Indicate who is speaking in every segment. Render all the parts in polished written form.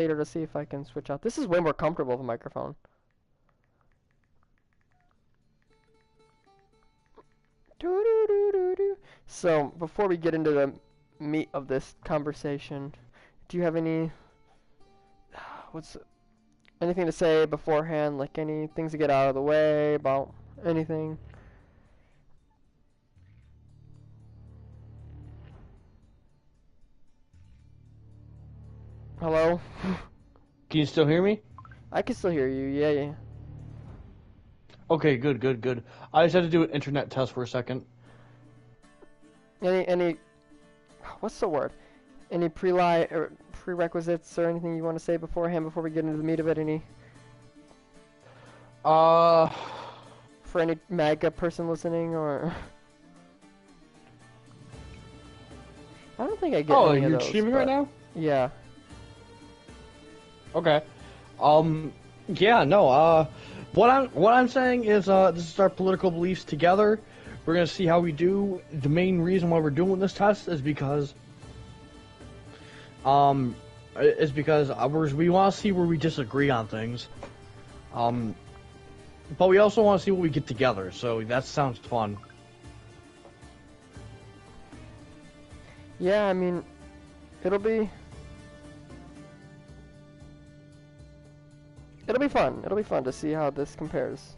Speaker 1: later to see if I can switch out. This is way more comfortable with a microphone. So, before we get into the meat of this conversation, do you have anything to say beforehand, like any things to get out of the way about anything? Hello?
Speaker 2: Can you still hear me?
Speaker 1: I can still hear you, yeah.
Speaker 2: Okay, good. I just had to do an internet test for a second.
Speaker 1: What's the word? Any prerequisites or anything you want to say beforehand before we get into the meat of it?
Speaker 2: Uh,
Speaker 1: For any MAGA person listening, or I don't think I get
Speaker 2: oh,
Speaker 1: any of
Speaker 2: you're
Speaker 1: those.
Speaker 2: streaming right now?
Speaker 1: Yeah.
Speaker 2: Okay. Yeah, no, what I'm saying is, this is our political beliefs together. We're gonna see how we do. The main reason why we're doing this test is because, we want to see where we disagree on things. But we also want to see what we get together, so that sounds fun.
Speaker 1: Yeah, I mean, it'll be fun. It'll be fun to see how this compares.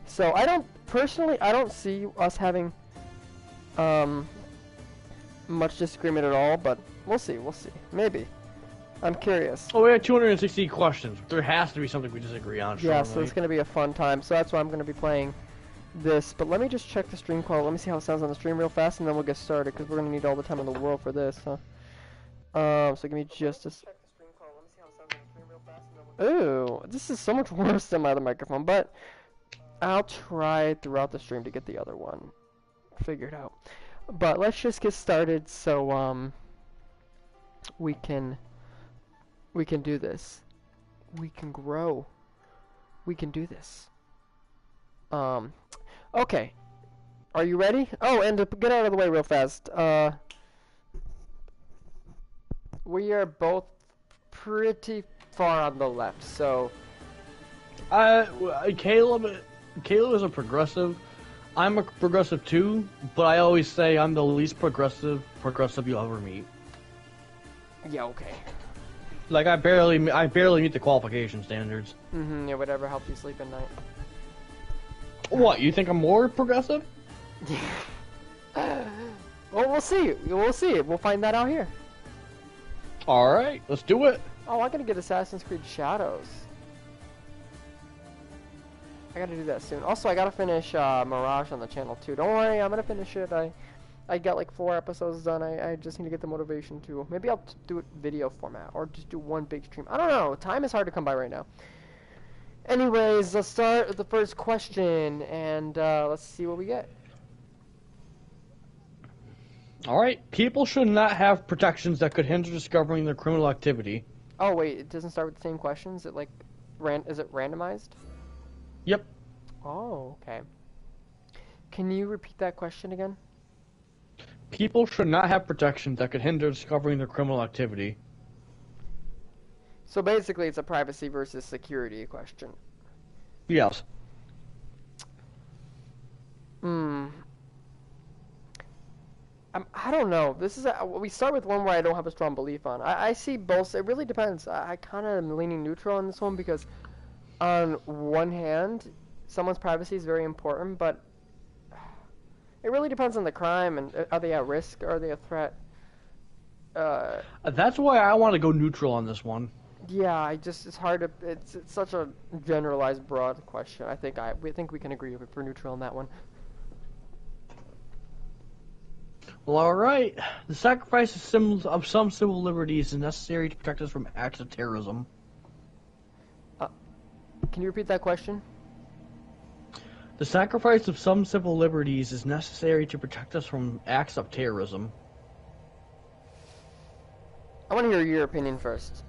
Speaker 1: So I don't see us having much disagreement at all, but we'll see. Maybe. I'm curious.
Speaker 2: Oh, we had 260 questions. There has to be something we disagree on.
Speaker 1: Yeah, so it's going to be a fun time. So that's why I'm going to be playing this. But let me just check the stream quality. Let me see how it sounds on the stream real fast, and then we'll get started, because we're going to need all the time in the world for this. So give me just a... Ooh, this is so much worse than my other microphone, but I'll try throughout the stream to get the other one figured out. But let's just get started so we can do this. We can grow. We can do this. Okay. Are you ready? Oh, and to get out of the way real fast, we are both pretty far on the left, so...
Speaker 2: Caleb is a progressive. I'm a progressive too, but I always say I'm the least progressive you'll ever meet.
Speaker 1: Yeah, okay.
Speaker 2: Like, I barely meet the qualification standards.
Speaker 1: Yeah, whatever helps you sleep at night.
Speaker 2: What, you think I'm more progressive?
Speaker 1: Well, we'll see. We'll find that out here.
Speaker 2: Alright, let's do it.
Speaker 1: Oh, I gotta get Assassin's Creed Shadows. I gotta do that soon. Also, I gotta finish Mirage on the channel too. Don't worry, I'm gonna finish it. I got like 4 episodes done. I just need to get the motivation to. Maybe I'll do it video format or just do one big stream. I don't know. Time is hard to come by right now. Anyways, let's start with the first question and let's see what we get.
Speaker 2: Alright, people should not have protections that could hinder discovering their criminal activity.
Speaker 1: Oh wait, it doesn't start with the same question? Is it like is it randomized?
Speaker 2: Yep.
Speaker 1: Oh, okay. Can you repeat that question again?
Speaker 2: People should not have protections that could hinder discovering their criminal activity.
Speaker 1: So basically it's a privacy versus security question.
Speaker 2: Yes.
Speaker 1: I don't know. We start with one where I don't have a strong belief on. I see both. It really depends. I kind of am leaning neutral on this one because on one hand, someone's privacy is very important, but it really depends on the crime and are they at risk or are they a threat?
Speaker 2: That's why I want to go neutral on this one.
Speaker 1: Yeah, it's hard to. It's such a generalized, broad question. I think we can agree if we're neutral on that one.
Speaker 2: Well, alright. The sacrifice of some civil liberties is necessary to protect us from acts of terrorism.
Speaker 1: Can you repeat that question?
Speaker 2: The sacrifice of some civil liberties is necessary to protect us from acts of terrorism.
Speaker 1: I want to hear your opinion first.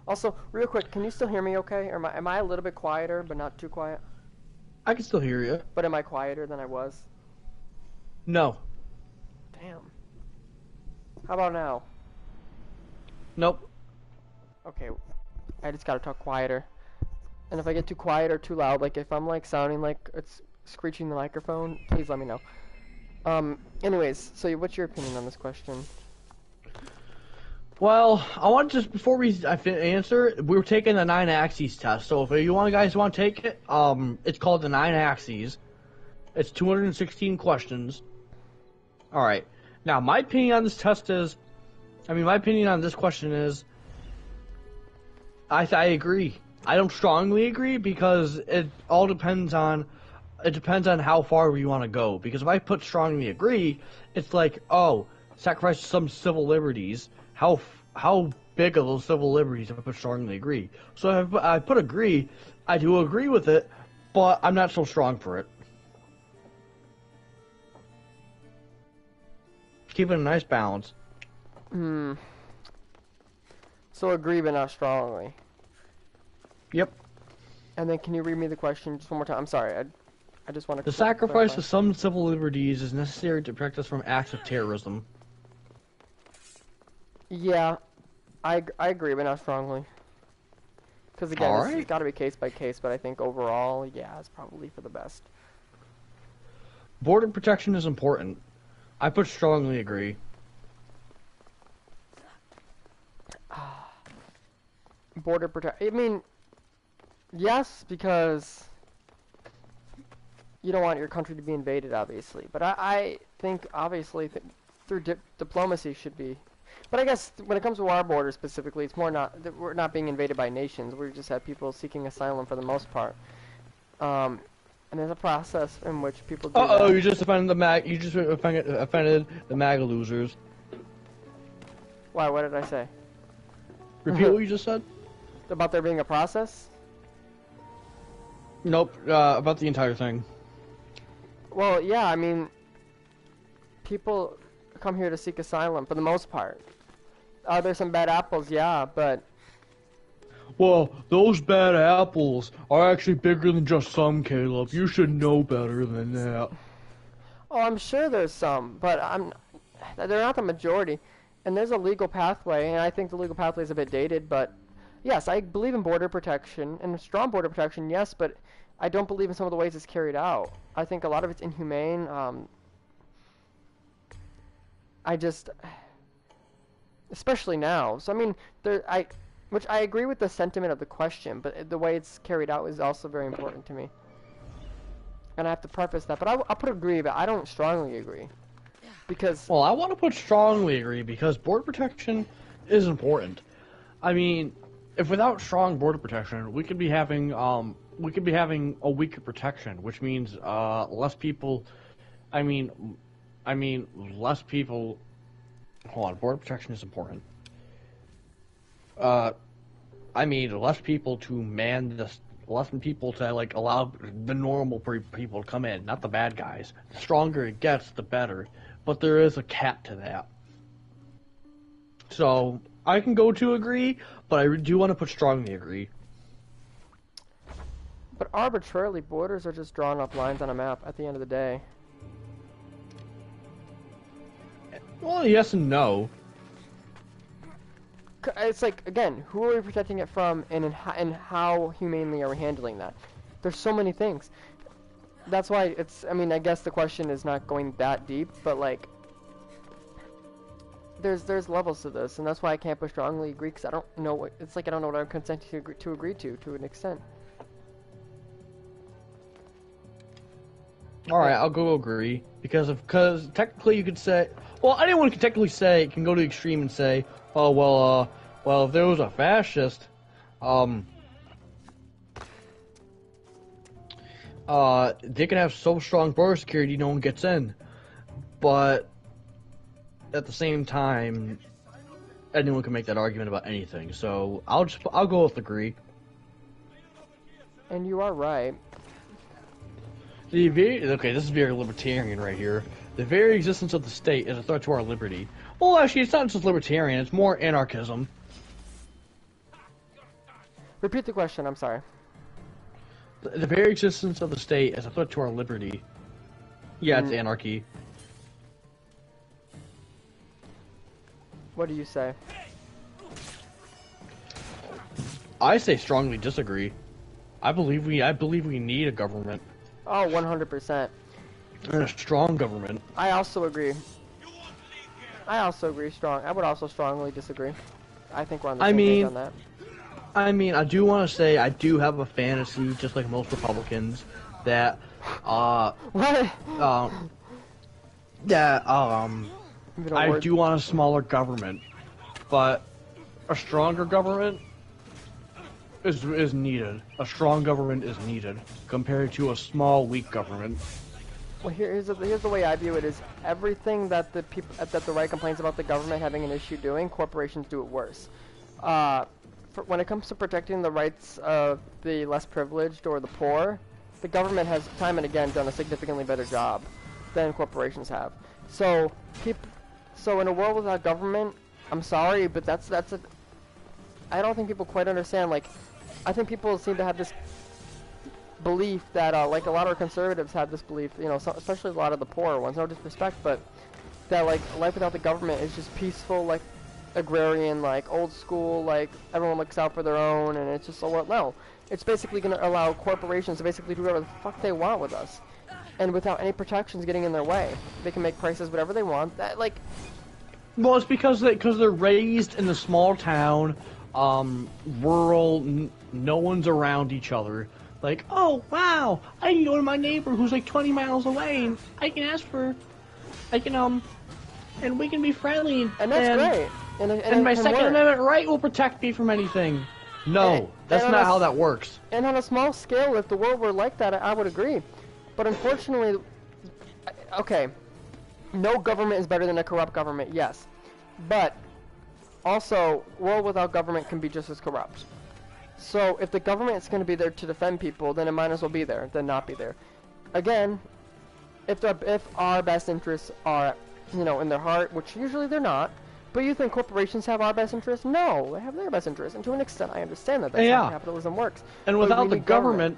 Speaker 1: Also, real quick, can you still hear me okay? Or am I a little bit quieter, but not too quiet?
Speaker 2: I can still hear you.
Speaker 1: But am I quieter than I was?
Speaker 2: No.
Speaker 1: Damn. How about now?
Speaker 2: Nope.
Speaker 1: Okay, I just gotta talk quieter. And if I get too quiet or too loud, like if I'm like sounding like it's screeching the microphone, please let me know. Anyways, so what's your opinion on this question?
Speaker 2: Well, I want to just before we answer, we were taking the 9-axes test. So if you guys want to take it, it's called the 9-axes. It's 216 questions. All right. Now, my opinion on this test is, my opinion on this question is, I agree. I don't strongly agree because it all depends on how far we want to go. Because if I put strongly agree, it's like, oh, sacrifice some civil liberties. How big are those civil liberties if I put strongly agree? So if I put agree, I do agree with it, but I'm not so strong for it. Keeping a nice balance.
Speaker 1: So agree but not strongly.
Speaker 2: Yep.
Speaker 1: And then can you read me the question just one more time? I'm sorry, I just want to...
Speaker 2: The sacrifice of some civil liberties is necessary to protect us from acts of terrorism.
Speaker 1: Yeah, I agree, but not strongly. Because again, it's got to be case by case, but I think overall, yeah, it's probably for the best.
Speaker 2: Border protection is important. I put strongly agree.
Speaker 1: Border protection. I mean, yes, because you don't want your country to be invaded, obviously. But I think, obviously, through diplomacy should be... But I guess when it comes to our border specifically, it's more not that we're not being invaded by nations. We just have people seeking asylum for the most part. And there's a process in which people do that.
Speaker 2: You just offended the MAG. You just offended the MAGA losers.
Speaker 1: Why? What did I say?
Speaker 2: Repeat what you just said.
Speaker 1: About there being a process?
Speaker 2: Nope. About the entire thing.
Speaker 1: Well, yeah. I mean, people come here to seek asylum for the most part. Are there some bad apples? Yeah, but...
Speaker 2: Well, those bad apples are actually bigger than just some, Caleb. You should know better than that.
Speaker 1: Oh, I'm sure there's some, but they're not the majority. And there's a legal pathway, and I think the legal pathway is a bit dated, but... Yes, I believe in border protection, and strong border protection, yes, but I don't believe in some of the ways it's carried out. I think a lot of it's inhumane. I just... Especially now. So, I mean, which I agree with the sentiment of the question, but the way it's carried out is also very important to me. And I have to preface that, but I'll put agree, but I don't strongly agree. Because...
Speaker 2: Well, I want to put strongly agree, because border protection is important. I mean, if without strong border protection, we could be having a weaker protection, which means less people... less people... Hold on, border protection is important. Less people to man this, less people to like allow the normal people to come in, not the bad guys. The stronger it gets, the better. But there is a cap to that. So I can go to agree, but I do want to put strongly agree.
Speaker 1: But arbitrarily, borders are just drawn up lines on a map at the end of the day.
Speaker 2: Well, yes and no.
Speaker 1: It's like, again, who are we protecting it from, and how humanely are we handling that? There's so many things. That's why it's, I mean, I guess the question is not going that deep, but like, there's levels to this, and that's why I can't put strongly agree, because I don't know what, it's like I don't know what I'm consenting to agree to an extent.
Speaker 2: Alright, I'll go agree, because technically you could say, well, anyone can technically say, can go to the extreme and say, oh, well, if there was a fascist, they can have so strong border security no one gets in. But at the same time, anyone can make that argument about anything. So I'll go with agree.
Speaker 1: And you are right.
Speaker 2: Okay, this is very libertarian right here. The very existence of the state is a threat to our liberty. Well, actually, it's not just libertarian, it's more anarchism.
Speaker 1: Repeat the question, I'm sorry.
Speaker 2: The very existence of the state is a threat to our liberty. Yeah, it's anarchy.
Speaker 1: What do you say?
Speaker 2: I say strongly disagree. I believe we need a government.
Speaker 1: Oh, 100%.
Speaker 2: And a strong government.
Speaker 1: I also agree. Strong. I would also strongly disagree. I think we're on the same page on that.
Speaker 2: I mean, I do want to say I do have a fantasy, just like most Republicans, that
Speaker 1: What?
Speaker 2: I do want a smaller government, but a stronger government is needed. A strong government is needed compared to a small, weak government.
Speaker 1: Well, here's the way I view it: is everything that the right complains about the government having an issue doing, corporations do it worse. When it comes to protecting the rights of the less privileged or the poor, the government has time and again done a significantly better job than corporations have. So in a world without government, I'm sorry, but I don't think people quite understand. Like, I think people seem to have this belief that, like a lot of conservatives have this belief, you know, especially a lot of the poorer ones, no disrespect, but that, like, life without the government is just peaceful, like, agrarian, like, old school, like, everyone looks out for their own, and it's just so, well, no. It's basically going to allow corporations to basically do whatever the fuck they want with us. And without any protections getting in their way. They can make prices whatever they want. That, like...
Speaker 2: Well, it's because they're raised in the small town, rural, no one's around each other. Like, oh, wow, I can go to my neighbor who's like 20 miles away, and I can and we can be friendly.
Speaker 1: And that's great.
Speaker 2: And my Second Amendment right will protect me from anything. No, that's not how that works.
Speaker 1: And on a small scale, if the world were like that, I would agree. But unfortunately, okay, no government is better than a corrupt government, yes. But also, world without government can be just as corrupt. So if the government is going to be there to defend people, then it might as well be there than not be there. Again, if our best interests are, you know, in their heart, which usually they're not, but you think corporations have our best interests? No, they have their best interests. And to an extent, I understand that. That's how capitalism works.
Speaker 2: And without the government,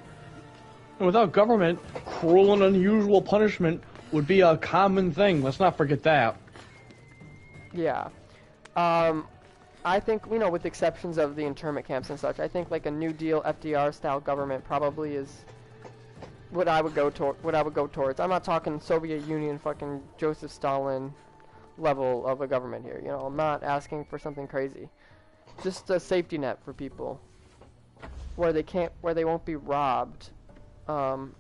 Speaker 2: cruel and unusual punishment would be a common thing. Let's not forget that.
Speaker 1: Yeah. I think, you know, with the exceptions of the internment camps and such, I think like a New Deal FDR-style government probably is what I would go towards. I'm not talking Soviet Union, fucking Joseph Stalin level of a government here. You know, I'm not asking for something crazy. Just a safety net for people, where they won't be robbed. You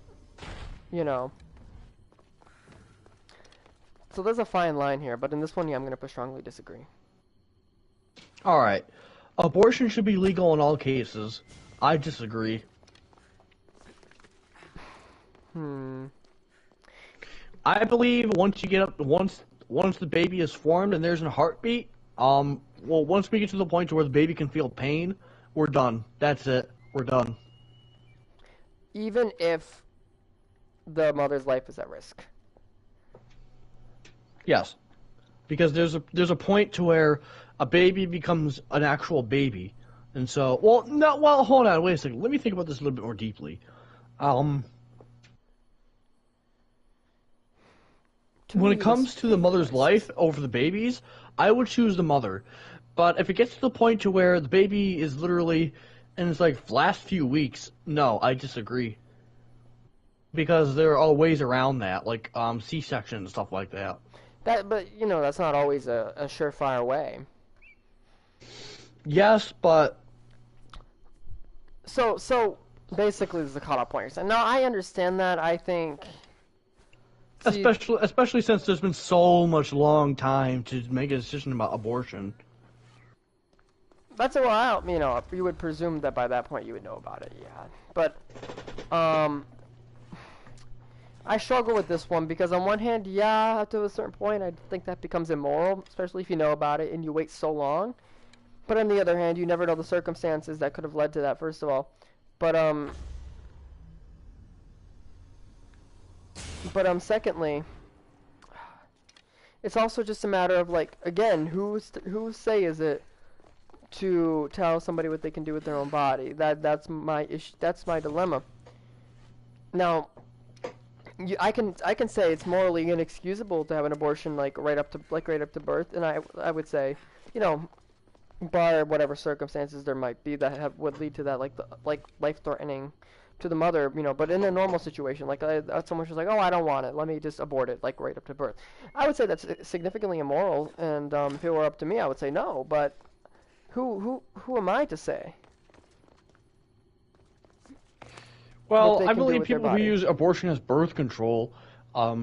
Speaker 1: know. So there's a fine line here, but in this one, yeah, I'm gonna strongly disagree.
Speaker 2: Alright. Abortion should be legal in all cases. I disagree. I believe once the baby is formed and there's a heartbeat, once we get to the point where the baby can feel pain, we're done. That's it. We're done.
Speaker 1: Even if the mother's life is at risk.
Speaker 2: Yes. Because there's a point to where a baby becomes an actual baby. And so, hold on, wait a second. Let me think about this a little bit more deeply. When it comes to the mother's life over the baby's, I would choose the mother. But if it gets to the point to where the baby is literally in its like last few weeks, no, I disagree. Because there are ways around that, like C-section and stuff like that.
Speaker 1: But you know, that's not always a surefire way.
Speaker 2: Yes, but
Speaker 1: so basically, this is the cutoff point. So now I understand that. I think,
Speaker 2: especially since there's been so much long time to make a decision about abortion.
Speaker 1: That's a while. You know, you would presume that by that point you would know about it. Yeah, but I struggle with this one because on one hand, yeah, up to a certain point, I think that becomes immoral, especially if you know about it and you wait so long. But on the other hand, you never know the circumstances that could have led to that, first of all. But secondly, it's also just a matter of, like, again, whose say is it to tell somebody what they can do with their own body? That's my issue. That's my dilemma. Now, I can say it's morally inexcusable to have an abortion right up to birth, and I would say, you know, bar whatever circumstances there might be that would lead to that, like life threatening to the mother, you know. But in a normal situation, someone's just like, oh, I don't want it, let me just abort it, like right up to birth. I would say that's significantly immoral, and if it were up to me, I would say no. But who am I to say?
Speaker 2: Well, I believe people who use abortion as birth control are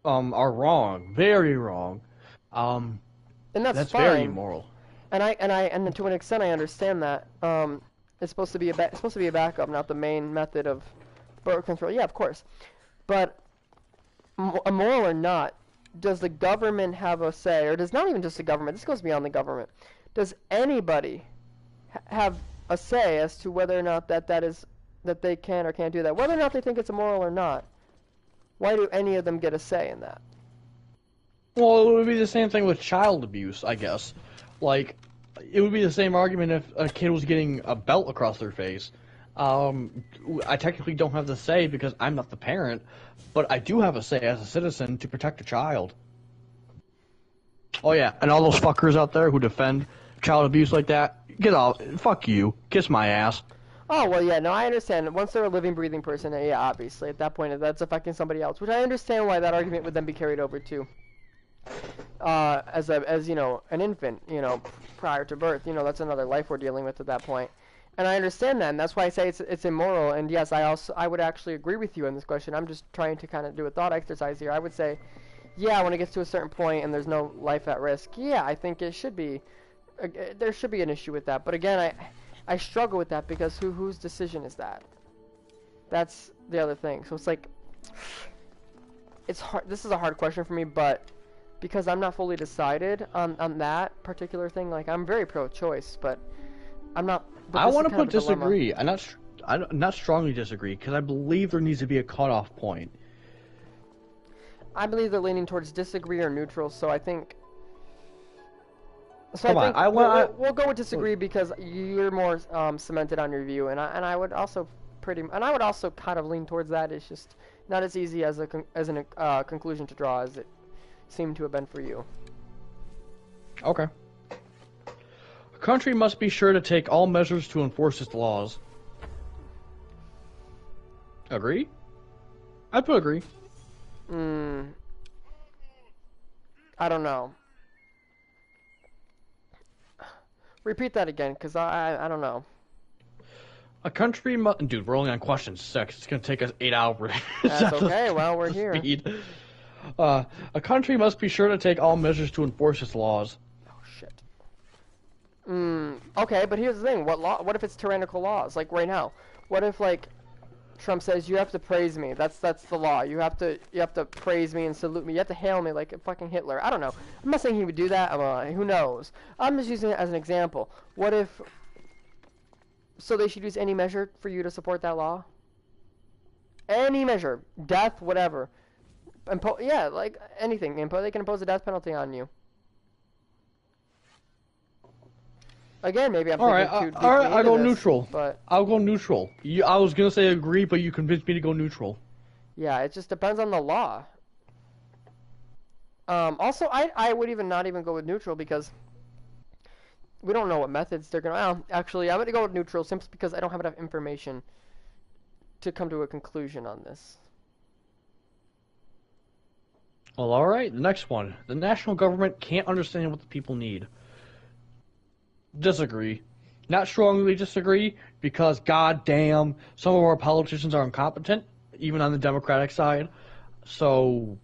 Speaker 2: wrong, very wrong.
Speaker 1: And that's fine.
Speaker 2: Very immoral.
Speaker 1: And to an extent, I understand that. It's supposed to be a backup, not the main method of birth control. Yeah, of course. But immoral or not, does the government have a say, or does not even just the government? This goes beyond the government. Does anybody have a say as to whether or not that they can or can't do that? Whether or not they think it's immoral or not, why do any of them get a say in that?
Speaker 2: Well, it would be the same thing with child abuse, I guess. Like, it would be the same argument if a kid was getting a belt across their face. I technically don't have the say because I'm not the parent, but I do have a say as a citizen to protect a child. Oh yeah, and all those fuckers out there who defend child abuse like that, get off. Fuck you. Kiss my ass.
Speaker 1: Oh, well, yeah, no, I understand. Once they're a living, breathing person, yeah, obviously, at that point, that's affecting somebody else, which I understand why that argument would then be carried over to, as you know, an infant, you know, prior to birth. You know, that's another life we're dealing with at that point. And I understand that, and that's why I say it's immoral. And yes, I would actually agree with you on this question. I'm just trying to kind of do a thought exercise here. I would say, yeah, when it gets to a certain point and there's no life at risk, yeah, I think it should be, there should be an issue with that. But again, I struggle with that because whose decision is that? That's the other thing. So it's like, it's hard. This is a hard question for me, but because I'm not fully decided on that particular thing, like I'm very pro-choice, but I'm not. But
Speaker 2: I want to put disagree. I'm not strongly disagree because I believe there needs to be a cutoff point.
Speaker 1: I believe they're leaning towards disagree or neutral, so I think. So
Speaker 2: Come on,
Speaker 1: we'll go with disagree because you're more cemented on your view, and I would also kind of lean towards that. It's just not as easy as a conclusion to draw as it seemed to have been for you.
Speaker 2: Okay. A country must be sure to take all measures to enforce its laws. Agree? I'd put agree.
Speaker 1: I don't know. Repeat that again, because I don't know.
Speaker 2: A country must... Dude, we're only on question 6. It's going to take us 8 hours.
Speaker 1: That's okay, well, we're here.
Speaker 2: Speed. A country must be sure to take all measures to enforce its laws.
Speaker 1: Oh, shit. Okay, but here's the thing. What if it's tyrannical laws? Like, right now. What if, like, Trump says, you have to praise me. That's the law. You have to praise me and salute me. You have to hail me like fucking Hitler. I don't know. I'm not saying he would do that. Who knows? I'm just using it as an example. What if... So they should use any measure for you to support that law? Any measure. Death, whatever. Yeah, like anything. They can impose a death penalty on you. Again, maybe I'm thinking too deeply
Speaker 2: all right, I'll go
Speaker 1: this,
Speaker 2: neutral.
Speaker 1: But
Speaker 2: I'll go neutral. I was going to say agree, but you convinced me to go neutral.
Speaker 1: yeah, it just depends on the law. Also, I would not even go with neutral because we don't know what methods they're going to... Well, actually, I'm going to go with neutral simply because I don't have enough information to come to a conclusion on this.
Speaker 2: Well, all right, the next one. The national government can't understand what the people need. Disagree. Not strongly disagree, because goddamn, some of our politicians are incompetent, even on the Democratic side. So,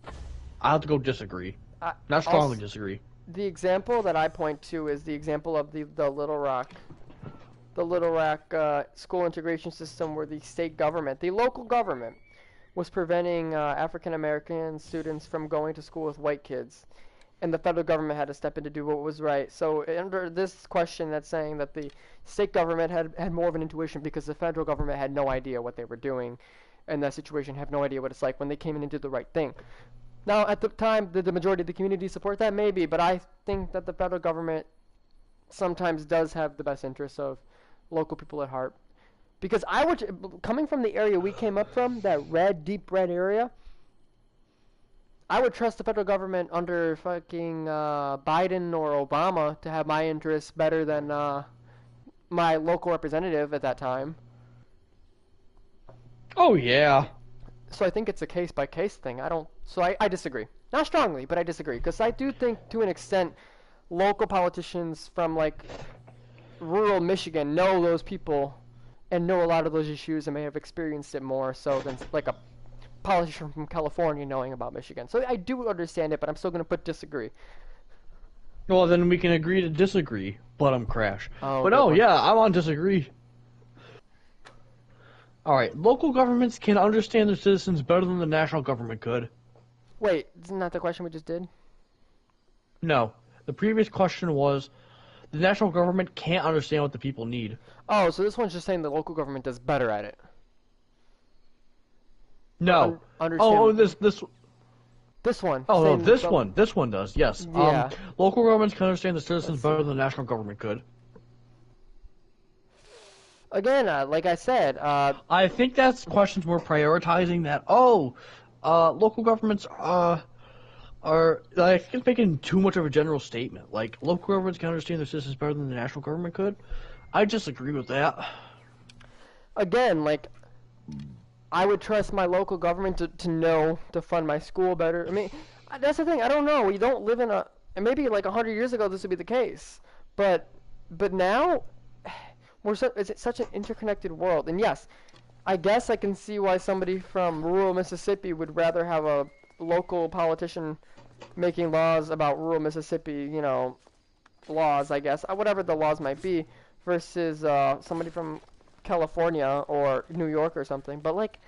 Speaker 2: I have to go disagree. Not strongly disagree.
Speaker 1: The example that I point to is the example of the Little Rock school integration system, where the state government, the local government, was preventing African American students from going to school with white kids. And the federal government had to step in to do what was right. So under this question, that's saying that the state government had more of an intuition because the federal government had no idea what they were doing, and that situation have no idea what it's like when they came in and did the right thing. Now, at the time, did the majority of the community support that? Maybe, but I think that the federal government sometimes does have the best interests of local people at heart. Because coming from the area we came up from, that deep red area, I would trust the federal government under fucking Biden or Obama to have my interests better than my local representative at that time.
Speaker 2: Oh, yeah.
Speaker 1: So I think it's a case-by-case thing. So I disagree. Not strongly, but I disagree. Because I do think, to an extent, local politicians from, like, rural Michigan know those people and know a lot of those issues and may have experienced it more so than, like, a politician from California knowing about Michigan. So I do understand it, but I'm still going to put disagree.
Speaker 2: Well, then we can agree to disagree. But I'm Crash.
Speaker 1: Oh,
Speaker 2: but no, yeah, I'm on disagree. Alright, local governments can understand their citizens better than the national government could.
Speaker 1: Wait, isn't that the question we just did?
Speaker 2: No. The previous question was, the national government can't understand what the people need.
Speaker 1: Oh, so this one's just saying the local government does better at it.
Speaker 2: No.
Speaker 1: Understand. This one.
Speaker 2: Oh, no, this one does, yes.
Speaker 1: Yeah.
Speaker 2: Local governments can understand the citizens better than the national government could.
Speaker 1: Again, like I said,
Speaker 2: I think that's questions we're prioritizing that, local governments are like, it's making too much of a general statement. Like, local governments can understand their citizens better than the national government could. I disagree with that.
Speaker 1: Again, like, I would trust my local government to know to fund my school better. I mean, that's the thing. I don't know. We don't live in and maybe like 100 years ago this would be the case, but now it's such an interconnected world. And yes, I guess I can see why somebody from rural Mississippi would rather have a local politician making laws about rural Mississippi, laws, I guess, whatever the laws might be, versus somebody from California or New York or something. But, like,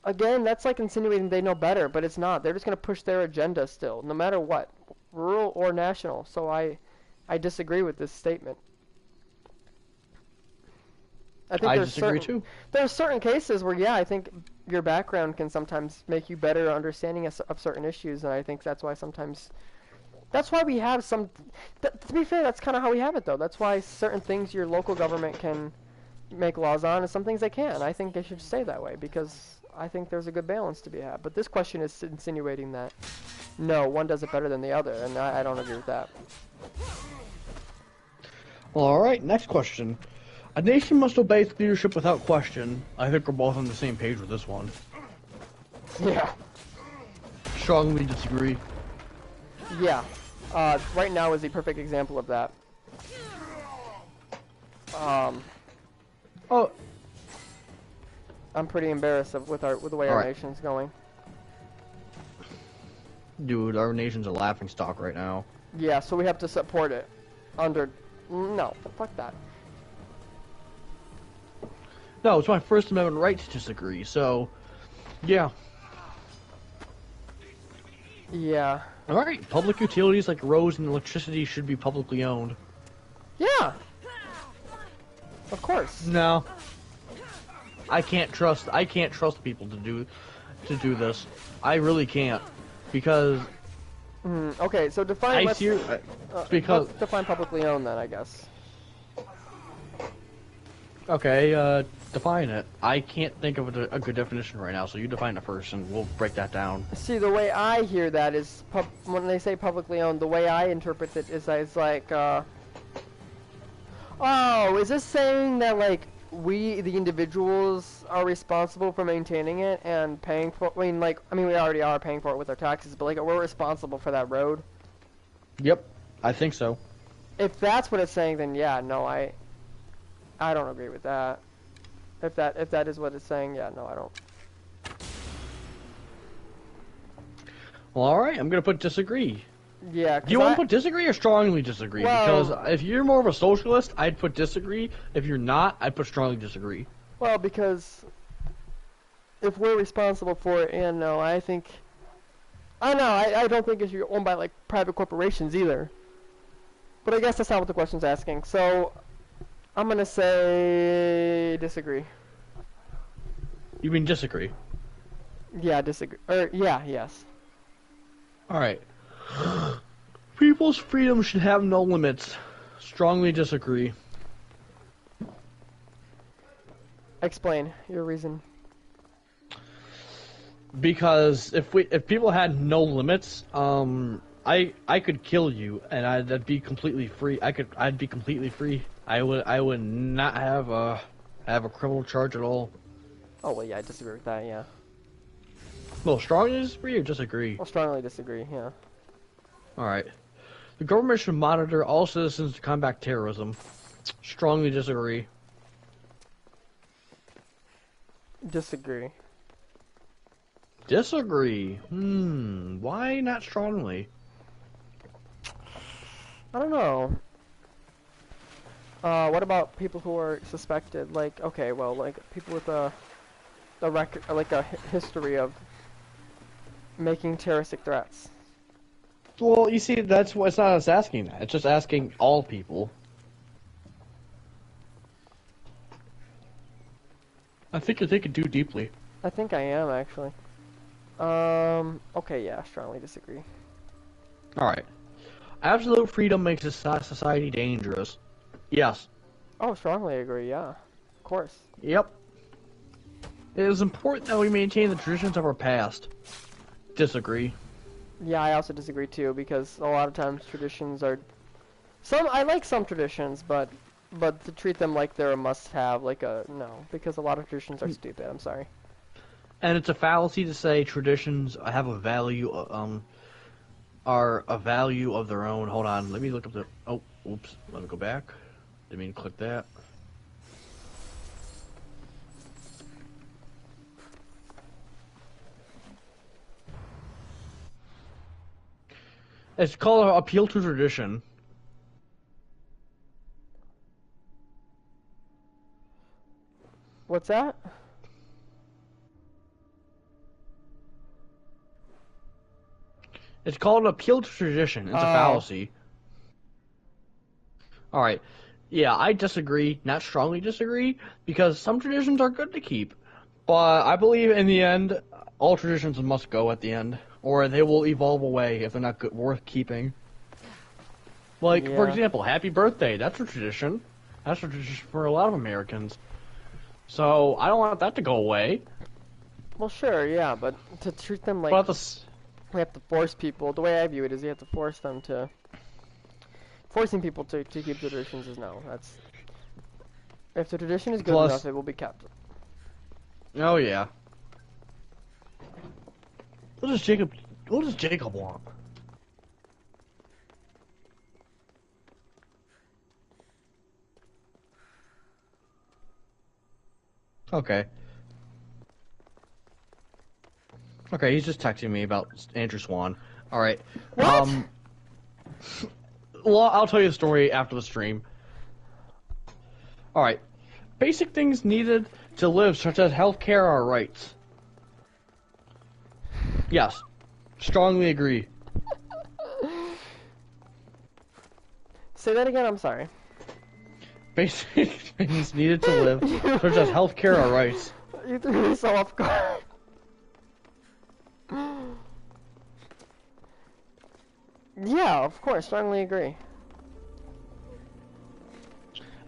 Speaker 1: again, that's like insinuating they know better, but it's not. They're just going to push their agenda still, no matter what, rural or national. So I disagree with this statement.
Speaker 2: I disagree too.
Speaker 1: There are certain cases where, yeah, I think your background can sometimes make you better understanding of certain issues, and I think that's why sometimes... That's why we have some... to be fair, that's kind of how we have it, though. That's why certain things your local government can make laws on, and some things they can't. I think they should stay that way, because I think there's a good balance to be had. But this question is insinuating that, no, one does it better than the other, and I don't agree with that.
Speaker 2: Well, alright, next question. A nation must obey its leadership without question. I think we're both on the same page with this one.
Speaker 1: Yeah.
Speaker 2: Strongly disagree.
Speaker 1: Yeah. Right now is a perfect example of that.
Speaker 2: Oh.
Speaker 1: I'm pretty embarrassed with the way our nation's going.
Speaker 2: Dude, our nation's a laughingstock right now.
Speaker 1: Yeah, so we have to support it. No, fuck that.
Speaker 2: No, it's my First Amendment right to disagree, so... Yeah.
Speaker 1: Yeah.
Speaker 2: Alright, public utilities like roads and electricity should be publicly owned.
Speaker 1: Yeah! Of course.
Speaker 2: No. I can't trust people to do this. I really can't. Because...
Speaker 1: okay, so define... let's define publicly owned then, I guess.
Speaker 2: Okay, define it. I can't think of a good definition right now, so you define it first, and we'll break that down.
Speaker 1: See, the way I hear that is, when they say publicly owned, the way I interpret it is like, oh, is this saying that, like, we, the individuals, are responsible for maintaining it and paying for, we already are paying for it with our taxes, but, like, we're responsible for that road?
Speaker 2: Yep, I think so.
Speaker 1: If that's what it's saying, then yeah, no, I don't agree with that. If that is what it's saying, yeah, no, I don't.
Speaker 2: Well, alright, I'm gonna put disagree.
Speaker 1: Yeah,
Speaker 2: Do you want to put disagree or strongly disagree?
Speaker 1: Well,
Speaker 2: because if you're more of a socialist, I'd put disagree. If you're not, I'd put strongly disagree.
Speaker 1: Well, because if we're responsible for it, and no, I think... I don't think it should be owned by, like, private corporations either. But I guess that's not what the question's asking, so... I'm gonna say disagree.
Speaker 2: You mean disagree?
Speaker 1: Yeah, disagree. Yes.
Speaker 2: Alright. People's freedom should have no limits. Strongly disagree.
Speaker 1: Explain your reason.
Speaker 2: Because if people had no limits, I could kill you and I'd be completely free. I'd be completely free. I would not have a criminal charge at all.
Speaker 1: Oh well, yeah, I disagree with that. Yeah.
Speaker 2: Well, strongly disagree or disagree?
Speaker 1: I'll strongly disagree. Yeah.
Speaker 2: All right. The government should monitor all citizens to combat terrorism. Strongly disagree.
Speaker 1: Disagree.
Speaker 2: Disagree. Why not strongly?
Speaker 1: I don't know. What about people who are suspected? Like, okay, well, like people with a record, like a history of making terroristic threats.
Speaker 2: Well, you see, that's what it's not us asking that. It's just asking all people. I think you're thinking too deeply.
Speaker 1: I think I am actually. Okay, yeah, strongly disagree.
Speaker 2: Alright. Absolute freedom makes a society dangerous. Yes.
Speaker 1: Oh, strongly agree, yeah. Of course.
Speaker 2: Yep. It is important that we maintain the traditions of our past. Disagree.
Speaker 1: Yeah, I also disagree too, because a lot of times traditions are... I like some traditions, but to treat them like they're a must-have, like a... No, because a lot of traditions are stupid, I'm sorry.
Speaker 2: And it's a fallacy to say traditions have a value, are a value of their own. Hold on, let me look up the... Oh, oops, let me go back. Didn't mean to click that. It's called appeal to tradition.
Speaker 1: What's that?
Speaker 2: It's called appeal to tradition. It's a fallacy. Alright. Yeah, I disagree, not strongly disagree, because some traditions are good to keep. But I believe in the end, all traditions must go at the end, or they will evolve away if they're not good, worth keeping. Like, for example, happy birthday, that's a tradition. That's a tradition for a lot of Americans. So, I don't want that to go away.
Speaker 1: Well, sure, yeah, but to treat them like...
Speaker 2: But
Speaker 1: we have to force people. The way I view it is you have to force them to... Forcing people to keep the traditions is no. That's... If the tradition is good enough, it will be kept.
Speaker 2: Oh, yeah. What does Jacob want? Okay. Okay, he's just texting me about Andrew Swan. Alright.
Speaker 1: What?
Speaker 2: Well, I'll tell you the story after the stream. Alright. Basic things needed to live, such as healthcare, are rights. Yes. Strongly agree.
Speaker 1: Say that again, I'm sorry.
Speaker 2: Basic things needed to live, such as healthcare, are rights.
Speaker 1: You threw me so off guard. Yeah, of course, strongly agree.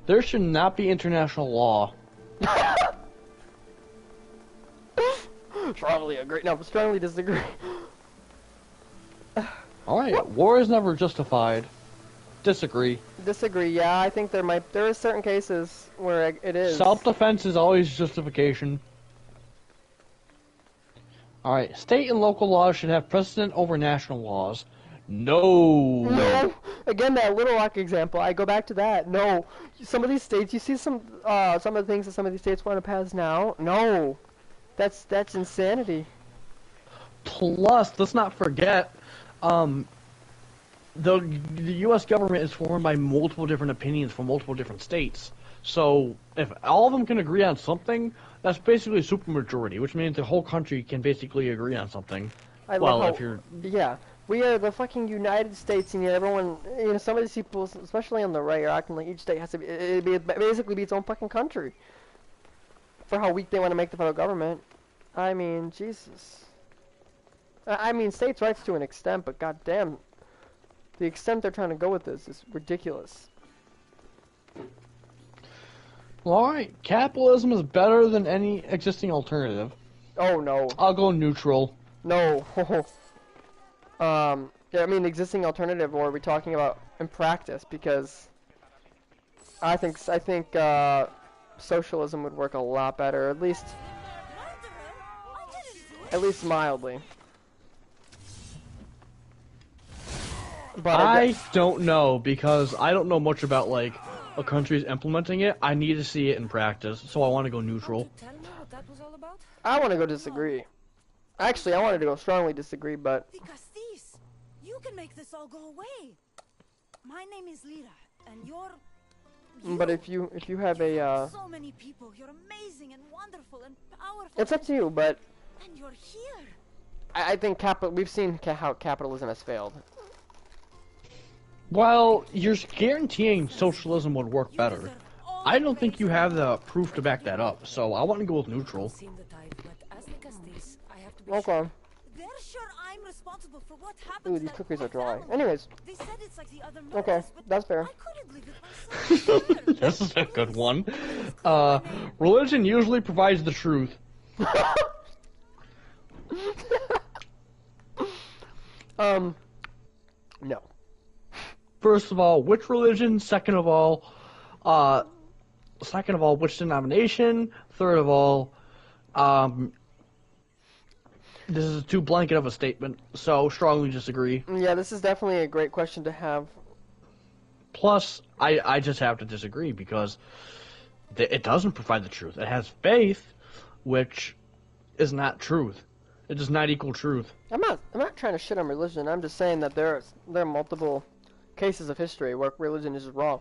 Speaker 2: There should not be international law.
Speaker 1: Strongly agree. No, but strongly disagree.
Speaker 2: Alright, war is never justified. Disagree.
Speaker 1: Disagree, yeah, I think there are certain cases where it is.
Speaker 2: Self-defense is always justification. Alright, state and local laws should have precedent over national laws. No.
Speaker 1: No. Again, that Little Rock example. I go back to that. No. Some of these states, you see some of the things that some of these states want to pass now. No. That's insanity.
Speaker 2: Plus, let's not forget, the U.S. government is formed by multiple different opinions from multiple different states. So, if all of them can agree on something, that's basically a supermajority, which means the whole country can basically agree on something.
Speaker 1: Yeah. We are the fucking United States, and yet everyone, some of these people, especially on the right, are acting like each state has to basically be its own fucking country. For how weak they want to make the federal government. I mean, Jesus. I mean, states' rights to an extent, but goddamn, the extent they're trying to go with this is ridiculous.
Speaker 2: Alright, capitalism is better than any existing alternative.
Speaker 1: Oh no.
Speaker 2: I'll go neutral.
Speaker 1: No. Yeah, I mean existing alternative, or are we talking about in practice? Because I think socialism would work a lot better, at least mildly. But
Speaker 2: I don't know, because I don't know much about, like, a country's implementing it. I need to see it in practice, so I want to go neutral.
Speaker 3: Tell me what that was all about?
Speaker 1: I want to go disagree. Actually, I wanted to go strongly disagree, but
Speaker 4: Because these, you can make this all go away. My name is Lira, and you're.
Speaker 1: but if you have a
Speaker 4: So many people. You're amazing and wonderful and powerful.
Speaker 1: it's up to you, but
Speaker 4: And you're here.
Speaker 1: I think we've seen how capitalism has failed.
Speaker 2: Well, you're guaranteeing socialism would work
Speaker 4: You
Speaker 2: better.
Speaker 4: deserve all
Speaker 2: I
Speaker 4: the
Speaker 2: don't think
Speaker 4: praise
Speaker 2: you
Speaker 4: in
Speaker 2: have
Speaker 4: the
Speaker 2: the
Speaker 4: world.
Speaker 2: proof to back that up, so I want to go with neutral.
Speaker 3: Seem the type, but as thick as this, I have to be
Speaker 1: Okay.
Speaker 3: sure.
Speaker 4: They're sure I'm responsible for what
Speaker 1: Ooh,
Speaker 4: happened to
Speaker 1: these
Speaker 4: that
Speaker 1: cookies
Speaker 4: poor
Speaker 1: are dry.
Speaker 4: family.
Speaker 1: Anyways,
Speaker 4: They said it's like the other
Speaker 1: okay,
Speaker 4: murders, but
Speaker 1: that's fair.
Speaker 4: I couldn't live it myself.
Speaker 2: This is a good one. Religion usually provides the truth.
Speaker 1: No.
Speaker 2: First of all, which religion? Second of all, which denomination? Third of all, this is too blanket of a statement, so strongly disagree.
Speaker 1: Yeah, this is definitely a great question to have.
Speaker 2: Plus, I just have to disagree because it doesn't provide the truth. It has faith, which is not truth. It does not equal truth.
Speaker 1: I'm not trying to shit on religion. I'm just saying that there are multiple cases of history where religion is wrong.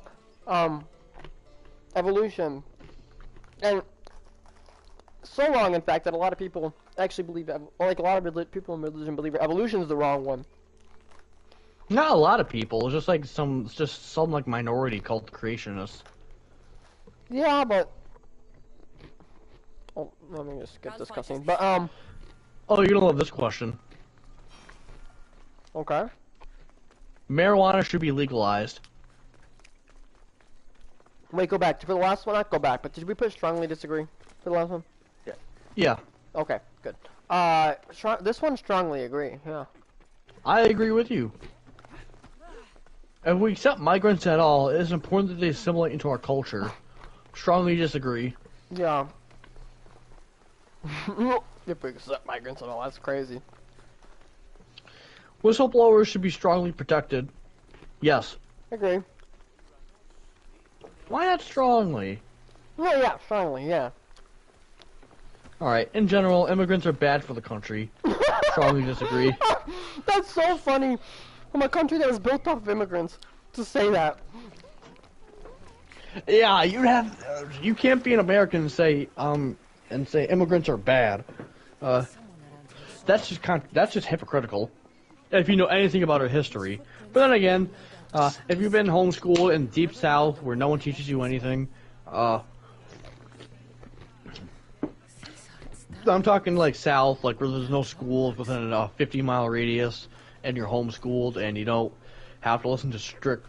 Speaker 1: Evolution, and so wrong, in fact, that a lot of people actually believe, like a lot of people in religion believe evolution is the wrong one.
Speaker 2: Not a lot of people. It's just like some like minority called creationists.
Speaker 1: Yeah, but oh, let me just skip this cutscene. But
Speaker 2: Oh, you're gonna love this question.
Speaker 1: okay.
Speaker 2: Marijuana should be legalized.
Speaker 1: Wait, go back for the last one. Not go back, but did we put strongly disagree for the last one?
Speaker 2: Yeah,
Speaker 1: Okay, good. This one strongly agree. Yeah.
Speaker 2: I agree with you. If we accept migrants at all, it is important that they assimilate into our culture. Strongly disagree.
Speaker 1: Yeah. If we accept migrants and all, that's crazy.
Speaker 2: Whistleblowers should be strongly protected. Yes.
Speaker 1: Agree.
Speaker 2: Why not strongly?
Speaker 1: Well, yeah, strongly, yeah.
Speaker 2: Alright, in general, immigrants are bad for the country. Strongly disagree.
Speaker 1: That's so funny from a country that was built off of immigrants to say that.
Speaker 2: Yeah, you can't be an American and say immigrants are bad. That's just hypocritical. If you know anything about our history. But then again, if you've been homeschooled in Deep South where no one teaches you anything, I'm talking like South, like where there's no schools within a 50-mile radius, and you're homeschooled, and you don't have to listen to strict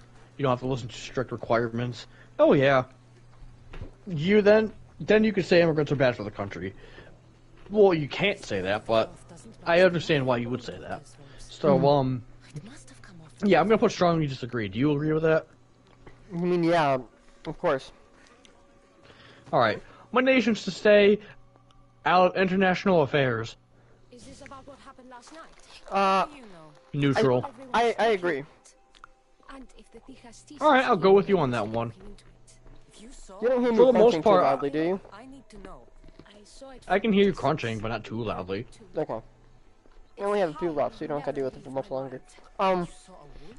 Speaker 2: requirements. Oh yeah, then you could say immigrants are bad for the country. Well, you can't say that, but I understand why you would say that. So yeah, I'm gonna put strongly disagree. Do you agree with that?
Speaker 1: I mean, yeah, of course.
Speaker 2: All right, my nation's to stay out of international affairs.
Speaker 3: Is this about what happened last night? You know.
Speaker 2: Neutral.
Speaker 1: I agree.
Speaker 3: And if the Tijastis
Speaker 2: All right, I'll go with you on that one.
Speaker 3: If you saw
Speaker 1: You don't hear me
Speaker 2: For the most
Speaker 1: crunching too
Speaker 2: part,
Speaker 1: loudly, do you?
Speaker 3: I need to know. I saw it.
Speaker 2: I can hear you crunching, but not too loudly.
Speaker 1: Okay. I only have a few left, so you don't have to deal with it for much longer.
Speaker 3: Saw a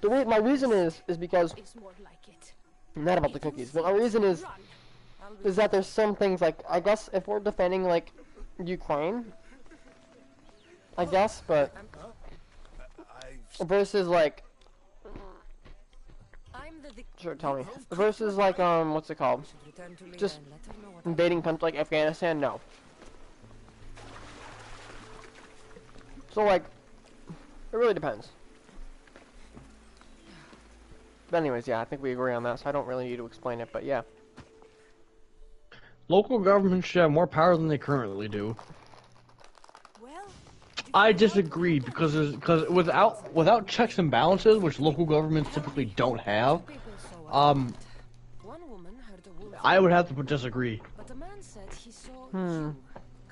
Speaker 3: wolf.
Speaker 1: My reason is because
Speaker 3: It's more like it.
Speaker 1: not about the cookies, but my reason is that there's some things like, I guess if we're defending like Ukraine, I guess, but versus like,
Speaker 3: I'm the
Speaker 1: sure, tell me, versus like what's it called?
Speaker 3: return to Lira
Speaker 1: Just
Speaker 3: and let her know what
Speaker 1: invading countries like Afghanistan, no. So like, it really depends. But anyways, yeah, I think we agree on that, so I don't really need to explain it, but yeah.
Speaker 2: Local governments should have more power than they currently do.
Speaker 4: Well,
Speaker 2: I disagree because without checks and balances, which local governments typically don't have,
Speaker 3: One woman heard a wolf,
Speaker 2: I would have to disagree.
Speaker 3: but the man said he saw you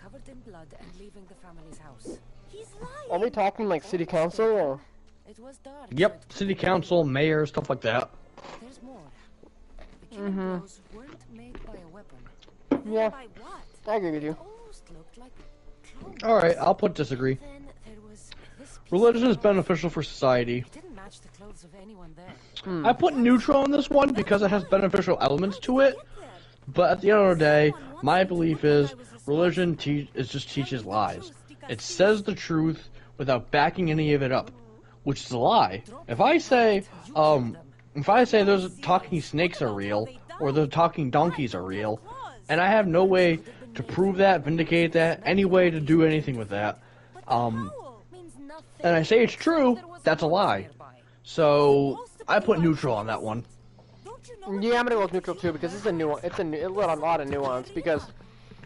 Speaker 3: covered in blood and leaving the family's house.
Speaker 4: he's lying.
Speaker 1: Are we talking like city council or?
Speaker 3: It was dark.
Speaker 2: Yep, city council, mayor, stuff like that.
Speaker 3: There's more. The killing blows weren't made by a weapon.
Speaker 1: Yeah,
Speaker 4: By what?
Speaker 1: I agree with
Speaker 3: They
Speaker 1: you.
Speaker 3: almost looked like clones.
Speaker 2: Alright, I'll put disagree.
Speaker 3: Then there was this piece
Speaker 2: Religion
Speaker 3: of
Speaker 2: is
Speaker 3: cloth.
Speaker 2: beneficial for society.
Speaker 3: It didn't match the clothes of anyone there.
Speaker 2: I put neutral on this one because it has beneficial elements to it, but at the end of the day, my belief is religion just teaches lies. It says the truth without backing any of it up, which is a lie. If I say those talking snakes are real, or the talking donkeys are real, and I have no way to prove that, vindicate that, any way to do anything with that,
Speaker 3: Means nothing.
Speaker 2: and I say it's true, that's a lie.
Speaker 3: Nearby.
Speaker 2: So I put neutral on that one.
Speaker 4: Don't you know?
Speaker 1: Yeah, I'm gonna go with neutral too because it's a lot of nuance because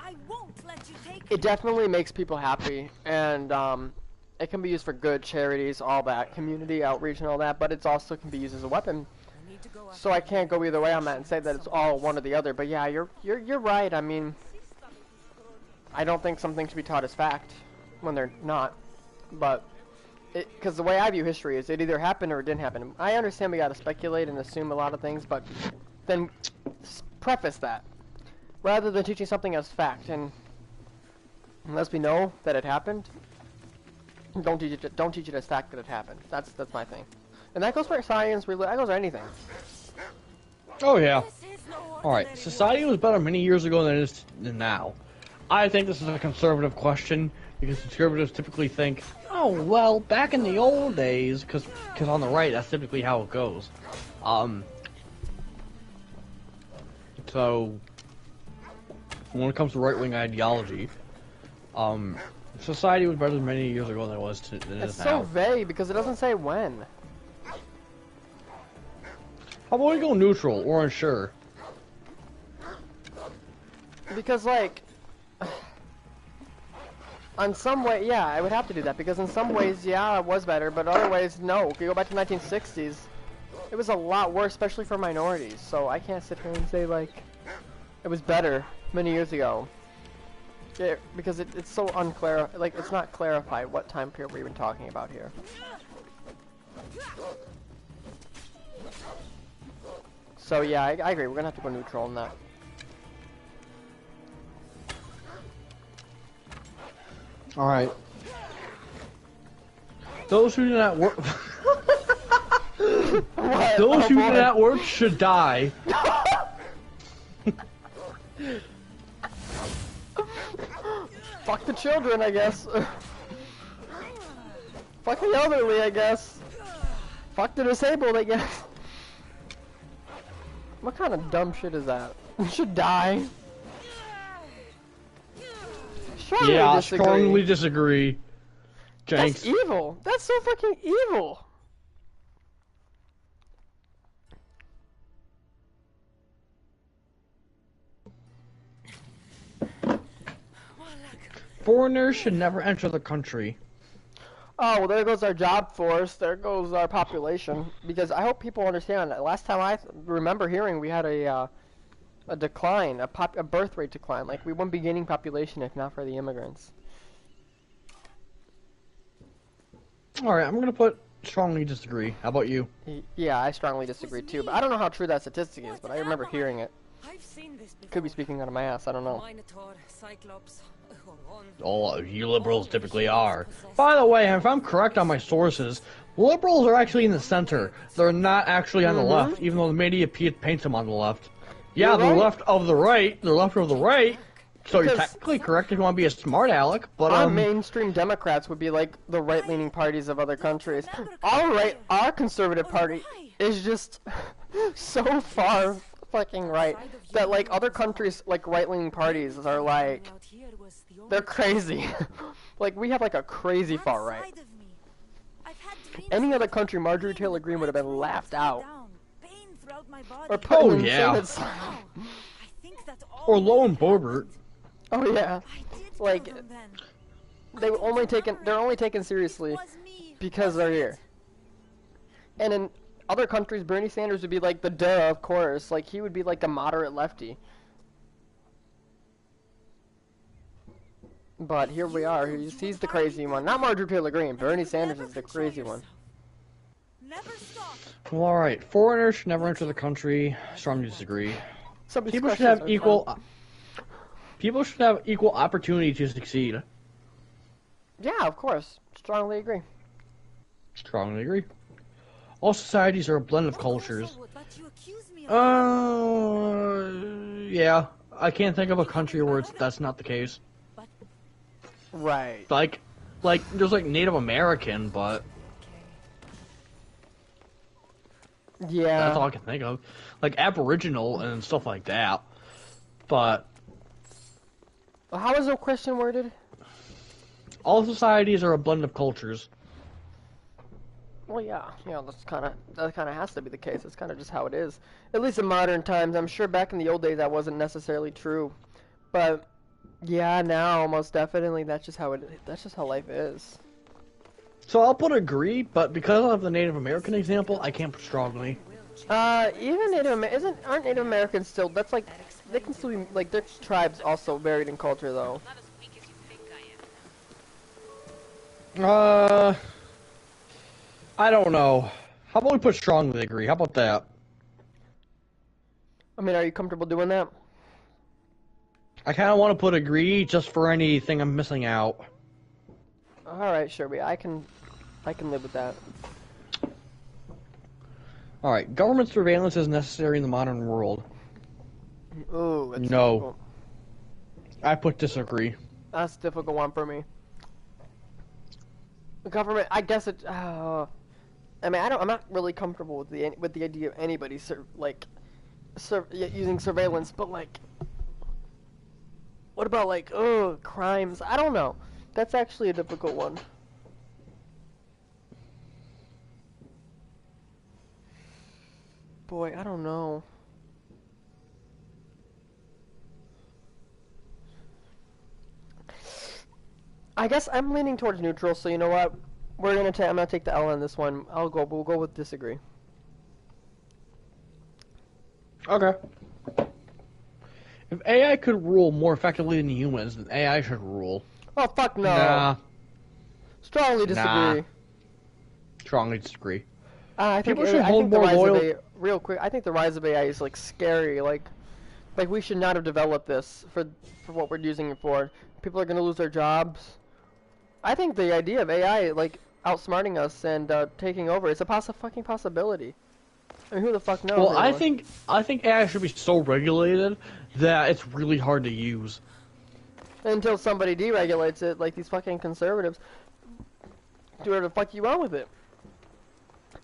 Speaker 4: I won't let you take
Speaker 1: it definitely makes people happy and it can be used for good charities, all that, community outreach and all that, but it also can be used as a weapon.
Speaker 3: I need to go
Speaker 1: So I can't go either way on that and say that it's all one or the other. But yeah, you're right. I mean, I don't think something should be taught as fact when they're not. But because the way I view history is it either happened or it didn't happen. I understand we gotta speculate and assume a lot of things, but then preface that rather than teaching something as fact. And unless we know that it happened, don't teach it as fact that it happened. That's my thing. And that goes for science, that goes for anything.
Speaker 2: Oh yeah. Alright, society was better many years ago than it is now. I think this is a conservative question, because conservatives typically think, oh, well, back in the old days, because on the right, that's typically how it goes. So, when it comes to right-wing ideology, society was better many years ago than it was than it
Speaker 1: It's
Speaker 2: is
Speaker 1: so
Speaker 2: now.
Speaker 1: vague because it doesn't say when.
Speaker 2: How about we go neutral or unsure?
Speaker 1: Because like, on some way, yeah, I would have to do that because in some ways, yeah, it was better, but other ways, no. If you go back to 1960s, it was a lot worse, especially for minorities. So I can't sit here and say like, it was better many years ago. Because it's so unclear, like it's not clarified what time period we're even talking about here. So yeah, I agree. We're gonna have to go neutral on that.
Speaker 2: All right. Those who do not work,
Speaker 1: What?
Speaker 2: those
Speaker 1: Oh,
Speaker 2: who
Speaker 1: boy.
Speaker 2: do not work should die.
Speaker 1: Fuck the children, I guess. Fuck the elderly, I guess. Fuck the disabled, I guess. What kind of dumb shit is that? You should die. Strongly
Speaker 2: Yeah,
Speaker 1: disagree.
Speaker 2: strongly disagree. Jenks.
Speaker 1: That's evil. That's so fucking evil.
Speaker 2: Foreigners should never enter the country.
Speaker 1: Oh, well, there goes our job force. There goes our population. Because I hope people understand that. Last time I remember hearing, we had a decline, a birth rate decline. Like we wouldn't be gaining population if not for the immigrants.
Speaker 2: All right, I'm gonna put strongly disagree. How about you?
Speaker 1: Yeah, I strongly disagree too. But I don't know how true that statistic is. But I remember hearing it.
Speaker 3: I've seen this before.
Speaker 1: Could be speaking out of my ass. I don't know.
Speaker 3: Minotaur, Cyclops, Horon.
Speaker 2: Oh, you liberals typically are. By the way, if I'm correct on my sources, liberals are actually in the center. They're not actually on the left, even though the media paints them on the left. Yeah,
Speaker 1: You're
Speaker 2: they're
Speaker 1: right.
Speaker 2: left of the right. They're left of the right. So you're
Speaker 1: Because-
Speaker 2: technically correct if you want to be a smart aleck, but
Speaker 1: Our mainstream Democrats would be like the right-leaning parties of other countries. Our conservative party is just so far fucking right that like other countries like right-leaning parties are like
Speaker 3: Out here was the only
Speaker 1: they're crazy. Like we have like a crazy far right.
Speaker 4: Outside of me. I've had dreams
Speaker 1: Any other
Speaker 4: of
Speaker 1: country, Marjorie Taylor Greene would have been
Speaker 4: lying
Speaker 1: laughed
Speaker 4: upside
Speaker 1: out
Speaker 4: down, pain throughout my body.
Speaker 1: or put
Speaker 2: Oh,
Speaker 1: in
Speaker 2: yeah.
Speaker 1: suicide.
Speaker 4: I think that that
Speaker 2: Or Low
Speaker 4: always
Speaker 2: and Borbert.
Speaker 4: happened.
Speaker 1: Oh yeah.
Speaker 4: I did
Speaker 1: Like,
Speaker 4: kill them then.
Speaker 1: They were only taken. They're only taken seriously
Speaker 4: It was me,
Speaker 1: because they're
Speaker 4: wasn't
Speaker 1: here.
Speaker 4: it?
Speaker 1: And in other countries, Bernie Sanders would be like the duh, of course. Like he would be like a moderate lefty. But here we are. He's the crazy one. Not Marjorie Taylor Greene. Bernie Sanders is the crazy one.
Speaker 4: Never stop.
Speaker 2: Well, alright. Foreigners should never enter the country. Strongly disagree.
Speaker 1: Some of these
Speaker 2: People should
Speaker 1: questions
Speaker 2: have
Speaker 1: are
Speaker 2: equal.
Speaker 1: fun.
Speaker 2: People should have equal opportunity to succeed.
Speaker 1: Yeah, of course. Strongly agree.
Speaker 2: Strongly agree. All societies are a blend of cultures.
Speaker 4: But you accuse me of
Speaker 2: Yeah. I can't think of a country where that's not the case.
Speaker 1: Right.
Speaker 2: Like, there's like Native American, but
Speaker 1: Yeah.
Speaker 2: that's all I can think of. Like Aboriginal and stuff like that. But
Speaker 1: How is the question worded?
Speaker 2: all societies are a blend of cultures.
Speaker 1: Well, yeah, that kind of has to be the case. It's kind of just how it is. At least in modern times. I'm sure back in the old days that wasn't necessarily true, but yeah, now most definitely that's just how life is.
Speaker 2: So I'll put agree, but because of the Native American example, I can't put strongly.
Speaker 1: Even aren't Native Americans still? That's like they can still be like their tribes also varied in culture though.
Speaker 5: Not as weak as you think I am.
Speaker 2: I don't know. How about we put strongly agree? How about that?
Speaker 1: I mean, are you comfortable doing that?
Speaker 2: I kind of want to put agree just for anything I'm missing out.
Speaker 1: All right, sure, I can live with that.
Speaker 2: All right, government surveillance is necessary in the modern world.
Speaker 1: Ooh, that's
Speaker 2: No.
Speaker 1: difficult.
Speaker 2: I put disagree.
Speaker 1: That's a difficult one for me. The government, I guess it. I mean, I'm not really comfortable with the idea of anybody using surveillance, but like, what about like, crimes? I don't know. That's actually a difficult one. Boy, I don't know. I guess I'm leaning towards neutral, so you know what? I'm gonna take the L on this one. We'll go with disagree.
Speaker 2: Okay. If AI could rule more effectively than humans, then AI should rule.
Speaker 1: Oh fuck no.
Speaker 2: Nah.
Speaker 1: Strongly disagree.
Speaker 2: Nah. Strongly disagree.
Speaker 1: I think
Speaker 2: People should hold more loyal.
Speaker 1: Real quick, I think the rise of AI is like scary. Like we should not have developed this for what we're using it for. People are gonna lose their jobs. I think the idea of AI like outsmarting us and taking over is a fucking possibility. I mean, who the fuck knows?
Speaker 2: Well,
Speaker 1: anymore?
Speaker 2: I think AI should be so regulated that it's really hard to use.
Speaker 1: Until somebody deregulates it, like these fucking conservatives, do whatever the fuck you want with it.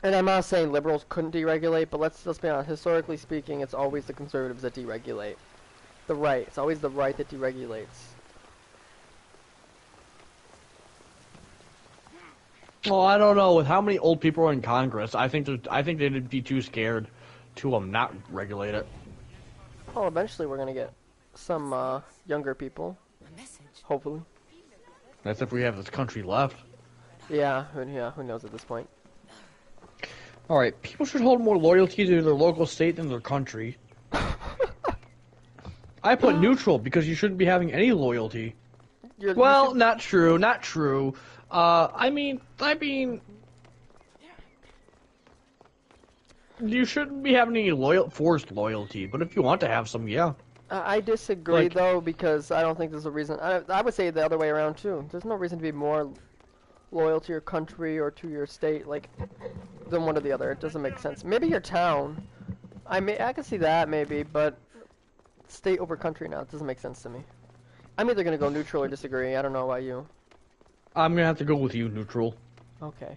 Speaker 1: And I'm not saying liberals couldn't deregulate, but let's be honest. Historically speaking, it's always the conservatives that deregulate. The right. It's always the right that deregulates.
Speaker 2: Well, I don't know. With how many old people are in Congress, I think they'd be too scared to not regulate it.
Speaker 1: Well, eventually we're gonna get some younger people.
Speaker 3: A message.
Speaker 1: Hopefully.
Speaker 2: That's if we have this country left.
Speaker 1: Yeah. Who knows at this point?
Speaker 2: All right, people should hold more loyalty to their local state than their country. I put neutral because you shouldn't be having any loyalty. Well, not true. Not true. I mean, you shouldn't be having any forced loyalty. But if you want to have some, yeah.
Speaker 1: I disagree
Speaker 2: Like-
Speaker 1: though, because I don't think there's a reason. I would say the other way around too. There's no reason to be more loyal to your country or to your state, like, than one or the other. It doesn't make sense. Maybe your town. I can see that maybe, but state over country now, it doesn't make sense to me. I'm either gonna go neutral or disagree. I don't know about you.
Speaker 2: I'm gonna have to go with you, neutral.
Speaker 1: Okay.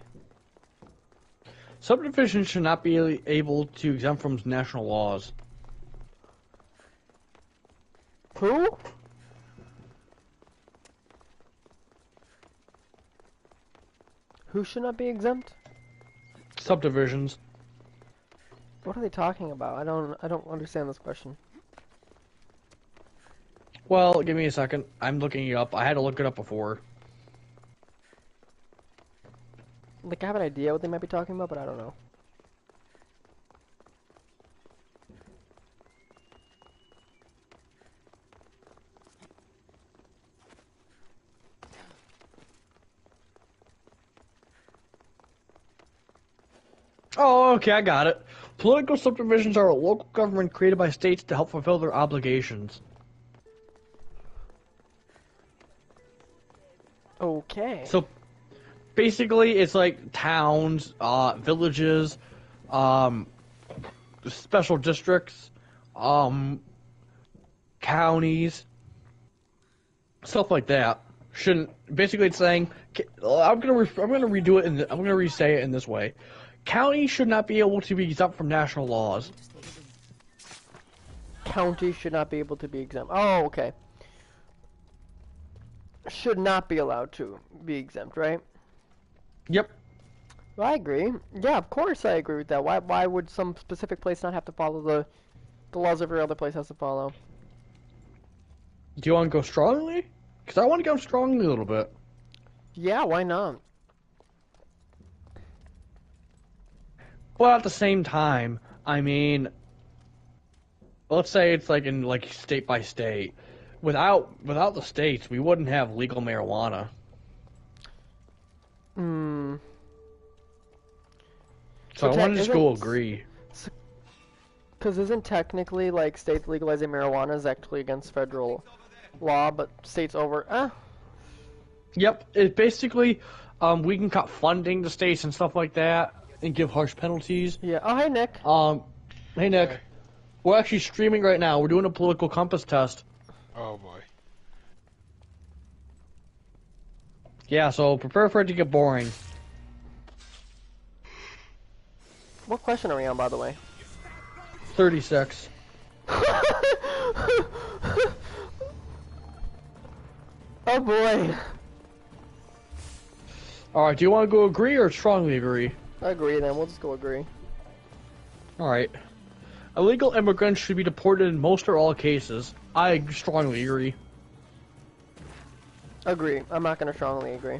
Speaker 2: Subdivisions should not be able to exempt from national laws.
Speaker 1: Who? Who should not be exempt?
Speaker 2: Subdivisions.
Speaker 1: What are they talking about? I don't understand this question.
Speaker 2: Well, give me a second. I'm looking it up. I had to look it up before.
Speaker 1: Like, I have an idea what they might be talking about, but I don't know.
Speaker 2: Oh, okay, I got it. Political subdivisions are a local government created by states to help fulfill their obligations.
Speaker 1: Okay.
Speaker 2: So, basically, it's like towns, villages, special districts, counties, stuff like that. Shouldn't basically it's saying I'm gonna redo it and I'm gonna re-say it in this way. Counties should not be able to be exempt from national laws.
Speaker 1: Counties should not be able to be exempt. Oh, okay. Should not be allowed to be exempt, right?
Speaker 2: Yep.
Speaker 1: Well, I agree. Yeah, of course I agree with that. Why would some specific place not have to follow the laws every other place has to follow?
Speaker 2: Do you want to go strongly? Because I want to go strongly a little bit.
Speaker 1: Yeah, why not?
Speaker 2: Well, at the same time, I mean, let's say it's like in like state by state. Without the states, we wouldn't have legal marijuana.
Speaker 1: Hmm.
Speaker 2: So I want to just go agree.
Speaker 1: Because isn't technically like states legalizing marijuana is actually against federal law, but states over.
Speaker 2: Yep, it basically we can cut funding to states and stuff like that and give harsh penalties.
Speaker 1: Yeah. Oh, hey Nick.
Speaker 2: Hey Nick, we're actually streaming right now. We're doing a political compass test.
Speaker 5: Oh boy.
Speaker 2: Yeah, so prepare for it to get boring.
Speaker 1: What question are we on, by the way?
Speaker 2: 36.
Speaker 1: Oh boy.
Speaker 2: Alright, do you want to go agree or strongly agree?
Speaker 1: Agree then. We'll just go agree.
Speaker 2: Alright. Illegal immigrants should be deported in most or all cases. I strongly agree.
Speaker 1: Agree. I'm not going to strongly agree.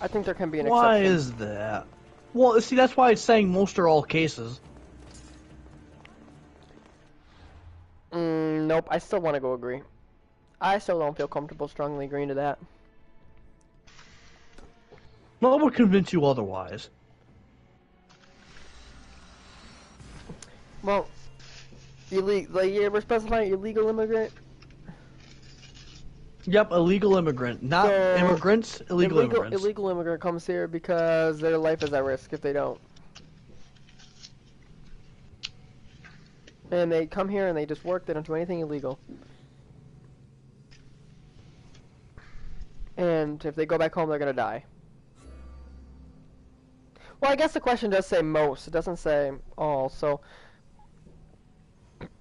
Speaker 1: I think there can be an
Speaker 2: Why
Speaker 1: exception.
Speaker 2: is that? Well, see, that's why it's saying most or all cases.
Speaker 1: Nope. I still want to go agree. I still don't feel comfortable strongly agreeing to that.
Speaker 2: No one will convince you otherwise.
Speaker 1: Well, like you ever specify illegal immigrant?
Speaker 2: Yep, illegal immigrant. Not
Speaker 1: So,
Speaker 2: immigrants, illegal immigrants.
Speaker 1: Illegal immigrant comes here because their life is at risk if they don't. And they come here and they just work, they don't do anything illegal. And if they go back home, they're gonna die. Well, I guess the question does say most. It doesn't say all, so...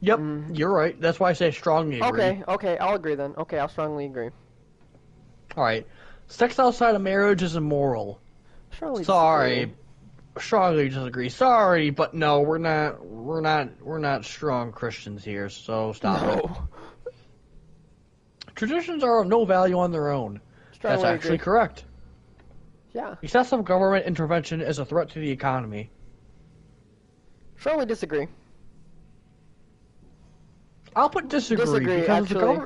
Speaker 2: Yep, you're right. That's why I say strongly agree.
Speaker 1: Okay, I'll agree then. Okay, I'll strongly agree.
Speaker 2: Alright. Sex outside of marriage is immoral.
Speaker 1: Strongly
Speaker 2: Sorry.
Speaker 1: disagree.
Speaker 2: Strongly disagree. Sorry, but no, we're not strong Christians here, so stop it.
Speaker 1: No.
Speaker 2: Traditions are of no value on their own.
Speaker 1: Strongly
Speaker 2: That's actually
Speaker 1: agree.
Speaker 2: correct.
Speaker 1: Yeah.
Speaker 2: Excessive government intervention is a threat to the economy.
Speaker 1: Strongly disagree.
Speaker 2: I'll put disagree.
Speaker 1: Disagree,
Speaker 2: because if
Speaker 1: actually.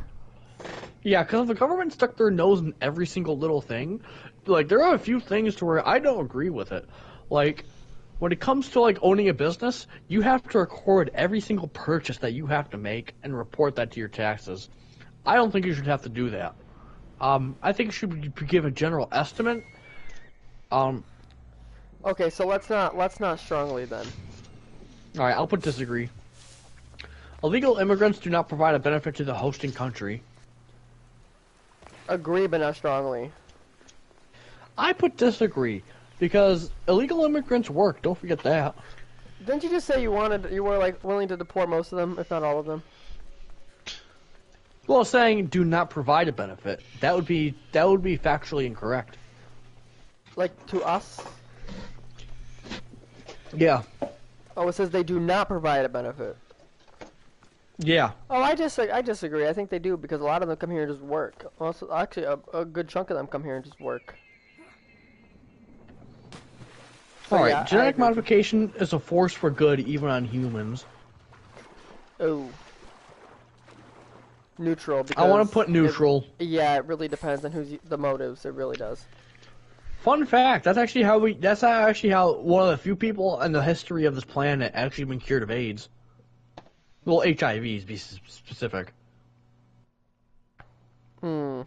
Speaker 2: because if the government stuck their nose in every single little thing, like there are a few things to where I don't agree with it. Like when it comes to like owning a business, you have to record every single purchase that you have to make and report that to your taxes. I don't think you should have to do that. I think you should give a general estimate.
Speaker 1: Okay, so let's not strongly then.
Speaker 2: All right, I'll put disagree. Illegal immigrants do not provide a benefit to the hosting country.
Speaker 1: Agree, but not strongly.
Speaker 2: I put disagree because illegal immigrants work. Don't forget that.
Speaker 1: Didn't you just say you were like willing to deport most of them, if not all of them?
Speaker 2: Well, saying do not provide a benefit that would be factually incorrect.
Speaker 1: Like to us?
Speaker 2: Yeah.
Speaker 1: Oh, it says they do not provide a benefit.
Speaker 2: Yeah.
Speaker 1: Oh, I disagree. I think they do because a lot of them come here and just work. Also, actually, a good chunk of them come here and just work. So,
Speaker 2: Alright,
Speaker 1: yeah, I
Speaker 2: genetic
Speaker 1: agree with you.
Speaker 2: modification is a force for good even on humans.
Speaker 1: Oh, neutral
Speaker 2: I want to
Speaker 1: because
Speaker 2: put neutral.
Speaker 1: yeah, it really depends on the motives. It really does.
Speaker 2: Fun fact, that's actually how one of the few people in the history of this planet actually been cured of AIDS. Well, HIV to be specific.
Speaker 1: Hmm.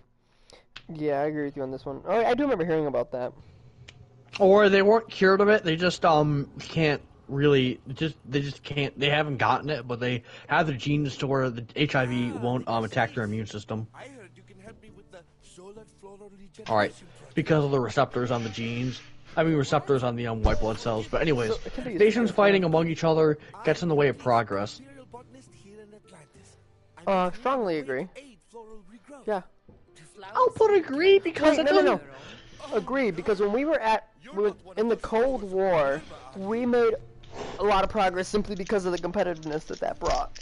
Speaker 1: Yeah, I agree with you on this one. Oh, I do remember hearing about that.
Speaker 2: Or they weren't cured of it, they just can't really they just can't they haven't gotten it, but they have the genes to where the HIV won't attack their immune system.
Speaker 6: I heard you can help me with the solar floral regeneration
Speaker 2: Alright.
Speaker 6: project.
Speaker 2: Because of the receptors on the genes. I mean receptors on the white blood cells. But anyways,
Speaker 1: So, it can be used
Speaker 2: nations
Speaker 1: for
Speaker 2: fighting among each other gets in the way of progress.
Speaker 6: Imperial botanist here in Atlantis. I make
Speaker 1: Strongly
Speaker 6: new
Speaker 1: agree.
Speaker 6: aid floral regrowth.
Speaker 1: Yeah.
Speaker 2: I'll put agree because
Speaker 1: Wait, no. Agree, because when we were in the Cold War, we made a lot of progress simply because of the competitiveness that brought.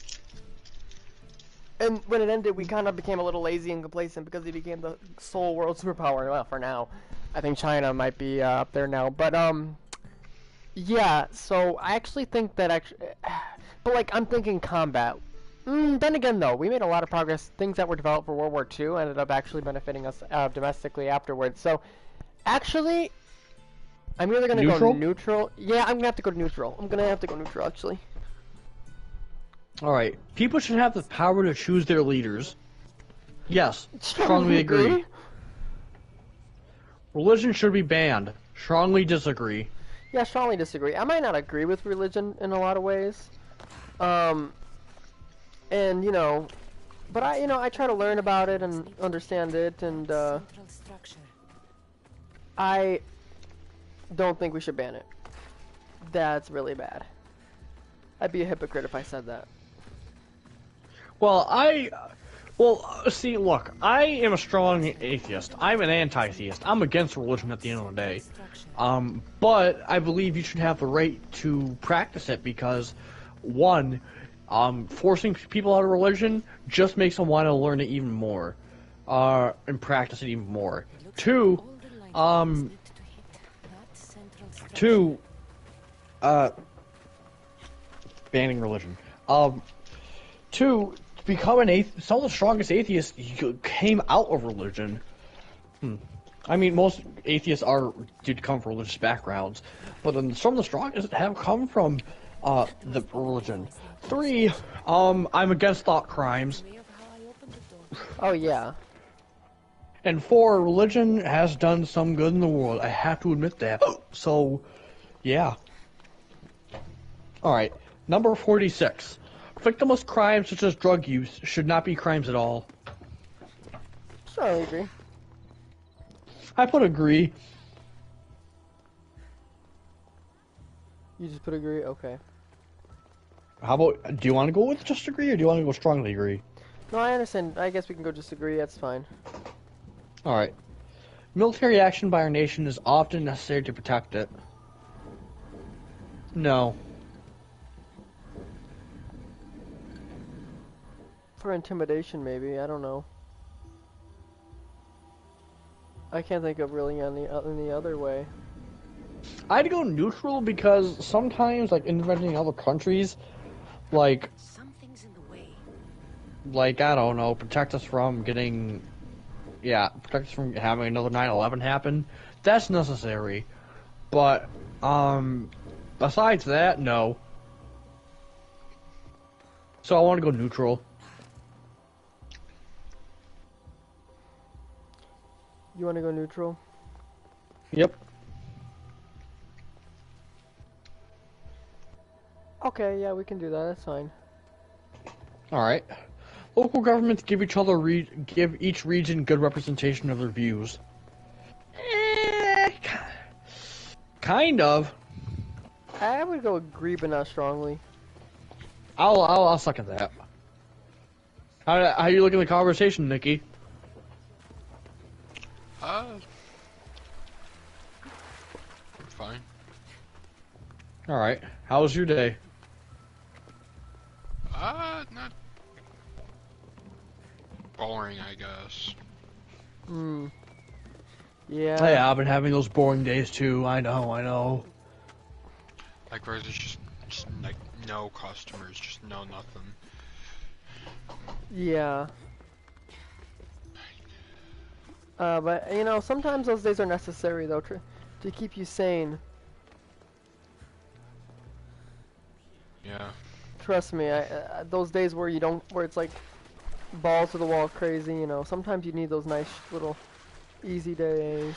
Speaker 1: And when it ended, we kind of became a little lazy and complacent because it became the sole world superpower. Well, for now, I think China might be up there now. But yeah. So I actually think that but like I'm thinking combat. Then again, though, we made a lot of progress. Things that were developed for World War II ended up actually benefiting us domestically afterwards. So actually, I'm either gonna go neutral. Yeah, I'm gonna have to go neutral. I'm gonna have to go neutral actually.
Speaker 2: Alright. People should have the power to choose their leaders. Yes. Strongly agree. Religion should be banned. Strongly disagree.
Speaker 1: Yeah, strongly disagree. I might not agree with religion in a lot of ways. And but I try to learn about it and understand it, and
Speaker 3: Central structure.
Speaker 1: I don't think we should ban it. That's really bad. I'd be a hypocrite if I said that.
Speaker 2: Well, see, look, I am a strong atheist. I'm an anti-theist. I'm against religion at the end of the day.
Speaker 3: Structure.
Speaker 2: But I believe you should have the right to practice it because, one, forcing people out of religion just makes them want to learn it even more, and practice it even more. Two, two, banning religion. Two, to become an atheist, some of the strongest atheists came out of religion. I mean, most atheists did come from religious backgrounds, but then some of the strongest have come from the religion. Three, I'm against thought crimes.
Speaker 1: Oh yeah.
Speaker 2: And four, religion has done some good in the world. I have to admit that. So, yeah. Alright, number 46. Victimless crimes such as drug use should not be crimes at all.
Speaker 1: Strongly agree.
Speaker 2: I put agree.
Speaker 1: You just put agree? Okay.
Speaker 2: How about, do you want to go with just agree or do you want to go strongly agree?
Speaker 1: No, I understand. I guess we can go disagree. That's fine.
Speaker 2: Alright. Military action by our nation is often necessary to protect it. No.
Speaker 1: For intimidation, maybe. I don't know. I can't think of really any other way.
Speaker 2: I'd go neutral because sometimes, like, interventing in other countries, like,
Speaker 3: Something's in the way.
Speaker 2: I don't know, protect us from getting, protect us from having another 9/11 happen. That's necessary. But, besides that, no. So I want to go neutral.
Speaker 1: You want to go neutral?
Speaker 2: Yep.
Speaker 1: Okay, yeah, we can do that. That's fine.
Speaker 2: Alright. Local governments give each region good representation of their views. Kind of.
Speaker 1: I would go agree, but not strongly.
Speaker 2: I'll second that. How you looking at the conversation, Nikki?
Speaker 5: Fine.
Speaker 2: Alright. How was your day?
Speaker 5: Not boring, I guess.
Speaker 1: Hmm. Yeah.
Speaker 2: Yeah, I've been having those boring days too. I know.
Speaker 5: Like where there's just like no customers, just no nothing.
Speaker 1: Yeah. But you know, sometimes those days are necessary though to keep you sane.
Speaker 5: Yeah.
Speaker 1: Trust me, those days where you don't, where it's like balls to the wall crazy, you know, sometimes you need those nice little easy days.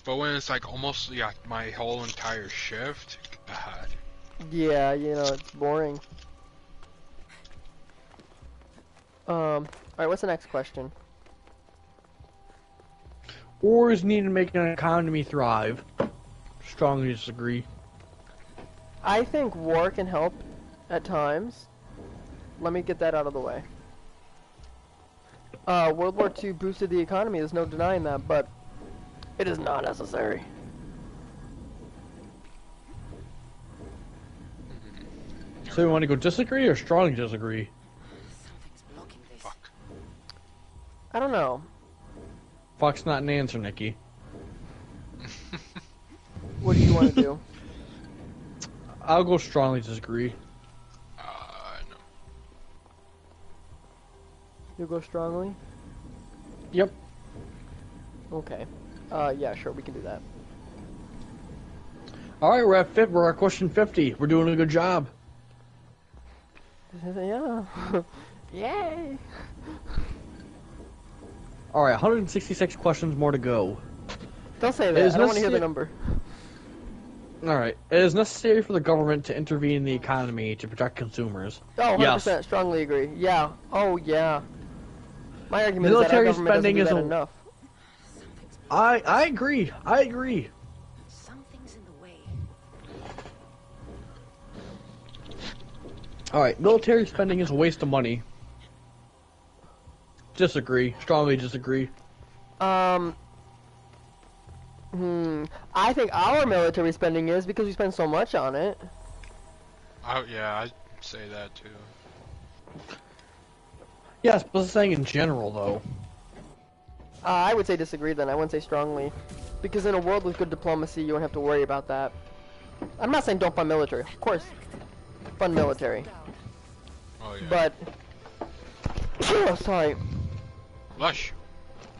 Speaker 5: But when it's like almost my whole entire shift, God.
Speaker 1: Yeah, you know, it's boring. Alright, what's the next question?
Speaker 2: Wars need to make an economy thrive. Strongly disagree.
Speaker 1: I think war can help at times. Let me get that out of the way. World War II boosted the economy, there's no denying that, but it is not necessary.
Speaker 2: So you want to go disagree or strongly disagree?
Speaker 3: Something's blocking this.
Speaker 5: Fuck.
Speaker 1: I don't know.
Speaker 2: Fuck's not an answer, Nikki.
Speaker 1: What do you want to do?
Speaker 2: I'll go strongly disagree.
Speaker 5: No.
Speaker 1: You'll go strongly?
Speaker 2: Yep.
Speaker 1: Okay. Yeah, sure, we can do that.
Speaker 2: Alright, we're at question 50. We're doing a good job.
Speaker 1: Yeah. Yay!
Speaker 2: Alright, 166 questions more to go.
Speaker 1: Don't say
Speaker 2: It
Speaker 1: that,
Speaker 2: is
Speaker 1: I don't want to hear the
Speaker 2: necessary-
Speaker 1: number.
Speaker 2: Alright, it is necessary for the government to intervene in the economy to protect consumers.
Speaker 1: Oh, 100%,
Speaker 2: Yes.
Speaker 1: strongly agree. Yeah. Oh, yeah. My argument is that our
Speaker 2: Military
Speaker 1: government doesn't
Speaker 2: spending
Speaker 1: do
Speaker 2: is
Speaker 1: that
Speaker 2: a-
Speaker 1: enough.
Speaker 3: Something's
Speaker 2: I agree. I agree.
Speaker 3: something's in the way.
Speaker 2: Alright, military spending is a waste of money. Disagree. Strongly disagree.
Speaker 1: I think our military spending is because we spend so much on it.
Speaker 5: Yeah, I'd say that too.
Speaker 2: Yes, but I'm saying in general, though.
Speaker 1: I would say disagree then, I wouldn't say strongly. Because in a world with good diplomacy, you don't have to worry about that. I'm not saying don't fund military, of course. Fund military.
Speaker 5: Oh yeah.
Speaker 1: But, sorry,
Speaker 5: Lush.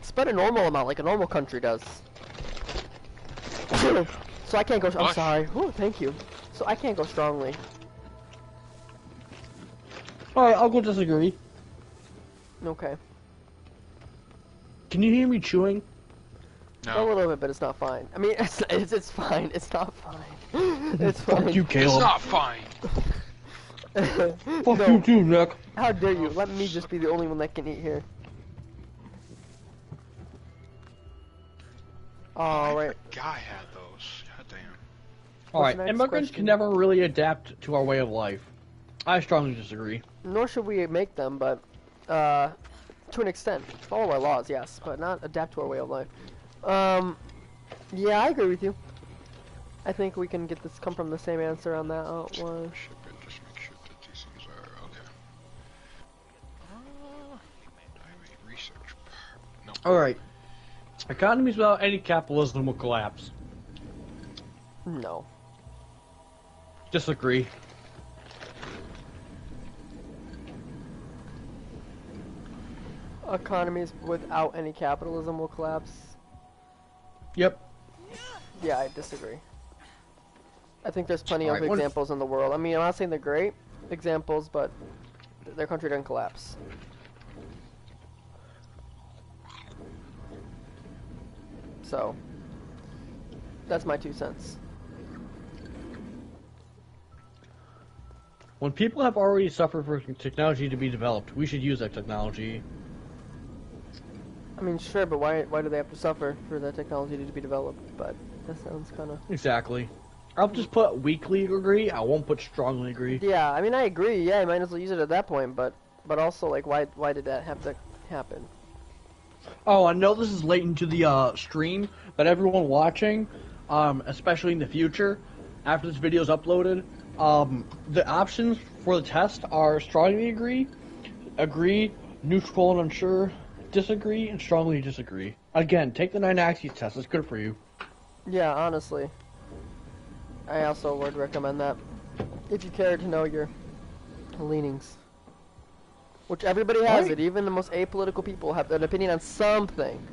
Speaker 1: spend a normal amount like a normal country does. So I can't go, I'm
Speaker 5: Gosh.
Speaker 1: sorry. Ooh, thank you. So I can't go strongly.
Speaker 2: Alright, I'll go disagree.
Speaker 1: Okay.
Speaker 2: Can you hear me chewing?
Speaker 1: A
Speaker 5: No.
Speaker 1: little bit, but it's not fine. I mean, it's fine. It's not fine. It's fine.
Speaker 2: Fuck you,
Speaker 5: It's
Speaker 2: Caleb.
Speaker 5: not fine.
Speaker 2: Fuck
Speaker 1: No.
Speaker 2: you too, Nick.
Speaker 1: How dare you? Let me just be the only one that can eat here. Alright.
Speaker 5: Guy had those. God damn.
Speaker 2: Alright,
Speaker 1: next
Speaker 2: immigrants
Speaker 1: question?
Speaker 2: can never really adapt to our way of life. I strongly disagree.
Speaker 1: Nor should we make them, but, to an extent. Follow our laws, yes, but not adapt to our way of life. Yeah, I agree with you. I think we can get this, come from the same answer on that one.
Speaker 5: Ship it, just make sure that these things are okay. Diary research. No.
Speaker 2: Alright. Economies without any capitalism will collapse.
Speaker 1: No.
Speaker 2: Disagree.
Speaker 1: Economies without any capitalism will collapse.
Speaker 2: Yep.
Speaker 1: Yeah, I disagree. I think there's plenty of
Speaker 2: Alright, what if-
Speaker 1: examples in the world. I mean, I'm not saying they're great examples, but their country didn't collapse. So, that's my 2 cents.
Speaker 2: When people have already suffered for technology to be developed, we should use that technology.
Speaker 1: I mean, sure, but why do they have to suffer for the technology to be developed? But that sounds kind of...
Speaker 2: Exactly. I'll just put weakly agree. I won't put strongly agree.
Speaker 1: Yeah, I mean, I agree. Yeah, you might as well use it at that point, but also, like, why did that have to happen?
Speaker 2: Oh, I know this is late into the stream, but everyone watching, especially in the future, after this video is uploaded, the options for the test are strongly agree, agree, neutral and unsure, disagree, and strongly disagree. Again, take the 9 axes test. It's good for you.
Speaker 1: Yeah, honestly. I also would recommend that if you care to know your leanings. Which everybody has
Speaker 2: Right.
Speaker 1: it. Even the most apolitical people have an opinion on something.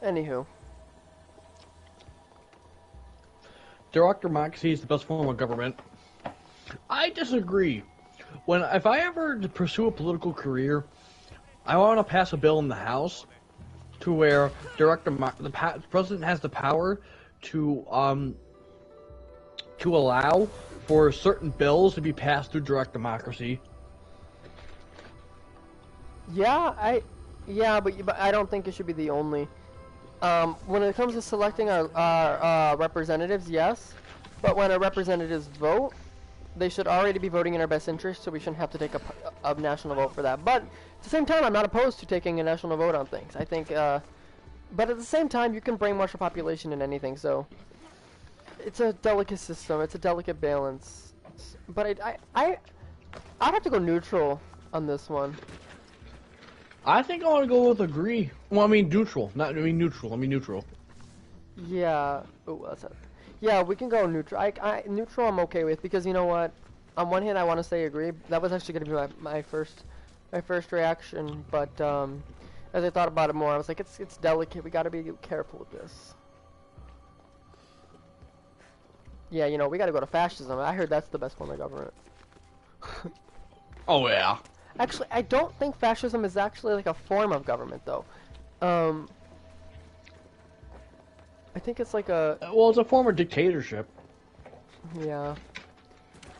Speaker 1: Anywho.
Speaker 2: Direct democracy is the best form of government. I disagree. If I ever pursue a political career, I want to pass a bill in the House to where the president has the power to allow for certain bills to be passed through direct democracy.
Speaker 1: Yeah, but I don't think it should be the only. When it comes to selecting our representatives, yes. But when our representatives vote, they should already be voting in our best interest, so we shouldn't have to take a national vote for that. But at the same time, I'm not opposed to taking a national vote on things. I think, but at the same time, you can brainwash a population in anything, so it's a delicate system. It's a delicate balance. But I'd have to go neutral on this one.
Speaker 2: I think I want to go with agree. Well, I mean neutral. Neutral. I mean neutral.
Speaker 1: Yeah. Oh, that's it. Yeah, we can go neutral. Neutral I'm okay with, because you know what? On one hand, I want to say agree. That was actually going to be my first reaction, but as I thought about it more, I was like, it's delicate. We got to be careful with this. Yeah, you know, we got to go to fascism. I heard that's the best form of government.
Speaker 2: Oh yeah.
Speaker 1: Actually, I don't think fascism is actually like a form of government, though. I think it's like a...
Speaker 2: Well, it's a form of dictatorship.
Speaker 1: Yeah.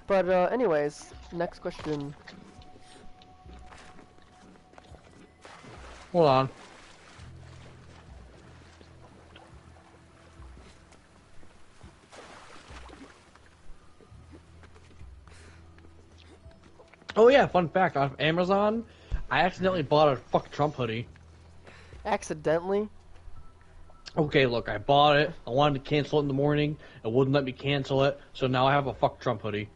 Speaker 1: But, anyways, next question.
Speaker 2: Hold on. Oh yeah, fun fact, on Amazon, I accidentally bought a fuck Trump hoodie.
Speaker 1: Accidentally?
Speaker 2: Okay, look, I bought it, I wanted to cancel it in the morning, it wouldn't let me cancel it, so now I have a fuck Trump hoodie.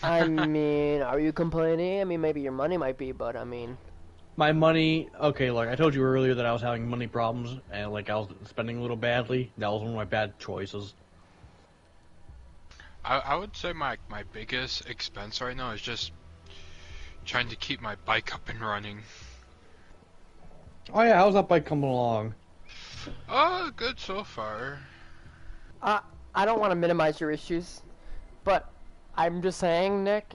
Speaker 1: I mean, are you complaining? I mean, maybe your money might be, but I mean...
Speaker 2: My money, okay, look, I told you earlier that I was having money problems, and like I was spending a little badly, that was one of my bad choices.
Speaker 5: I would say my biggest expense right now is just trying to keep my bike up and running.
Speaker 2: Oh yeah, how's that bike coming along?
Speaker 5: Good so far.
Speaker 1: I don't want to minimize your issues, but I'm just saying, Nick,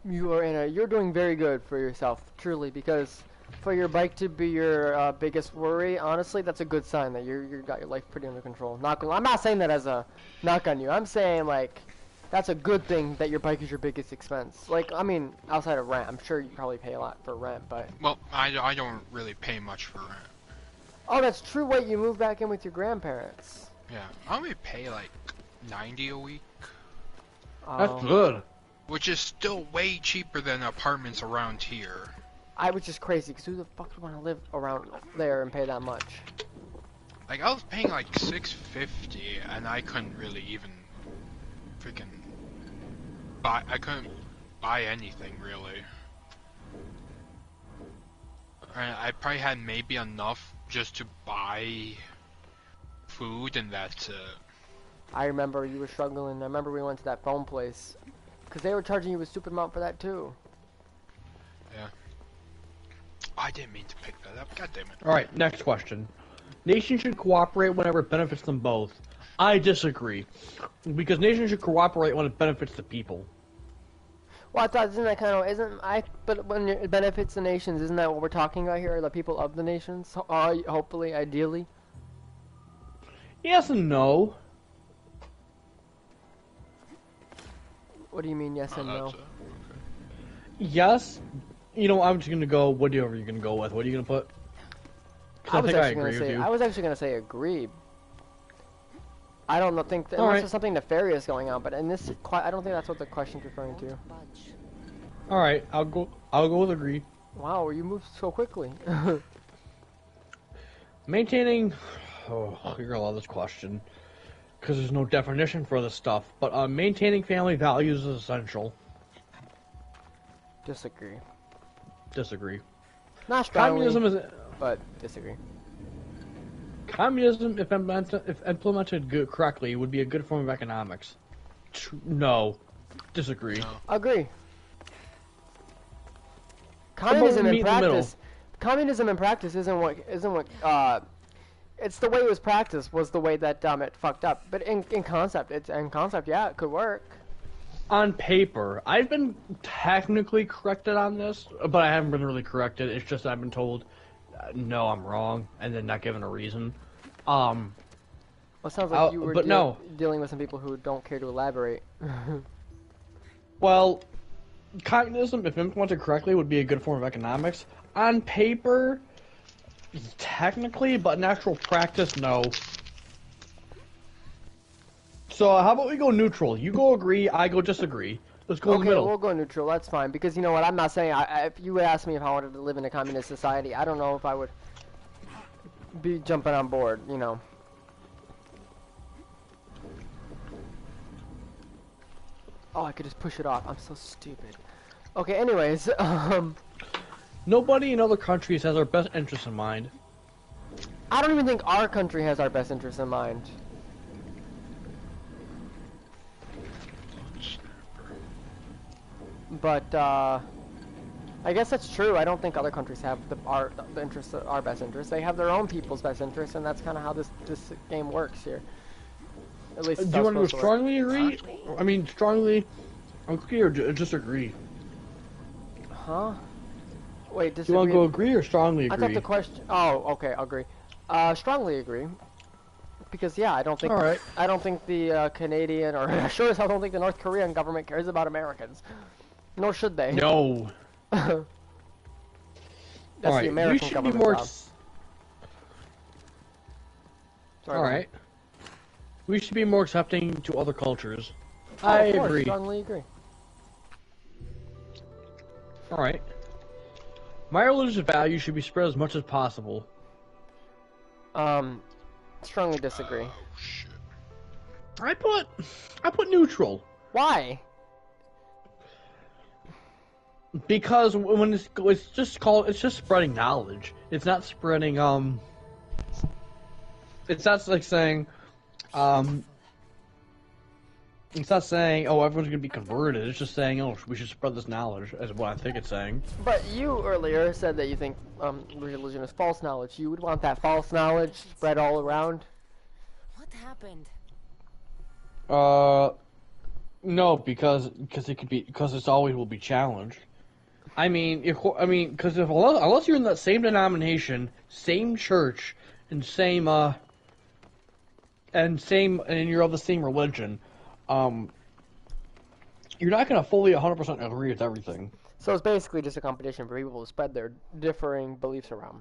Speaker 1: you're doing very good for yourself, truly, because for your bike to be your biggest worry, honestly, that's a good sign that you got your life pretty under control. I'm not saying that as a knock on you. I'm saying, like, that's a good thing that your bike is your biggest expense. Like, I mean, outside of rent, I'm sure you probably pay a lot for rent, but...
Speaker 5: Well, I don't really pay much for rent.
Speaker 1: Oh, that's true. Wait, you moved back in with your grandparents.
Speaker 5: Yeah, I only pay like $90 a week.
Speaker 2: That's good.
Speaker 5: Which is still way cheaper than apartments around here.
Speaker 1: I was just crazy, because who the fuck would want to live around there and pay that much?
Speaker 5: Like, I was paying like $650, and I couldn't really even freaking buy. I couldn't buy anything really. I probably had maybe enough just to buy food, and that's it.
Speaker 1: I remember you were struggling. I remember we went to that phone place, because they were charging you a stupid amount for that too.
Speaker 5: Yeah. I didn't mean to pick that up. God damn it.
Speaker 2: Alright, next question. Nations should cooperate whenever it benefits them both. I disagree. Because nations should cooperate when it benefits the people.
Speaker 1: Well, I thought, but when it benefits the nations, isn't that what we're talking about here? The people of the nations? Hopefully, ideally?
Speaker 2: Yes and no.
Speaker 1: What do you mean, yes and no?
Speaker 5: That's it. Okay.
Speaker 2: Yes. You know, I'm just gonna go whatever you're gonna go with. What are you gonna put? 'Cause I think I agree with you.
Speaker 1: I was actually gonna say agree. I don't think unless
Speaker 2: Alright.
Speaker 1: there's something nefarious going on, but in this, I don't think that's what the question's referring to.
Speaker 3: Budge.
Speaker 2: Alright, I'll go with agree.
Speaker 1: Wow, you moved so quickly.
Speaker 2: Maintaining... Oh, you're gonna love this question. because there's no definition for this stuff. But maintaining family values is essential.
Speaker 1: Disagree.
Speaker 2: Disagree.
Speaker 1: Not strongly,
Speaker 2: Communism is
Speaker 1: but disagree.
Speaker 2: communism, if implemented correctly, would be a good form of economics. No, disagree.
Speaker 5: No.
Speaker 1: Agree.
Speaker 2: about
Speaker 1: Communism
Speaker 2: we
Speaker 1: in
Speaker 2: meet in the middle?
Speaker 1: practice. Communism in practice isn't what. It's the way it was practiced was the way that it fucked up. But in concept, yeah, it could work.
Speaker 2: On paper, I've been technically corrected on this, but I haven't been really corrected. It's just I've been told, no, I'm wrong, and then not given a reason.
Speaker 1: Well, it sounds like you were
Speaker 2: but no.
Speaker 1: dealing with some people who don't care to elaborate.
Speaker 2: Well, communism, if implemented correctly, would be a good form of economics. On paper, technically, but in actual practice, no. So how about we go neutral? You go agree, I go disagree. Let's go in the
Speaker 1: Okay,
Speaker 2: middle.
Speaker 1: we'll go neutral. That's fine because you know what? I'm not saying. If you would ask me if I wanted to live in a communist society, I don't know if I would be jumping on board. You know. Oh, I could just push it off. I'm so stupid. Okay. Anyways,
Speaker 2: Nobody in other countries has our best interests in mind.
Speaker 1: I don't even think our country has our best interests in mind. But I guess that's true. I don't think other countries have our best interests. They have their own people's best interests, and that's kind of how this game works here. At least.
Speaker 2: Do you want to go strongly agree? I mean, strongly agree or disagree?
Speaker 1: Huh? Wait,
Speaker 2: Do you want to go agree or strongly
Speaker 1: I
Speaker 2: agree?
Speaker 1: thought the question. Oh, okay, agree. Strongly agree. Because yeah, I don't think.
Speaker 2: All right.
Speaker 1: I don't think the Canadian, or sure as hell don't think the North Korean government cares about Americans. Nor should they.
Speaker 2: No.
Speaker 1: That's
Speaker 2: All right,
Speaker 1: the American
Speaker 2: we should be
Speaker 1: government
Speaker 2: more.
Speaker 1: job. Sorry,
Speaker 2: All
Speaker 1: go ahead.
Speaker 2: right. We should be more accepting to other cultures.
Speaker 1: Oh,
Speaker 2: I
Speaker 1: of course,
Speaker 2: agree.
Speaker 1: strongly agree.
Speaker 2: All right. My religious values should be spread as much as possible.
Speaker 1: Strongly disagree.
Speaker 5: Oh shit.
Speaker 2: I put neutral
Speaker 1: Why?
Speaker 2: because when it's just spreading knowledge. It's not spreading It's not like saying It's not saying, oh, everyone's gonna be converted. It's just saying, oh, we should spread this knowledge, is what I think it's saying.
Speaker 1: But you earlier said that you think religion is false knowledge. You would want that false knowledge spread all around?
Speaker 3: What happened?
Speaker 2: No, because it could be, because it's always will be challenged. I mean, because unless you're in that same denomination, same church, and and you're of the same religion, you're not going to fully 100% agree with everything.
Speaker 1: So it's basically just a competition for people to spread their differing beliefs around.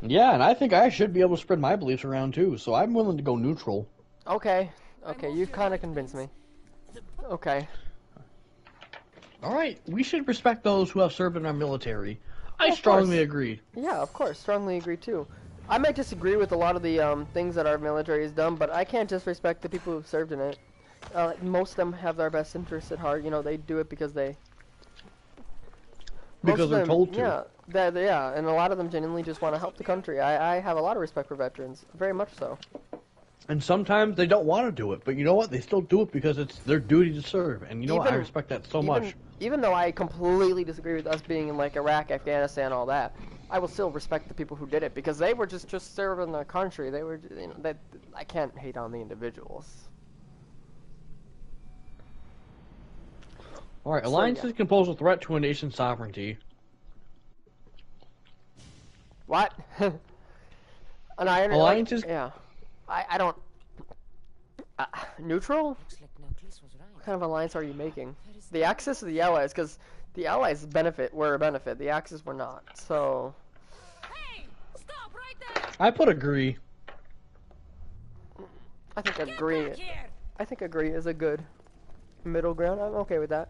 Speaker 2: Yeah, and I think I should be able to spread my beliefs around too, so I'm willing to go neutral.
Speaker 1: Okay, you've kind of convinced me. Okay.
Speaker 2: Alright, we should respect those who have served in our military. I
Speaker 1: Of
Speaker 2: strongly
Speaker 1: course.
Speaker 2: agree.
Speaker 1: Yeah, of course, strongly agree too. I might disagree with a lot of the things that our military has done, but I can't disrespect the people who've served in it. Most of them have their best interests at heart. You know, they do it because they... Most
Speaker 2: Because
Speaker 1: of
Speaker 2: they're
Speaker 1: them,
Speaker 2: told to.
Speaker 1: Yeah, yeah, and a lot of them genuinely just want to help the country. I have a lot of respect for veterans, very much so.
Speaker 2: And sometimes they don't want to do it, but you know what? They still do it because it's their duty to serve. And you know what? I respect that so much.
Speaker 1: Even though I completely disagree with us being in like Iraq, Afghanistan, all that, I will still respect the people who did it because they were just serving the country. They were, you know, that I can't hate on the individuals.
Speaker 2: Alright,
Speaker 1: So,
Speaker 2: alliances can pose a threat to a nation's sovereignty.
Speaker 1: What?
Speaker 2: Alliances-
Speaker 1: yeah. I don't. Neutral?
Speaker 3: Looks like Nautilus was right.
Speaker 1: What kind of alliance are you making? The Axis or the Allies? Because the Allies were a benefit. The Axis were not. So.
Speaker 3: Hey! Stop right there!
Speaker 2: I put agree.
Speaker 1: I think
Speaker 3: Get
Speaker 1: agree.
Speaker 3: back here!
Speaker 1: I think agree is a good middle ground. I'm okay with that.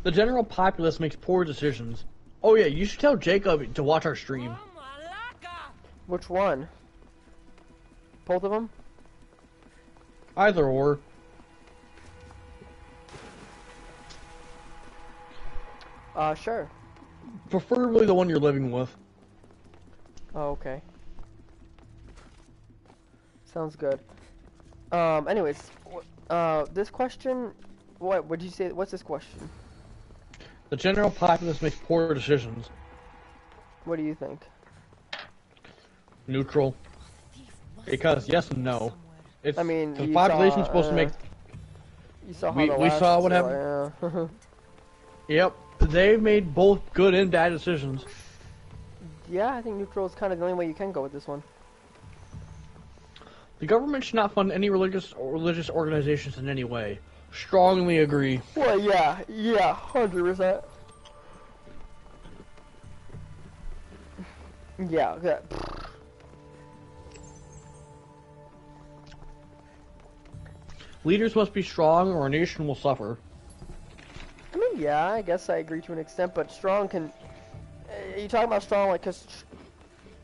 Speaker 2: The general populace makes poor decisions. Oh yeah, you should tell Jacob to watch our stream.
Speaker 3: Oh, Malaka!
Speaker 1: Which one? Both of them?
Speaker 2: Either or.
Speaker 1: Sure.
Speaker 2: Preferably the one you're living with.
Speaker 1: Oh, okay. Sounds good. Anyways, this question, what would you say? What's this question?
Speaker 2: The general populace makes poor decisions.
Speaker 1: What do you think?
Speaker 2: Neutral. Because yes and no. It's,
Speaker 1: I mean,
Speaker 2: the
Speaker 1: you
Speaker 2: population's
Speaker 1: saw,
Speaker 2: supposed to make.
Speaker 1: You saw how
Speaker 2: We
Speaker 1: the
Speaker 2: we
Speaker 1: last,
Speaker 2: saw what happened.
Speaker 1: Yeah.
Speaker 2: Yep, they've made both good and bad decisions.
Speaker 1: Yeah, I think neutral is kind of the only way you can go with this one.
Speaker 2: The government should not fund any religious organizations in any way. Strongly agree.
Speaker 1: Well, yeah, 100%. Yeah, that.
Speaker 2: Leaders must be strong, or a nation will suffer.
Speaker 1: I mean, yeah, I guess I agree to an extent, but strong can. Are you talking about strong, like, cause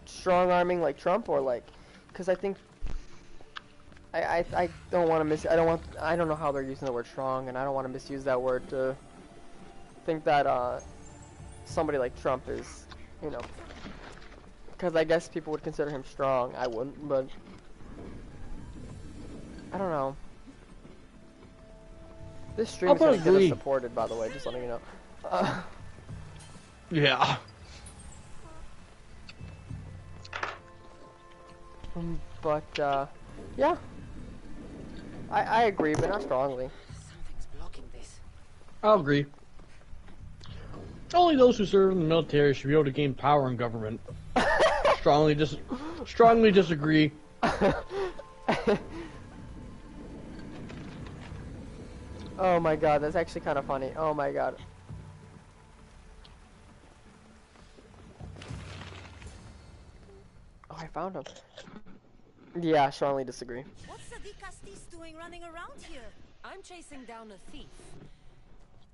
Speaker 1: strong arming like Trump, or like, cause I think. I don't want to I don't know how they're using the word strong, and I don't want to misuse that word to think that somebody like Trump is, you know, because I guess people would consider him strong. I wouldn't, but I don't know. This stream is gonna get us supported, by the way, just letting you know.
Speaker 2: Yeah.
Speaker 1: But yeah. I agree, but not strongly.
Speaker 3: Something's blocking this.
Speaker 2: I'll agree. Only those who serve in the military should be able to gain power in government. strongly disagree.
Speaker 1: Oh my god, that's actually kind of funny. Oh my god. Oh, I found him. Yeah, strongly disagree.
Speaker 4: What's the Castis doing running around here?
Speaker 3: I'm chasing down a thief.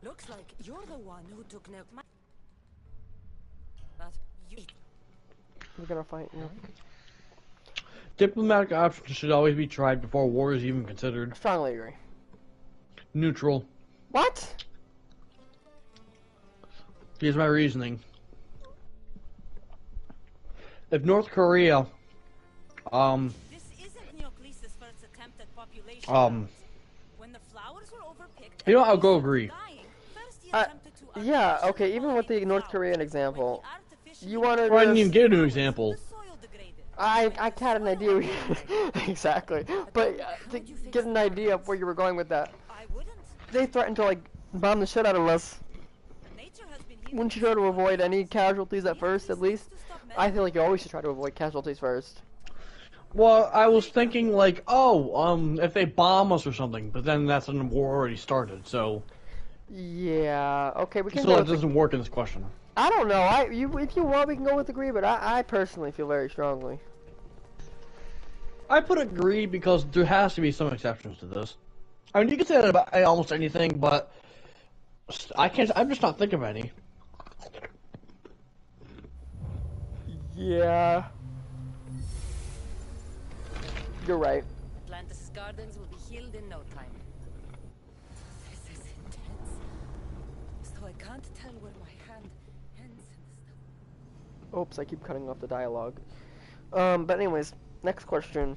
Speaker 3: Looks like you're the one who took my... But you...
Speaker 1: We're gonna fight, you know.
Speaker 2: Diplomatic options should always be tried before war is even considered.
Speaker 1: Strongly agree.
Speaker 2: Neutral.
Speaker 1: What?
Speaker 2: Here's my reasoning. If North Korea,
Speaker 4: This isn't Neocles' first attempt at population. When the flowers were overpicked,
Speaker 2: you know, I'll go agree.
Speaker 4: First he attempted to
Speaker 1: Yeah, okay, even with the North Korean example, you wanted
Speaker 2: I didn't
Speaker 1: to...
Speaker 2: even give an example.
Speaker 4: The soil degraded.
Speaker 1: I had an idea. Exactly. But to get an idea of where you were going with that,
Speaker 4: I wouldn't.
Speaker 1: they threatened to, like, bomb the shit out of us.
Speaker 4: Nature has been healing.
Speaker 1: Wouldn't you try to avoid any casualties at first, at least? I feel like you always should try to avoid casualties first.
Speaker 2: Well, I was thinking like, oh, if they bomb us or something, but then that's when the war already started, so...
Speaker 1: Yeah, okay, we can
Speaker 2: So
Speaker 1: go
Speaker 2: it
Speaker 1: with
Speaker 2: doesn't work in this question.
Speaker 1: I don't know, if you want, we can go with agree, but I personally feel very strongly.
Speaker 2: I put agree because there has to be some exceptions to this. I mean, you can say that about almost anything, but I'm just not thinking of any.
Speaker 1: Yeah. You're right.
Speaker 3: Atlantis' gardens will be healed in no time. This is intense. So I can't tell where my hand ends and stuff.
Speaker 1: Oops, I keep cutting off the dialogue. But anyways, next question.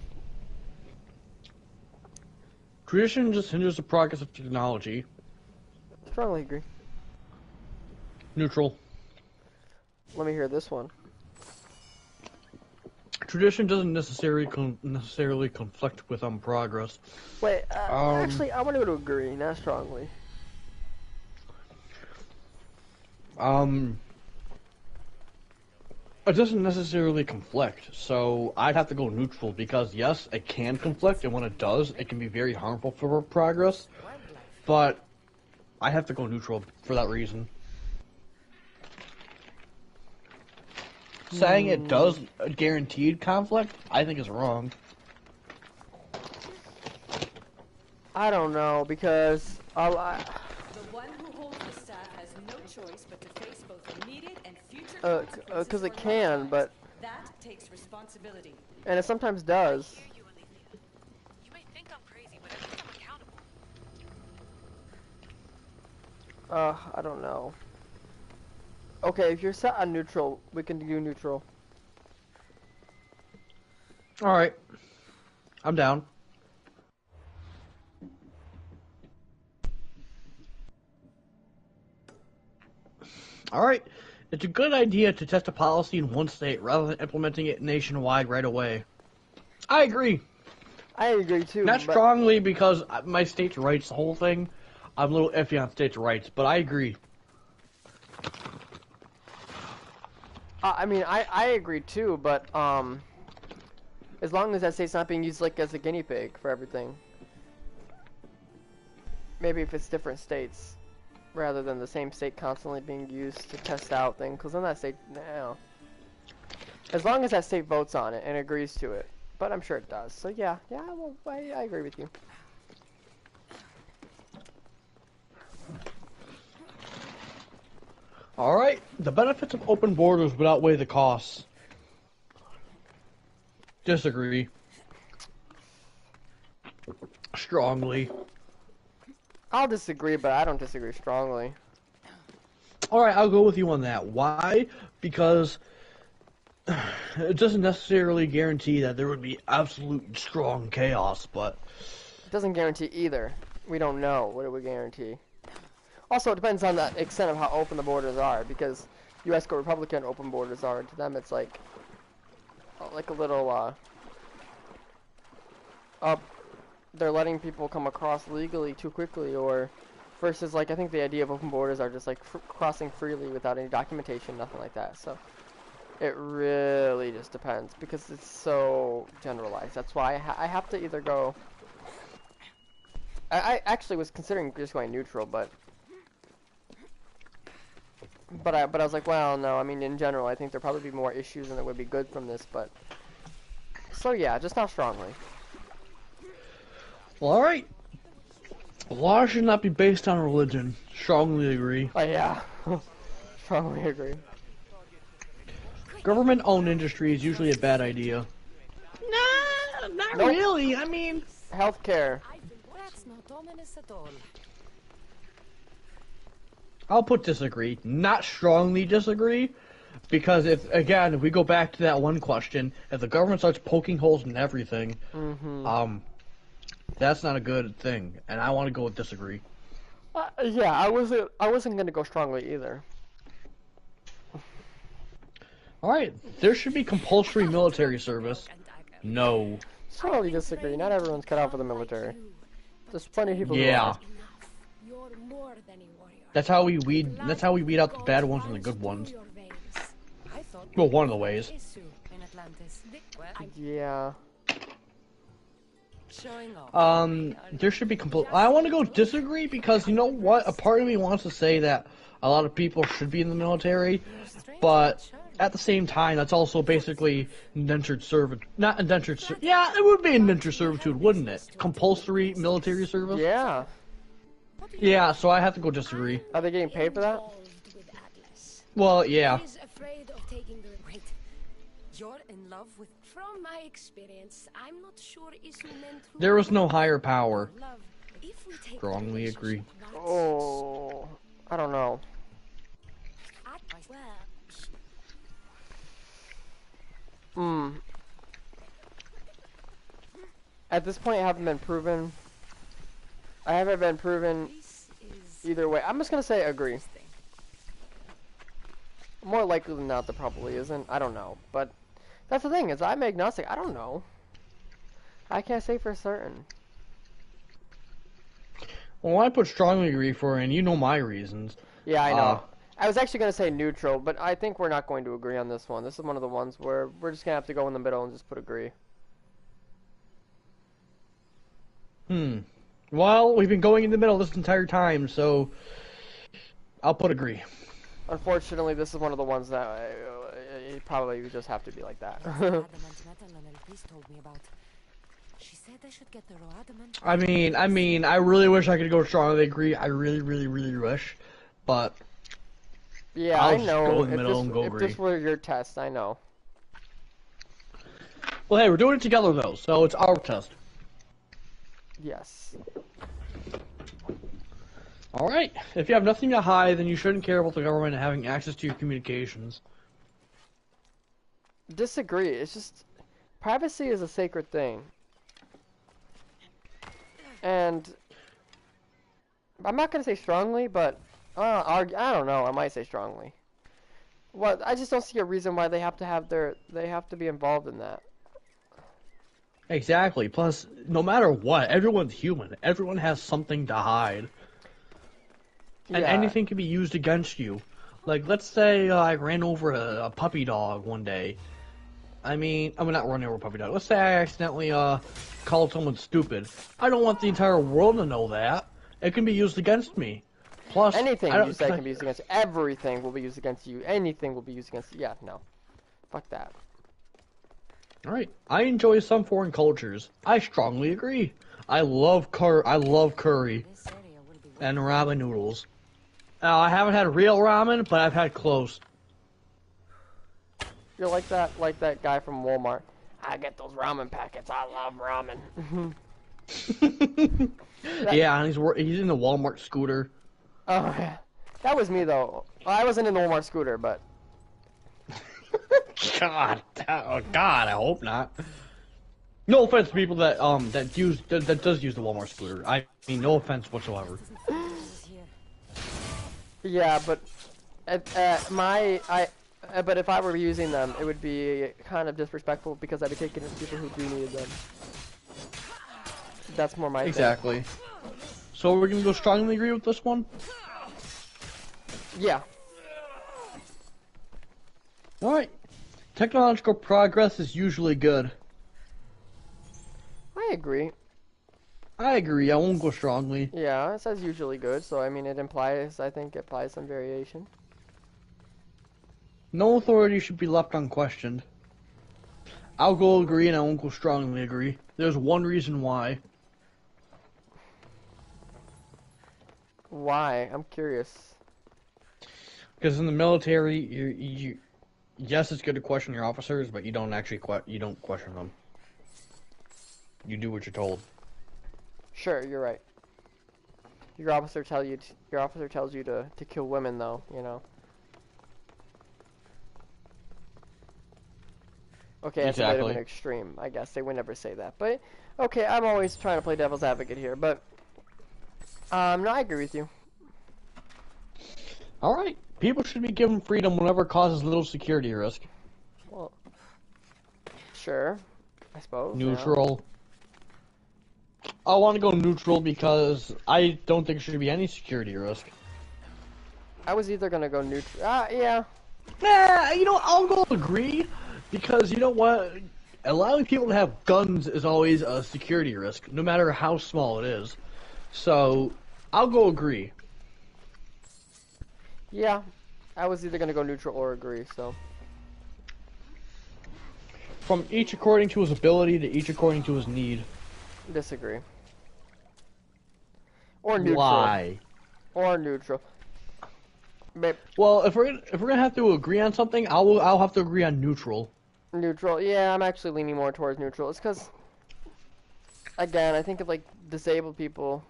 Speaker 2: Tradition just hinders the progress of technology.
Speaker 1: Strongly agree.
Speaker 2: Neutral.
Speaker 1: Let me hear this one.
Speaker 2: Tradition doesn't necessarily conflict with progress.
Speaker 1: Wait, actually, I want to go to agree, not strongly.
Speaker 2: It doesn't necessarily conflict, so I'd have to go neutral because yes, it can conflict, and when it does, it can be very harmful for progress. But I have to go neutral for that reason. Saying it does a guaranteed conflict, I think is wrong.
Speaker 1: I don't know, because
Speaker 3: The one who holds the staff has no choice but to face both immediate and future consequences
Speaker 1: because it
Speaker 3: for
Speaker 1: can,
Speaker 3: lifetimes.
Speaker 1: but
Speaker 3: That takes responsibility.
Speaker 1: and it sometimes does.
Speaker 7: You may think I'm crazy, but
Speaker 1: I don't know. Okay, if you're set on neutral, we can do neutral.
Speaker 2: Alright. I'm down. Alright. It's a good idea to test a policy in one state rather than implementing it nationwide right away. I agree.
Speaker 1: I agree too.
Speaker 2: Not
Speaker 1: but-
Speaker 2: strongly because my states' rights, the whole thing, I'm a little iffy on states' rights, but I agree.
Speaker 1: I mean, I agree too, but as long as that state's not being used like as a guinea pig for everything. Maybe if it's different states, rather than the same state constantly being used to test out things, because then that state, no. As long as that state votes on it and agrees to it, but I'm sure it does. So yeah, well, I agree with you.
Speaker 2: Alright, the benefits of open borders would outweigh the costs. Disagree. Strongly.
Speaker 1: I'll disagree, but I don't disagree strongly.
Speaker 2: Alright, I'll go with you on that. Why? Because it doesn't necessarily guarantee that there would be absolute strong chaos, but...
Speaker 1: It doesn't guarantee either. We don't know what it would guarantee. Also, it depends on the extent of how open the borders are, because U.S. go Republican open borders are. To them, it's like a little, they're letting people come across legally too quickly, or versus, like, I think the idea of open borders are just, like, crossing freely without any documentation, nothing like that. So, it really just depends, because it's so generalized. That's why I have to either go... I actually was considering just going neutral, but I was like, well, no, I mean, in general, I think there'll probably be more issues than there would be good from this, but... So, yeah, just not strongly.
Speaker 2: Well, alright. Law should not be based on religion. Strongly agree.
Speaker 1: Oh, yeah. Strongly agree.
Speaker 2: Government-owned industry is usually a bad idea. Nah, not
Speaker 1: Nope.
Speaker 2: really. I mean...
Speaker 1: Healthcare.
Speaker 3: That's not ominous at all.
Speaker 2: I'll put disagree. Not strongly disagree. Because if we go back to that one question, if the government starts poking holes in everything, that's not a good thing. And I want to go with disagree.
Speaker 1: Yeah, I wasn't gonna go strongly either.
Speaker 2: Alright, there should be compulsory military service. No.
Speaker 1: Strongly disagree. Not everyone's cut out for the military. There's plenty of people who
Speaker 2: Yeah.
Speaker 1: are.
Speaker 7: You're more than a warrior.
Speaker 2: That's how we weed out the bad ones and the good ones.
Speaker 3: I thought
Speaker 2: Well, one of the ways.
Speaker 3: issue in Atlantis. Well,
Speaker 1: Yeah.
Speaker 3: showing off.
Speaker 2: There should be I want to go disagree because you know what? A part of me wants to say that a lot of people should be in the military, but at the same time, that's also basically indentured servitude. Not indentured yeah, it would be indentured servitude, wouldn't it? Compulsory military service?
Speaker 1: Yeah.
Speaker 2: Yeah, so I have to go disagree.
Speaker 1: Are they getting paid for that?
Speaker 7: Involved with Atlas.
Speaker 2: Well, yeah.
Speaker 7: He's afraid of taking the
Speaker 3: Wait, you're in love with
Speaker 7: From my experience, I'm not sure Isu meant to
Speaker 2: There was no higher power.
Speaker 7: love. If we take
Speaker 2: Strongly
Speaker 7: the
Speaker 2: agree.
Speaker 7: relationship not
Speaker 1: Oh, I don't know.
Speaker 7: well,
Speaker 1: At this point, I haven't been proven. I haven't been proven
Speaker 3: this is
Speaker 1: either way. I'm just gonna say agree.
Speaker 3: interesting.
Speaker 1: More likely than not, there probably isn't. I don't know, but that's the thing is I'm agnostic. I don't know. I can't say for certain.
Speaker 2: Well, I put strongly agree for, and you know my reasons.
Speaker 1: Yeah, I know. I was actually gonna say neutral, but I think we're not going to agree on this one. This is one of the ones where we're just gonna have to go in the middle and just put agree.
Speaker 2: Well, we've been going in the middle this entire time, so I'll put agree.
Speaker 1: Unfortunately, this is one of the ones that it probably just have to be like that.
Speaker 3: Adamant metal Annalise told me about. She said I should get the raw adamant.
Speaker 2: I mean, I really wish I could go strongly agree. I really, really, really wish, but
Speaker 1: Yeah,
Speaker 2: I'll
Speaker 1: I
Speaker 2: just
Speaker 1: know.
Speaker 2: go in the
Speaker 1: If
Speaker 2: middle
Speaker 1: this,
Speaker 2: and go
Speaker 1: if
Speaker 2: agree.
Speaker 1: this were your test, I know.
Speaker 2: Well, hey, we're doing it together though, so it's our test.
Speaker 1: Yes.
Speaker 2: Alright, if you have nothing to hide, then you shouldn't care about the government having access to your communications.
Speaker 1: Disagree. It's just privacy is a sacred thing. And I'm not gonna say strongly, but I don't know. I might say strongly. Well, I just don't see a reason why they have to be involved in that.
Speaker 2: Exactly. Plus, no matter what, everyone's human. Everyone has something to hide. And
Speaker 1: Yeah.
Speaker 2: anything can be used against you. Like, let's say I ran over a puppy dog one day. I'm not running over a puppy dog. Let's say I accidentally called someone stupid. I don't want the entire world to know that. It can be used against me. Plus,
Speaker 1: Anything you say can be used against you. Everything will be used against you. Anything will be used against you. Yeah, no. Fuck that.
Speaker 2: Alright. I enjoy some foreign cultures. I strongly agree. I love curry
Speaker 3: This area will be
Speaker 2: and ramen noodles. I haven't had real ramen, but I've had close.
Speaker 1: You're like that guy from Walmart. I get those ramen packets. I love ramen.
Speaker 2: Yeah, and he's in the Walmart scooter.
Speaker 1: Oh yeah, that was me though. Well, I wasn't in the Walmart scooter, but
Speaker 2: God, I hope not. No offense to people that that does use the Walmart scooter. I mean, no offense whatsoever.
Speaker 3: here.
Speaker 1: yeah, but but if I were using them, it would be kind of disrespectful because I'd be taking it to people who do need them. That's more my thing.
Speaker 2: Exactly. So we're gonna go strongly agree with this one.
Speaker 1: Yeah.
Speaker 2: All right. Technological progress is usually good.
Speaker 1: I agree.
Speaker 2: I agree. I won't go strongly.
Speaker 1: Yeah, it says usually good, so I mean I think it implies some variation.
Speaker 2: No authority should be left unquestioned. I'll go agree and I won't go strongly agree. There's one reason why.
Speaker 1: Why? I'm curious.
Speaker 2: Because in the military, yes, it's good to question your officers, but you don't actually question them. You do what you're told.
Speaker 1: Sure, you're right. Your officer tells you to kill women, though. You know. Okay, that's a bit of
Speaker 2: Exactly.
Speaker 1: an extreme. I guess they would never say that, but okay. I'm always trying to play devil's advocate here, but no, I agree with you.
Speaker 2: All right. People should be given freedom whenever it causes little security risk.
Speaker 1: Well, sure, I suppose.
Speaker 2: Neutral. I want to go neutral because I don't think there should be any security risk.
Speaker 1: I was either gonna go neutral. Yeah.
Speaker 2: Nah, I'll go agree because you know what? Allowing people to have guns is always a security risk, no matter how small it is. So, I'll go agree.
Speaker 1: Yeah, I was either gonna go neutral or agree. So.
Speaker 2: From each according to his ability to each according to his need.
Speaker 1: Disagree. Or neutral.
Speaker 2: Why?
Speaker 1: Or neutral.
Speaker 2: Well, if we're gonna have to agree on something, I'll have to agree on neutral.
Speaker 1: Neutral. Yeah, I'm actually leaning more towards neutral. It's because, again, I think of like disabled people.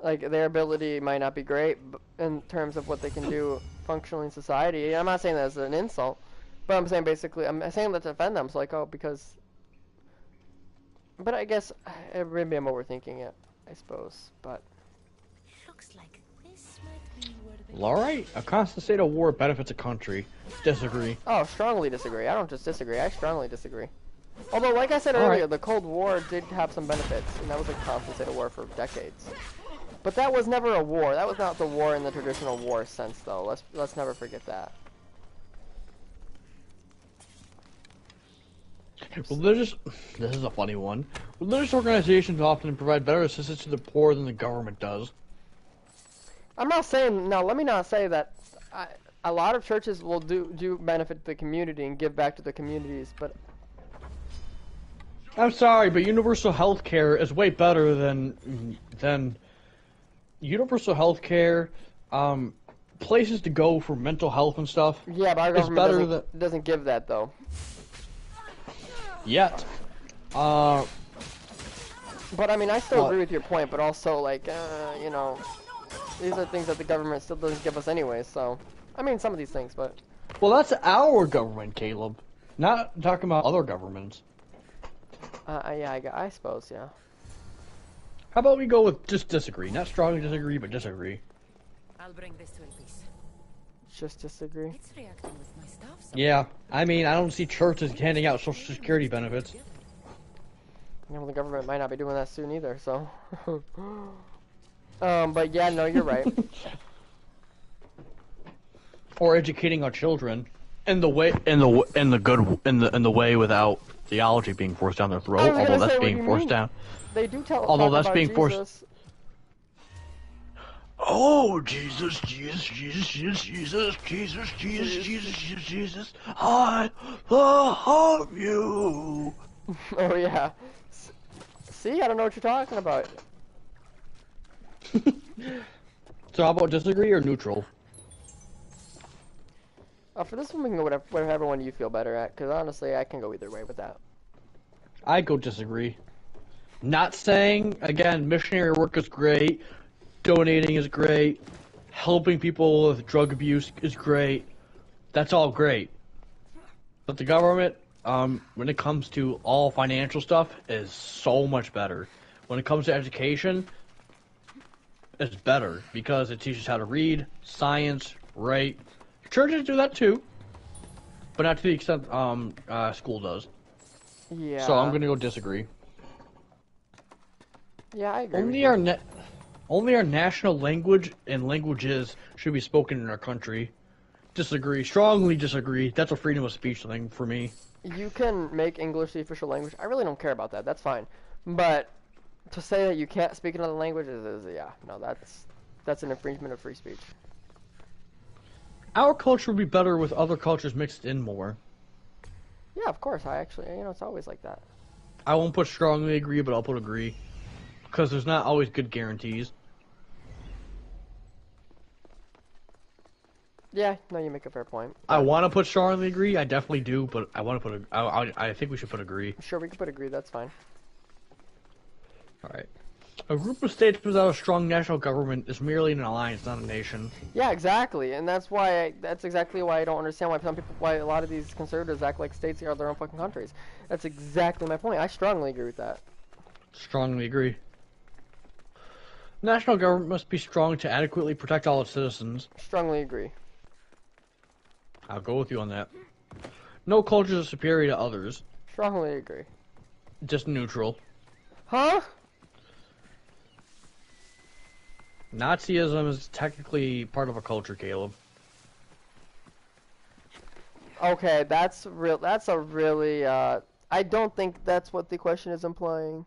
Speaker 1: Like their ability might not be great in terms of what they can do functionally in society. I'm not saying that as an insult, but I'm saying basically I'm saying that to defend them. So like, oh, because. But I guess maybe I'm overthinking it. I suppose, but.
Speaker 3: Looks like this might be where the
Speaker 2: Alright, a constant state of war benefits a country. Disagree.
Speaker 1: Oh, strongly disagree. I don't just disagree. I strongly disagree. Although, like I said
Speaker 2: All
Speaker 1: earlier,
Speaker 2: right.
Speaker 1: the Cold War did have some benefits, and that was a constant state of war for decades. But that was never a war. That was not the war in the traditional war sense, though. Let's never forget that.
Speaker 2: This is a funny one. Religious organizations often provide better assistance to the poor than the government does.
Speaker 1: I'm not saying no. Let me not say that. A lot of churches will do benefit the community and give back to the communities, but
Speaker 2: I'm sorry, but universal health care is way better than universal health care, places to go for mental health and stuff.
Speaker 1: yeah, but our
Speaker 2: It's better
Speaker 1: government doesn't give that though.
Speaker 2: Yet.
Speaker 1: But I mean, I still
Speaker 2: What?
Speaker 1: agree with your point, but also like, you know, these are things that the government still doesn't give us anyway. So, I mean, some of these things, but
Speaker 2: Well, that's our government, Caleb. Not talking about other governments.
Speaker 1: yeah, I suppose, yeah.
Speaker 2: How about we go with just disagree? Not strongly disagree, but disagree.
Speaker 3: I'll bring this to Elise.
Speaker 1: Just disagree.
Speaker 3: It's reacting with my stuff. So
Speaker 2: Yeah, I mean, I don't see churches handing out Social Security benefits.
Speaker 1: You know, the government might not be doing that soon either. So, but yeah, no, you're right.
Speaker 2: Or educating our children in the way, in the way without theology being forced down their throat.
Speaker 1: I was gonna
Speaker 2: Although that's
Speaker 1: say, what do
Speaker 2: being
Speaker 1: you
Speaker 2: forced
Speaker 1: mean?
Speaker 2: down.
Speaker 1: They do tell.
Speaker 2: Although
Speaker 1: talk
Speaker 2: that's
Speaker 1: about
Speaker 2: being forced-
Speaker 1: Jesus.
Speaker 2: Oh, Jesus, Jesus, Jesus, Jesus, Jesus, Jesus, Jesus, Jesus, Jesus, Jesus, I love you.
Speaker 1: Oh yeah. See, I don't know what you're talking about.
Speaker 2: So how about disagree or neutral?
Speaker 1: For this one, we can go whatever one you feel better at. Because honestly, I can go either way with that.
Speaker 2: I go disagree. Not saying, again, missionary work is great, donating is great, helping people with drug abuse is great. That's all great. But the government, when it comes to all financial stuff, is so much better. When it comes to education, it's better because it teaches how to read, science, write. Churches do that too, but not to the extent school does.
Speaker 1: Yeah.
Speaker 2: So I'm gonna go disagree.
Speaker 1: Yeah, I agree.
Speaker 2: Only our national language and languages should be spoken in our country. Disagree. Strongly disagree. That's a freedom of speech thing for me.
Speaker 1: You can make English the official language. I really don't care about that. That's fine. But to say that you can't speak another language is yeah, no, that's an infringement of free speech.
Speaker 2: Our culture would be better with other cultures mixed in more.
Speaker 1: Yeah, of course. I actually, you know, it's always like that.
Speaker 2: I won't put strongly agree, but I'll put agree. Because there's not always good guarantees.
Speaker 1: Yeah, no, you make a fair point.
Speaker 2: I want to put strongly agree. I definitely do, but I want to put. I think we should put agree.
Speaker 1: Sure, we can put agree. That's fine.
Speaker 2: All right. A group of states without a strong national government is merely an alliance, not a nation.
Speaker 1: Yeah, exactly, and that's exactly why I don't understand why a lot of these conservatives act like states are their own fucking countries. That's exactly my point. I strongly agree with that.
Speaker 2: Strongly agree. National government must be strong to adequately protect all its citizens.
Speaker 1: Strongly agree.
Speaker 2: I'll go with you on that. No cultures are superior to others.
Speaker 1: Strongly agree.
Speaker 2: Just neutral.
Speaker 1: Huh?
Speaker 2: Nazism is technically part of a culture, Caleb.
Speaker 1: Okay, that's real. That's a really. I don't think that's what the question is implying.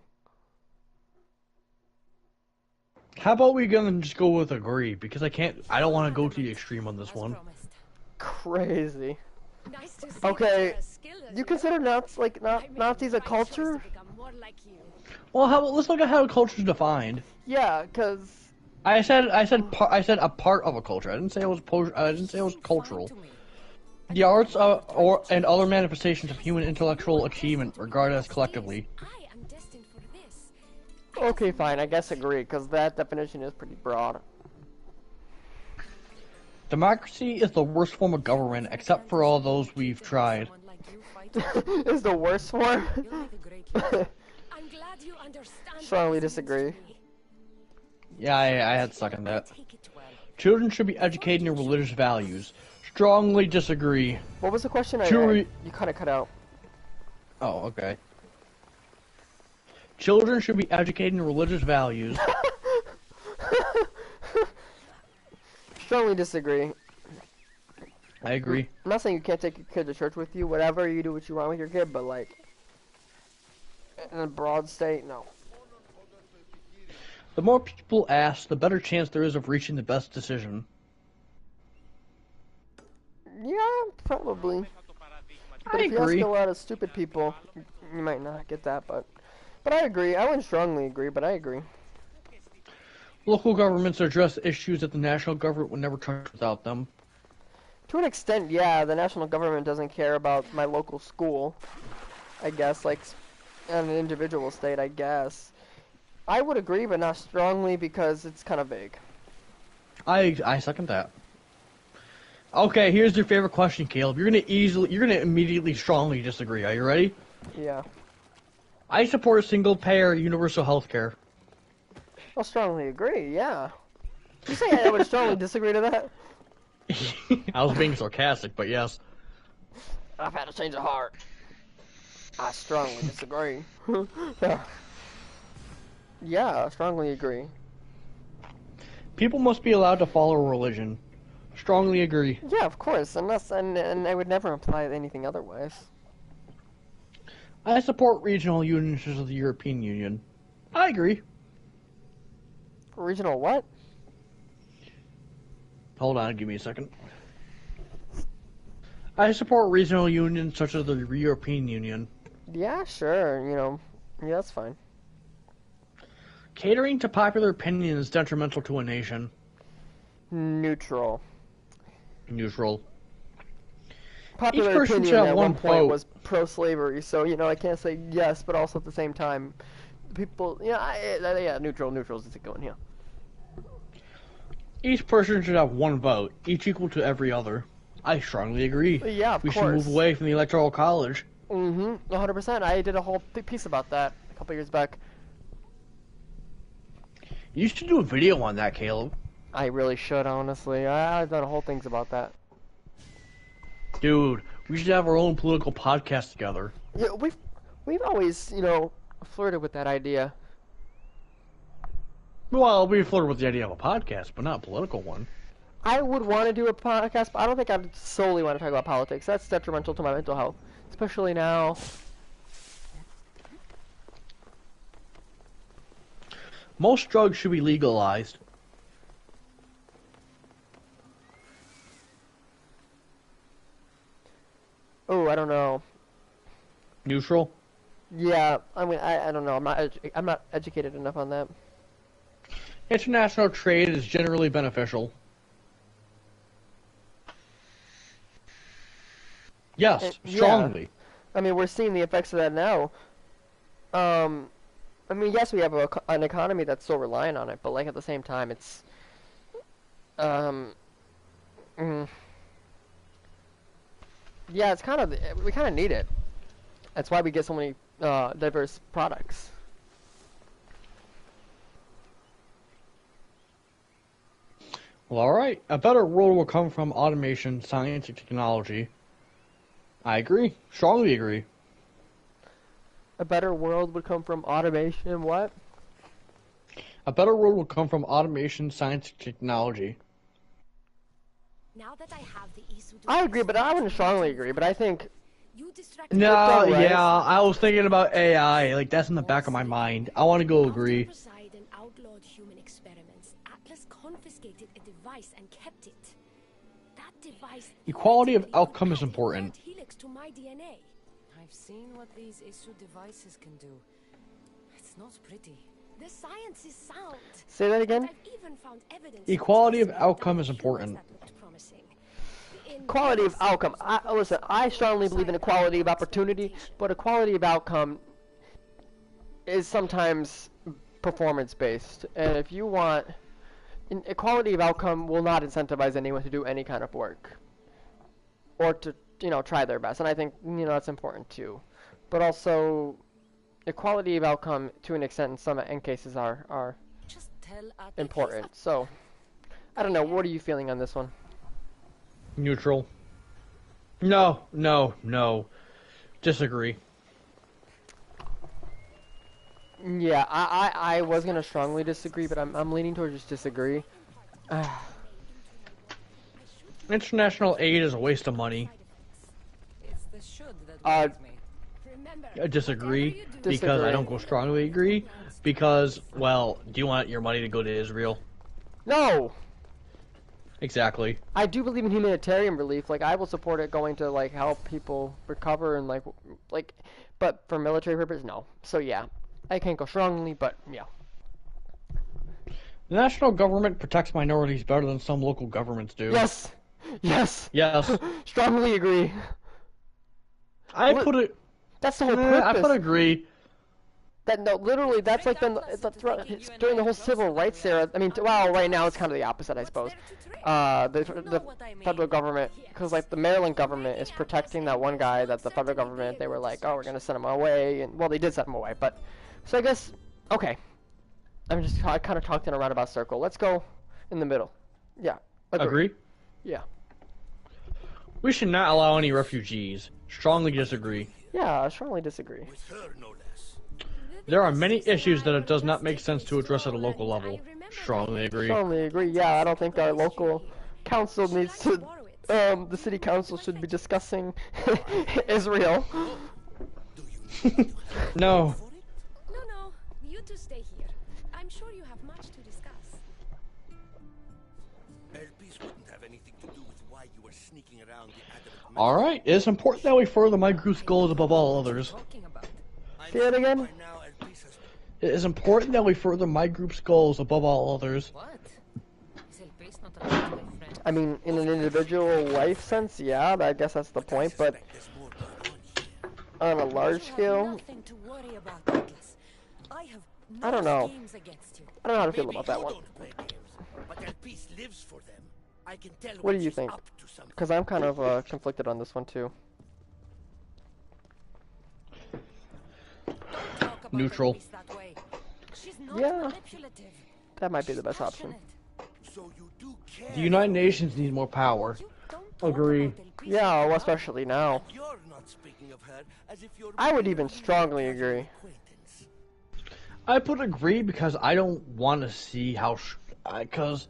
Speaker 2: How about we gonna just go with agree? Because I don't want to go to the extreme on this
Speaker 3: as
Speaker 2: one.
Speaker 3: promised.
Speaker 1: Crazy.
Speaker 7: Nice to see
Speaker 1: Okay,
Speaker 7: that you're as skilled as
Speaker 1: you consider Nazis a culture?
Speaker 2: Well, let's look at how a culture is defined.
Speaker 1: Yeah, cause
Speaker 2: I said a part of a culture. I didn't say it was cultural.
Speaker 3: Fine to me.
Speaker 2: The arts and other manifestations of human intellectual achievement regarded as collectively.
Speaker 7: I am destined for this.
Speaker 1: okay, fine. I guess agree, cause that definition is pretty broad.
Speaker 2: Democracy is the worst form of government, except for all those we've tried.
Speaker 3: Someone like you fighting,
Speaker 1: Is the worst one?
Speaker 3: you'll make a great leader.
Speaker 7: I'm glad you understand.
Speaker 1: Strongly
Speaker 7: what this means
Speaker 1: disagree.
Speaker 7: to me.
Speaker 2: Yeah, I had to second that.
Speaker 3: Take it well.
Speaker 2: Children should be educated in religious values. Strongly disagree.
Speaker 1: What was the question?
Speaker 2: Jury-
Speaker 1: You kind of cut out.
Speaker 2: Oh, okay. Children should be educated in religious values.
Speaker 1: Strongly disagree.
Speaker 2: I agree.
Speaker 1: I'm not saying you can't take your kid to church with you. Whatever, you do what you want with your kid, but like in a broad state, no.
Speaker 2: The more people ask, the better chance there is of reaching the best decision.
Speaker 1: Yeah, probably. But
Speaker 2: I
Speaker 1: if you
Speaker 2: agree.
Speaker 1: ask a lot of stupid people, you might not get that. But I agree. I wouldn't strongly agree, but I agree.
Speaker 2: Local governments address issues that the national government would never touch without them.
Speaker 1: To an extent, yeah, the national government doesn't care about my local school. I guess, like, in an individual state, I guess. I would agree, but not strongly because it's kind of vague.
Speaker 2: I second that. Okay, here's your favorite question, Caleb. You're gonna immediately strongly disagree. Are you ready?
Speaker 1: Yeah.
Speaker 2: I support single-payer universal health care.
Speaker 1: I'll strongly agree, yeah. You say I would strongly disagree to that?
Speaker 2: I was being sarcastic, but yes.
Speaker 1: I've had a change of heart. I strongly disagree. Yeah, I strongly agree.
Speaker 2: People must be allowed to follow religion. Strongly agree.
Speaker 1: Yeah, of course, and I would never imply anything otherwise.
Speaker 2: I support regional unions of the European Union. I agree.
Speaker 1: Regional what?
Speaker 2: Hold on, give me a second. I support regional unions such as the European Union.
Speaker 1: Yeah, sure, you know, yeah, that's fine.
Speaker 2: Catering to popular opinion is detrimental to a nation.
Speaker 1: Neutral.
Speaker 2: Neutral.
Speaker 1: Popular
Speaker 2: Each person
Speaker 1: opinion
Speaker 2: should have
Speaker 1: at
Speaker 2: one
Speaker 1: one point
Speaker 2: vote.
Speaker 1: was pro-slavery, so, you know, I can't say yes, but also at the same time, people, yeah, neutral's just going here.
Speaker 2: Each person should have one vote, each equal to every other. I strongly agree.
Speaker 1: Yeah, of
Speaker 2: we
Speaker 1: course.
Speaker 2: should move away from the Electoral College.
Speaker 1: 100%. I did a whole piece about that a couple years back.
Speaker 2: You should do a video on that, Caleb.
Speaker 1: I really should, honestly. I've done whole things about that.
Speaker 2: Dude, we should have our own political podcast together.
Speaker 1: Yeah, we've always, you know, flirted with that idea.
Speaker 2: Well, we flirted with the idea of a podcast, but not a political one.
Speaker 1: I would want to do a podcast, but I don't think I'd solely want to talk about politics. That's detrimental to my mental health, especially now.
Speaker 2: Most drugs should be legalized.
Speaker 1: Oh, I don't know.
Speaker 2: Neutral?
Speaker 1: Yeah, I mean, I don't know. I'm not educated enough on that.
Speaker 2: International trade is generally beneficial. Yes,
Speaker 1: Yeah.
Speaker 2: strongly.
Speaker 1: I mean, we're seeing the effects of that now. I mean, yes, we have an economy that's so reliant on it, but like at the same time, it's yeah, it's kind of we kind of need it. That's why we get so many diverse products.
Speaker 2: Well, alright. A better world will come from automation, science, and technology. I agree. Strongly agree.
Speaker 1: A better world would come from automation. What?
Speaker 2: A better world will come from automation, science, and technology.
Speaker 7: Now that I have the issue
Speaker 1: I agree, but I wouldn't strongly agree. But I think
Speaker 7: you distract
Speaker 2: No,
Speaker 1: Right.
Speaker 2: yeah, I was thinking about AI. Like, that's in the back of my mind. I want to go agree.
Speaker 7: Poseidon outlawed human experiments. Atlas confiscated a device and kept it. That device
Speaker 2: Equality of
Speaker 7: effectively
Speaker 2: outcome is
Speaker 7: copied
Speaker 2: important.
Speaker 7: that helix to my DNA.
Speaker 3: I've seen what these issue devices can do. It's not pretty.
Speaker 7: The science is sound.
Speaker 1: say that again.
Speaker 7: I've even found evidence
Speaker 2: Equality of
Speaker 7: suggesting
Speaker 2: outcome
Speaker 7: that
Speaker 2: is important.
Speaker 7: that looked promising.
Speaker 1: Equality of outcome. Listen, I strongly believe in equality of opportunity, but equality of outcome is sometimes performance-based. And if you want... Equality of outcome will not incentivize anyone to do any kind of work. Or to, you know, try their best. And I think, you know, that's important too. But also, equality of outcome, to an extent, in some cases are
Speaker 3: Just tell Atlas.
Speaker 1: important. So, I don't know. What are you feeling on this one?
Speaker 2: Neutral. No. Disagree.
Speaker 1: Yeah, I was gonna strongly disagree, but I'm leaning towards just disagree.
Speaker 2: International aid is a waste of money.
Speaker 3: It's the should that
Speaker 1: Uh,
Speaker 3: worries me.
Speaker 7: Remember,
Speaker 2: I disagree because
Speaker 1: Disagree.
Speaker 2: I don't go strongly agree. Because, well, do you want your money to go to Israel?
Speaker 1: No,
Speaker 2: Exactly.
Speaker 1: I do believe in humanitarian relief. Like, I will support it going to like help people recover and like, but for military purpose, no. So yeah, I can't go strongly, but yeah.
Speaker 2: The national government protects minorities better than some local governments do.
Speaker 1: Yes, yes,
Speaker 2: Yes.
Speaker 1: strongly agree.
Speaker 2: I
Speaker 1: Look,
Speaker 2: put it.
Speaker 1: That's the whole
Speaker 2: I
Speaker 1: purpose.
Speaker 2: put agree.
Speaker 1: No, literally, that's like it's during the whole civil rights era. I mean, well, right now it's kind of the opposite, I suppose. The federal government, because like the Maryland government is protecting that one guy that the federal government, they were like, oh, we're gonna send him away, and well, they did send him away, but so I guess okay. I kind of talked in a roundabout circle. Let's go in the middle. Yeah.
Speaker 2: Agree?
Speaker 1: Yeah.
Speaker 2: We should not allow any refugees. Strongly disagree.
Speaker 1: Yeah, I strongly disagree.
Speaker 6: With her, no less.
Speaker 2: There are many issues that it does not make sense to address at a local level. Strongly agree.
Speaker 1: Strongly agree. Yeah, I don't think our local council needs to. The city council should be discussing Israel.
Speaker 2: No.
Speaker 7: No, you two stay here. I'm sure you have much to discuss.
Speaker 6: LPs wouldn't have anything to do with why you were sneaking around the adamant.
Speaker 2: Alright, it is important that we further my group's goals above all others.
Speaker 3: Talking about.
Speaker 1: Say it again?
Speaker 6: By now, LPs has
Speaker 2: It is important that we further my group's goals above all others.
Speaker 3: What? Is El Pace not allowed to make friends?
Speaker 1: I mean, in an individual life sense, yeah, I guess that's the point, but
Speaker 6: there's more going on here.
Speaker 1: on a large
Speaker 3: You have
Speaker 1: scale,
Speaker 3: nothing to worry about, Douglas. I have no
Speaker 1: I don't know.
Speaker 3: schemes against you.
Speaker 1: I don't know how to feel
Speaker 6: Maybe
Speaker 1: about that
Speaker 6: you
Speaker 1: one.
Speaker 6: don't play games, but LPs lives for them. I can tell
Speaker 1: What
Speaker 6: when
Speaker 1: do you
Speaker 6: she's
Speaker 1: think?
Speaker 6: up to something.
Speaker 1: Because I'm kind of conflicted on this one, too.
Speaker 3: Talk about
Speaker 2: Neutral.
Speaker 3: El Pace that way. She's not
Speaker 1: Yeah.
Speaker 3: manipulative.
Speaker 1: That might be the
Speaker 3: She's
Speaker 1: best option.
Speaker 3: passionate.
Speaker 6: So you do care.
Speaker 2: The United Nations needs more power.
Speaker 3: You don't talk
Speaker 2: Agree.
Speaker 3: about El Pace
Speaker 1: Yeah, well,
Speaker 3: enough.
Speaker 1: especially now.
Speaker 6: You're not speaking of her as if you're
Speaker 1: I would
Speaker 6: merely
Speaker 1: even
Speaker 6: a
Speaker 1: strongly
Speaker 6: casual
Speaker 1: agree.
Speaker 6: acquaintance.
Speaker 2: I put agree because I don't want to see how... Because...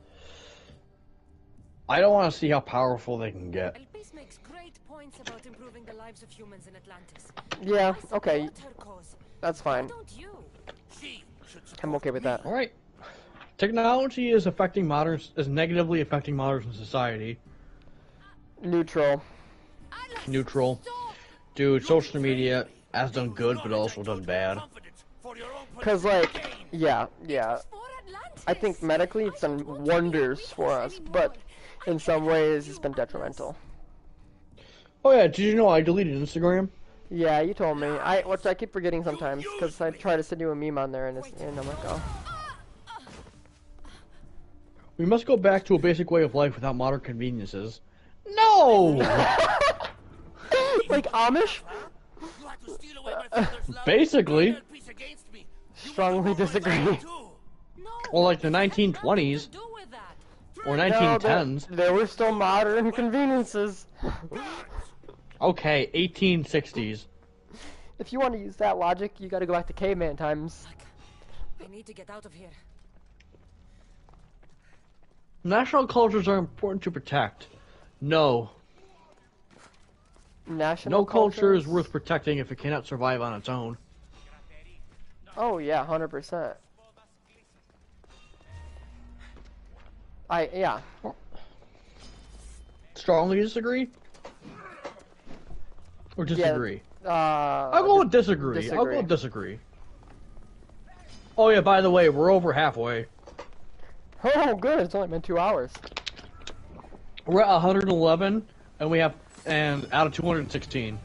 Speaker 2: I don't want to see how powerful they can get.
Speaker 3: El Pace makes great points about improving the lives of humans in Atlantis.
Speaker 1: Yeah,
Speaker 3: I
Speaker 1: okay,
Speaker 3: support her cause.
Speaker 1: that's
Speaker 3: Why
Speaker 1: fine.
Speaker 3: don't you?
Speaker 6: She should
Speaker 1: I'm okay with that.
Speaker 2: Alright. Technology is negatively affecting modern society.
Speaker 1: Neutral.
Speaker 2: Neutral. Dude, social media has done good, but also done bad.
Speaker 1: Because, like, yeah.
Speaker 3: For Atlantis.
Speaker 1: I think medically it's done wonders for us, but in some ways it's been detrimental.
Speaker 2: Oh yeah, did you know I deleted Instagram?
Speaker 1: Yeah, you told me. Which I keep forgetting sometimes, because I try to send you a meme on there, and I'm like, oh.
Speaker 2: We must go back to a basic way of life without modern conveniences. No!
Speaker 1: Like Amish?
Speaker 6: You had to steal away my father's love,
Speaker 2: Basically.
Speaker 6: turn LPs against me. You
Speaker 1: Strongly
Speaker 6: were the
Speaker 1: disagree.
Speaker 6: one too.
Speaker 3: No,
Speaker 2: Or like the
Speaker 3: it had nothing
Speaker 2: 1920s.
Speaker 3: to do with that.
Speaker 2: Or
Speaker 1: No,
Speaker 2: 1910s.
Speaker 1: there were still modern conveniences.
Speaker 2: Okay, 1860s.
Speaker 1: If you want to use that logic, you gotta go back to caveman times.
Speaker 3: I need to get out of here.
Speaker 2: National cultures are important to protect. No.
Speaker 1: National
Speaker 2: No culture is
Speaker 1: cultures?
Speaker 2: worth protecting if it cannot survive on its own.
Speaker 1: Oh yeah, 100%. Yeah.
Speaker 2: Strongly disagree? Or disagree? I'll go with disagree. I'll go with disagree. Oh yeah, by the way, we're over halfway.
Speaker 1: Oh, good. It's only been 2 hours.
Speaker 2: We're at 111, and we have, out of 216.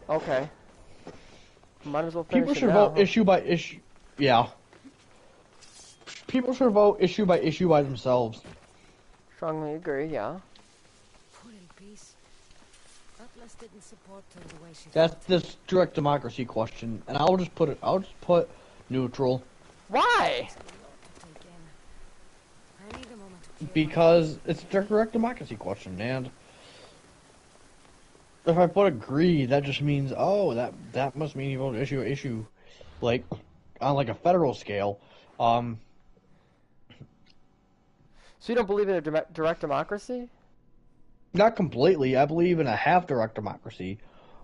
Speaker 1: Okay. Might as well finish
Speaker 2: People
Speaker 1: it
Speaker 2: should
Speaker 1: now,
Speaker 2: vote
Speaker 1: huh?
Speaker 2: issue by issue. Yeah. People should vote issue by themselves.
Speaker 1: Strongly agree, yeah.
Speaker 3: Poor El Pace. Atlas didn't support her the way she
Speaker 2: That's
Speaker 3: thought.
Speaker 2: this direct democracy question, and I'll just put neutral
Speaker 1: Why?
Speaker 3: To take in. I need a moment to clear
Speaker 2: because it's a direct democracy question, and if I put agree, that just means that must mean you vote issue, like on like a federal scale.
Speaker 1: So you don't believe in a direct democracy?
Speaker 2: Not completely. I believe in a half direct democracy,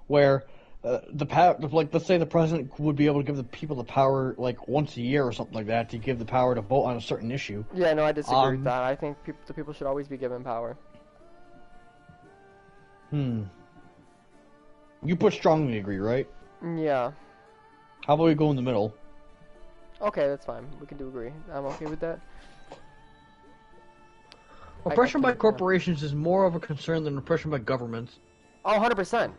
Speaker 2: where let's say the president would be able to give the people the power like once a year or something like that to give the power to vote on a certain issue.
Speaker 1: Yeah, no, I disagree with that. I think the people should always be given power.
Speaker 2: You put strongly agree, right?
Speaker 1: Yeah.
Speaker 2: How about we go in the middle?
Speaker 1: Okay, that's fine. We can do agree. I'm okay with that.
Speaker 2: Oppression by
Speaker 1: yeah.
Speaker 2: corporations is more of a concern than oppression by governments.
Speaker 1: Oh, 100%.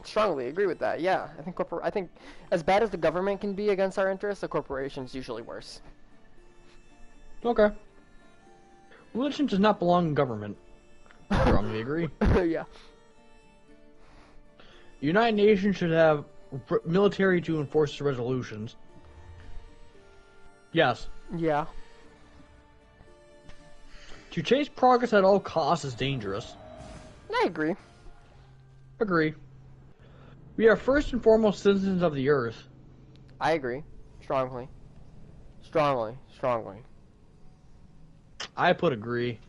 Speaker 1: Strongly agree with that. Yeah, I think as bad as the government can be against our interests, the corporation's usually worse.
Speaker 2: Okay. Religion does not belong in government. Strongly agree.
Speaker 1: Yeah.
Speaker 2: United Nations should have military to enforce the resolutions. Yes.
Speaker 1: Yeah.
Speaker 2: To chase progress at all costs is dangerous.
Speaker 1: I agree.
Speaker 2: Agree. We are first and foremost citizens of the earth.
Speaker 1: I agree. Strongly. Strongly. Strongly.
Speaker 2: I put agree.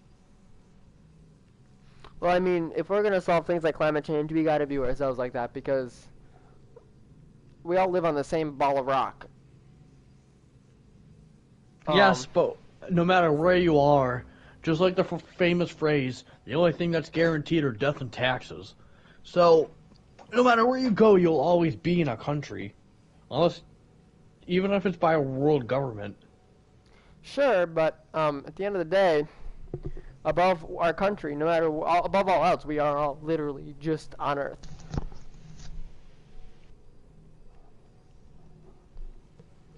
Speaker 1: Well, I mean, if we're gonna solve things like climate change, we gotta view ourselves like that because we all live on the same ball of rock.
Speaker 2: Yes, but no matter where you are, just like the famous phrase, the only thing that's guaranteed are death and taxes. So, no matter where you go, you'll always be in a country. Unless, even if it's by a world government.
Speaker 1: Sure, but at the end of the day, above our country, no matter above all else, we are all literally just on Earth.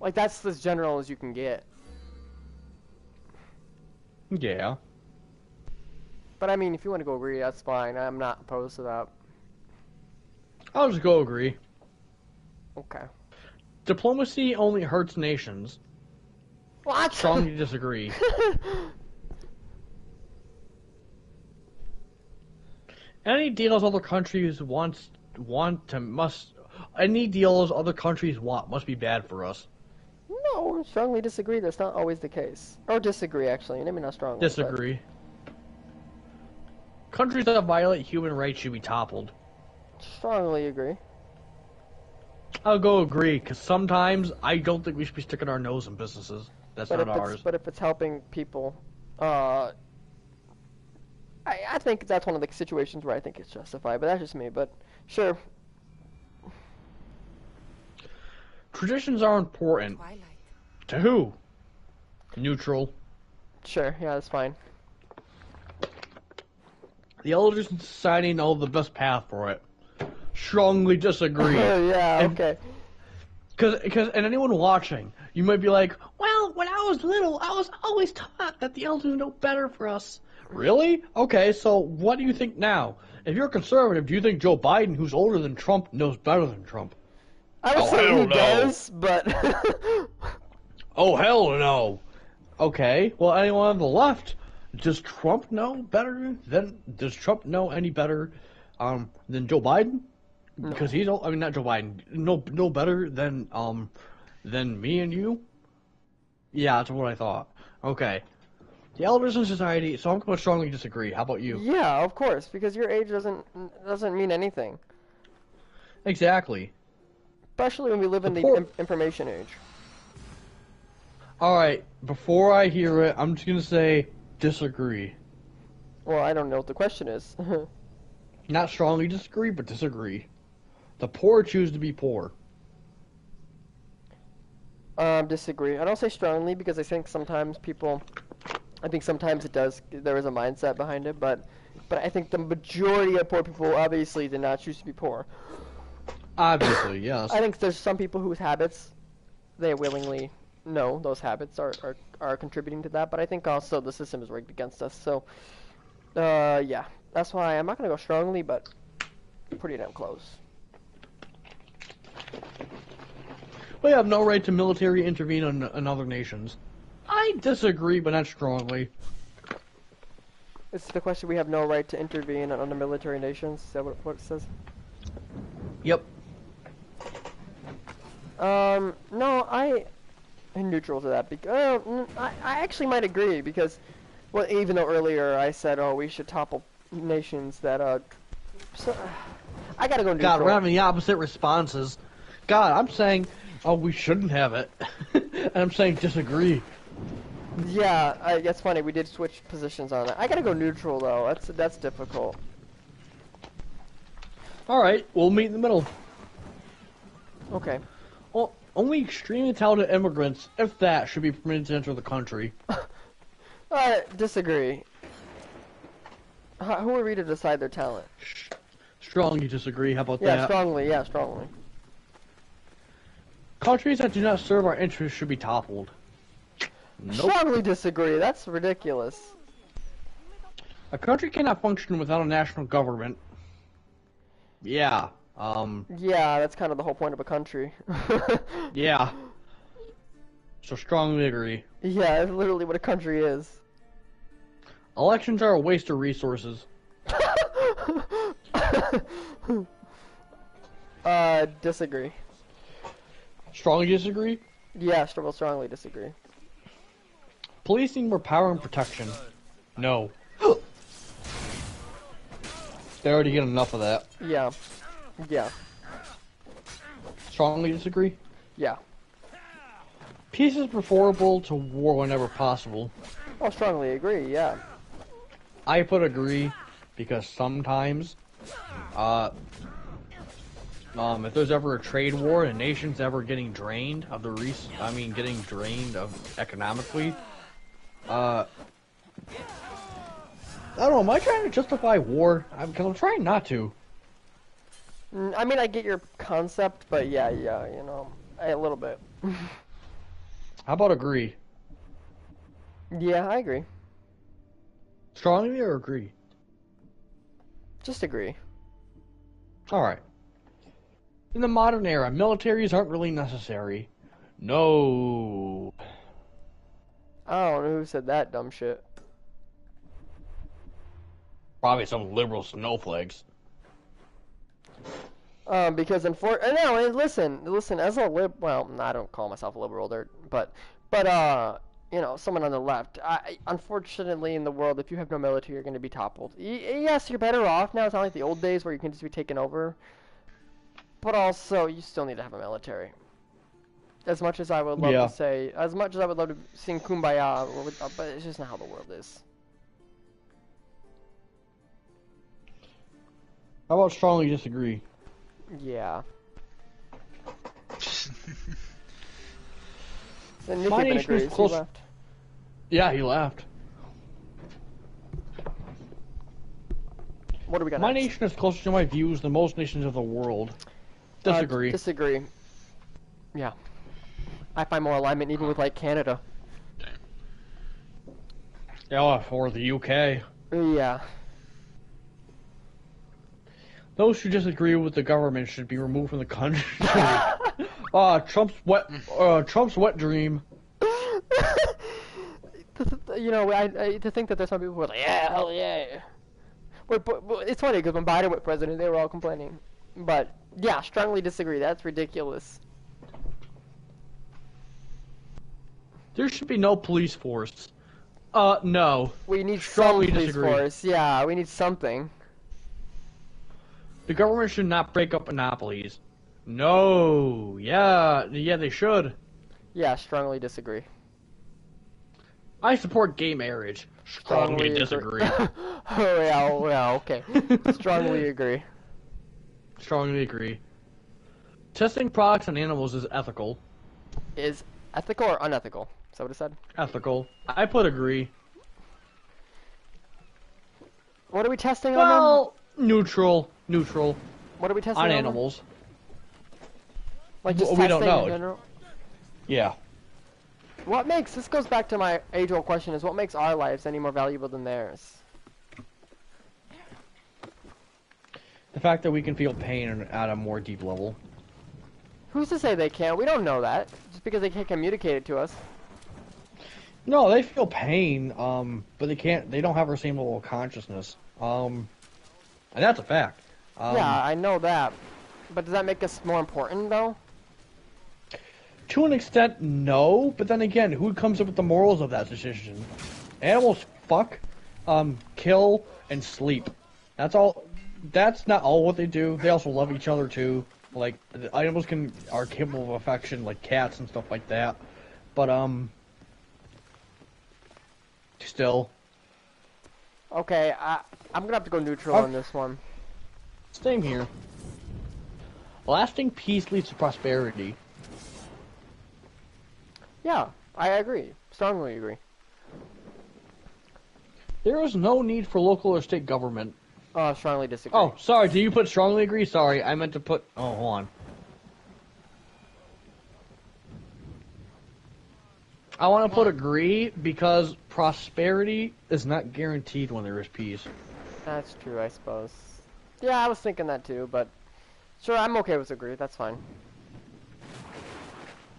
Speaker 1: Like that's as general as you can get.
Speaker 2: Yeah.
Speaker 1: But I mean, if you want to go agree, that's fine. I'm not opposed to that.
Speaker 2: I'll just go agree.
Speaker 1: Okay.
Speaker 2: Diplomacy only hurts nations.
Speaker 1: What?
Speaker 2: Strongly disagree. Any deals other countries any deals other countries want must be bad for us.
Speaker 1: No, strongly disagree. That's not always the case. Or disagree, actually. Maybe not strongly.
Speaker 2: Disagree. Countries that violate human rights should be toppled.
Speaker 1: Strongly agree.
Speaker 2: I'll go agree, because sometimes I don't think we should be sticking our nose in businesses. That's not ours.
Speaker 1: But if it's helping people, I think that's one of the situations where I think it's justified. But that's just me. But sure.
Speaker 2: Traditions are important.
Speaker 3: Twilight.
Speaker 2: To who? Neutral.
Speaker 1: Sure. Yeah, that's fine.
Speaker 2: The elders in society know the best path for it. Strongly disagree.
Speaker 1: Yeah. Okay.
Speaker 2: And anyone watching, you might be like, well, when I was little, I was always taught that the elders know better for us. Really? Okay, so what do you think now? If you're a conservative, do you think Joe Biden, who's older than Trump, knows better than Trump?
Speaker 1: I would say he does, but...
Speaker 2: Oh, hell no. Okay, well, anyone on the left, does Trump know better than... Does Trump know any better than Joe Biden?
Speaker 1: No.
Speaker 2: Because he's... I mean, not Joe Biden. No better than me and you? Yeah, that's what I thought. Okay. The elders in society, so I'm going to strongly disagree. How about you?
Speaker 1: Yeah, of course, because your age doesn't mean anything.
Speaker 2: Exactly.
Speaker 1: Especially when we live in the information age.
Speaker 2: Alright, before I hear it, I'm just going to say disagree.
Speaker 1: Well, I don't know what the question is.
Speaker 2: Not strongly disagree, but disagree. The poor choose to be poor.
Speaker 1: Disagree. I don't say strongly because I think sometimes sometimes it does, there is a mindset behind it, but I think the majority of poor people obviously did not choose to be poor.
Speaker 2: Obviously, yes.
Speaker 1: I think there's some people whose habits, they willingly know those habits are contributing to that, but I think also the system is rigged against us, so, yeah. That's why I'm not going to go strongly, but pretty damn close.
Speaker 2: We have no right to military intervene in other nations. I disagree, but not strongly.
Speaker 1: It's the question, we have no right to intervene on other military nations? Is that what it says?
Speaker 2: Yep.
Speaker 1: No, I'm neutral to that. I actually might agree because, well, even though earlier I said, oh, we should topple nations that, so, I gotta go neutral.
Speaker 2: God, we're having the opposite responses. God, I'm saying, oh, we shouldn't have it. And I'm saying disagree.
Speaker 1: Yeah, that's funny. We did switch positions on it. I gotta go neutral though. That's difficult.
Speaker 2: All right, we'll meet in the middle.
Speaker 1: Okay.
Speaker 2: Well, only extremely talented immigrants, if that, should be permitted to enter the country.
Speaker 1: Disagree. Who are we to decide their talent?
Speaker 2: Strongly disagree. How about
Speaker 1: Yeah,
Speaker 2: that?
Speaker 1: strongly. Yeah, strongly.
Speaker 2: Countries that do not serve our interests should be toppled. Nope.
Speaker 1: Strongly disagree. That's ridiculous.
Speaker 2: A country cannot function without a national government. Yeah.
Speaker 1: Yeah, that's kind of the whole point of a country.
Speaker 2: Yeah. So strongly agree.
Speaker 1: Yeah, that's literally what a country is.
Speaker 2: Elections are a waste of resources.
Speaker 1: Disagree.
Speaker 2: Strongly disagree.
Speaker 1: Yeah, will strongly disagree.
Speaker 2: Policing more power and protection. No. They already get enough of that.
Speaker 1: Yeah. Yeah.
Speaker 2: Strongly disagree.
Speaker 1: Yeah.
Speaker 2: Peace is preferable to war whenever possible.
Speaker 1: Oh, strongly agree, yeah.
Speaker 2: I put agree because sometimes, if there's ever a trade war and a nation's ever getting drained of getting drained of economically, I don't know, am I trying to justify war? Because I'm trying not to.
Speaker 1: I mean, I get your concept, but yeah, you know, a little bit.
Speaker 2: How about agree?
Speaker 1: Yeah, I agree.
Speaker 2: Strongly or agree?
Speaker 1: Just agree.
Speaker 2: Alright. In the modern era, militaries aren't really necessary. No.
Speaker 1: I don't know who said that dumb shit.
Speaker 2: Probably some liberal snowflakes.
Speaker 1: Because no, and listen, as a well, I don't call myself a liberal, but you know, someone on the left. Unfortunately, in the world, if you have no military, you're going to be toppled. Yes, you're better off now. It's not like the old days where you can just be taken over. But also, you still need to have a military. As much as I would love to say, as much as I would love to sing Kumbaya, but it's just not how the world is.
Speaker 2: How about strongly disagree?
Speaker 1: Yeah.
Speaker 2: My nation is close.
Speaker 1: Left.
Speaker 2: Yeah, he left.
Speaker 1: What do we got?
Speaker 2: My
Speaker 1: next?
Speaker 2: nation is closer to my views than most nations of the world. Disagree.
Speaker 1: Disagree. Yeah. I find more alignment even with like Canada.
Speaker 2: Yeah, or the UK.
Speaker 1: Yeah.
Speaker 2: Those who disagree with the government should be removed from the country. Trump's wet dream.
Speaker 1: You know, I to think that there's some people who are like, yeah, hell yeah. But it's funny because when Biden was president, they were all complaining. But yeah, strongly disagree. That's ridiculous.
Speaker 2: There should be no police force. No.
Speaker 1: We need
Speaker 2: Strongly
Speaker 1: some police
Speaker 2: disagree.
Speaker 1: force. Yeah, we need something.
Speaker 2: The government should not break up monopolies. No. Yeah, they should.
Speaker 1: Yeah, strongly disagree.
Speaker 2: I support gay marriage. Strongly disagree.
Speaker 1: Oh yeah, okay. Strongly agree.
Speaker 2: Strongly agree. Testing products on animals is ethical.
Speaker 1: Is ethical or unethical? Is that what it said?
Speaker 2: Ethical. I put agree.
Speaker 1: What are we testing on them?
Speaker 2: Well, neutral.
Speaker 1: What are we testing
Speaker 2: On
Speaker 1: them?
Speaker 2: animals.
Speaker 1: Like just
Speaker 2: We don't
Speaker 1: testing
Speaker 2: know.
Speaker 1: in general?
Speaker 2: Yeah.
Speaker 1: What makes, this goes back to my age-old question, is what makes our lives any more valuable than theirs?
Speaker 2: The fact that we can feel pain at a more deep level.
Speaker 1: Who's to say they can't? We don't know that. Just because they can't communicate it to us.
Speaker 2: No, they feel pain, but they don't have our same level of consciousness. And that's a fact.
Speaker 1: Yeah, I know that. But does that make us more important, though?
Speaker 2: To an extent, no. But then again, who comes up with the morals of that decision? Animals fuck, kill, and sleep. That's all. That's not all what they do. They also love each other too. Like animals are capable of affection, like cats and stuff like that. But still.
Speaker 1: Okay, I'm gonna have to go neutral on this one.
Speaker 2: Same here. Lasting peace leads to prosperity.
Speaker 1: Yeah, I agree. Strongly agree.
Speaker 2: There is no need for local or state government.
Speaker 1: Strongly disagree.
Speaker 2: Oh, sorry. Do you put strongly agree? Sorry, I meant to put. Oh, hold on. I want to put agree because prosperity is not guaranteed when there is peace.
Speaker 1: That's true, I suppose. Yeah, I was thinking that too, but sure, I'm okay with agree. That's fine.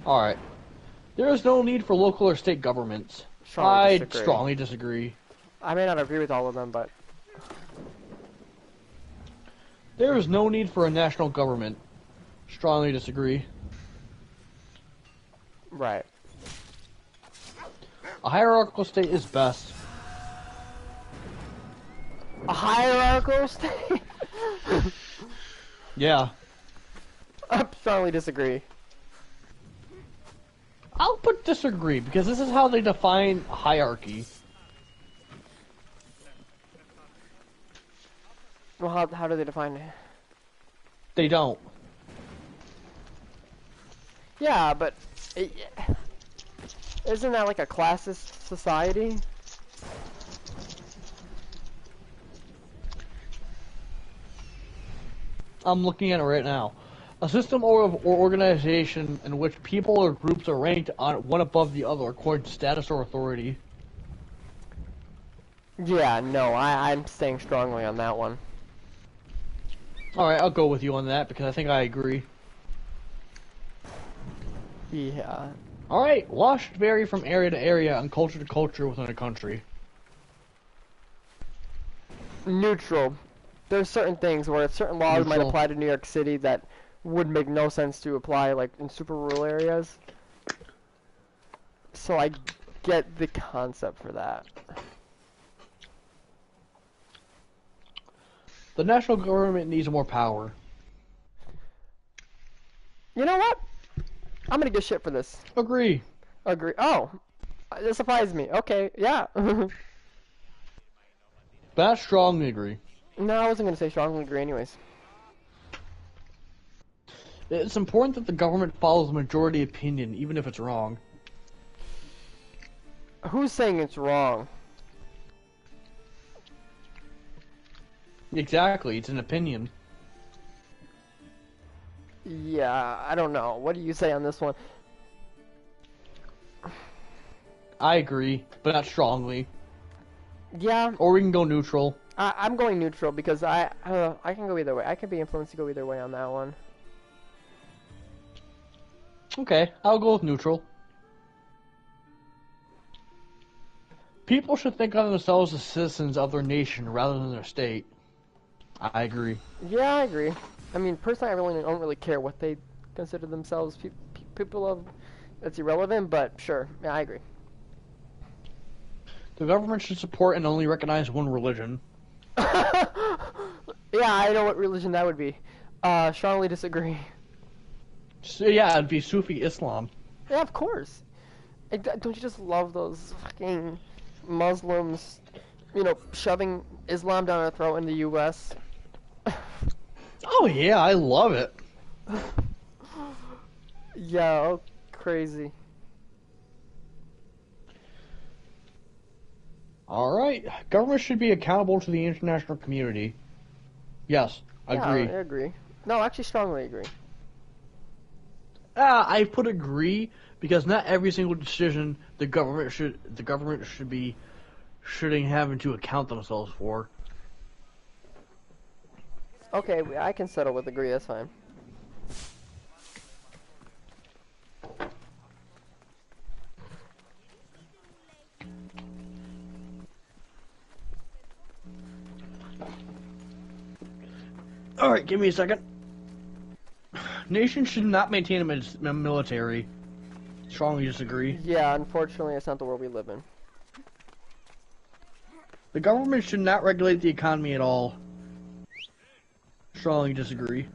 Speaker 2: Alright. There is no need for local or state governments.
Speaker 1: Strongly
Speaker 2: I
Speaker 1: disagree.
Speaker 2: strongly disagree.
Speaker 1: I may not agree with all of them, but
Speaker 2: There is no need for a national government. Strongly disagree.
Speaker 1: right.
Speaker 2: A hierarchical state is best.
Speaker 1: A hierarchical state?
Speaker 2: Yeah.
Speaker 1: I strongly disagree.
Speaker 2: I'll put disagree because this is how they define hierarchy.
Speaker 1: Well, how do they define it?
Speaker 2: They don't.
Speaker 1: Yeah, but isn't that like a classist society?
Speaker 2: I'm looking at it right now. A system or organization in which people or groups are ranked on one above the other according to status or authority.
Speaker 1: Yeah, no, I'm staying strongly on that one.
Speaker 2: Alright, I'll go with you on that because I think I agree.
Speaker 1: Yeah.
Speaker 2: Alright, laws should vary from area to area and culture to culture within a country.
Speaker 1: Neutral. There's certain things where certain laws might
Speaker 2: Neutral.
Speaker 1: apply to New York City that would make no sense to apply like in super rural areas. So I get the concept for that.
Speaker 2: The national government needs more power.
Speaker 1: You know what? I'm gonna get shit for this.
Speaker 2: Agree.
Speaker 1: Agree. Oh, that surprised me. Okay, yeah.
Speaker 2: But I strongly agree.
Speaker 1: No, I wasn't gonna say strongly agree anyways.
Speaker 2: It's important that the government follows majority opinion, even if it's wrong.
Speaker 1: Who's saying it's wrong?
Speaker 2: Exactly, it's an opinion.
Speaker 1: Yeah, I don't know. What do you say on this one?
Speaker 2: I agree, but not strongly.
Speaker 1: Yeah,
Speaker 2: Or we can go neutral.
Speaker 1: I'm going neutral because I can go either way. I can be influenced to go either way on that one.
Speaker 2: Okay, I'll go with neutral. People should think of themselves as citizens of their nation rather than their state. I agree.
Speaker 1: Yeah, I agree. I mean, personally, I really don't really care what they consider themselves. People of it's irrelevant, but sure, yeah, I agree.
Speaker 2: The government should support and only recognize one religion.
Speaker 1: Yeah, I know what religion that would be. Strongly disagree.
Speaker 2: So, yeah, it'd be Sufi Islam.
Speaker 1: Yeah, of course. Don't you just love those fucking Muslims, you know, shoving Islam down our throat in the U.S.?
Speaker 2: Oh yeah, I love it.
Speaker 1: Yeah, oh, crazy.
Speaker 2: Alright, government should be accountable to the international community. Yes, agree.
Speaker 1: Yeah, I agree. No, actually, strongly agree.
Speaker 2: I put agree because not every single decision the government should be having to account themselves for.
Speaker 1: Okay, I can settle with agree. That's fine.
Speaker 2: Alright, give me a second. Nations should not maintain a military. Strongly disagree.
Speaker 1: Yeah, unfortunately, it's not the world we live in.
Speaker 2: The government should not regulate the economy at all. Strongly disagree.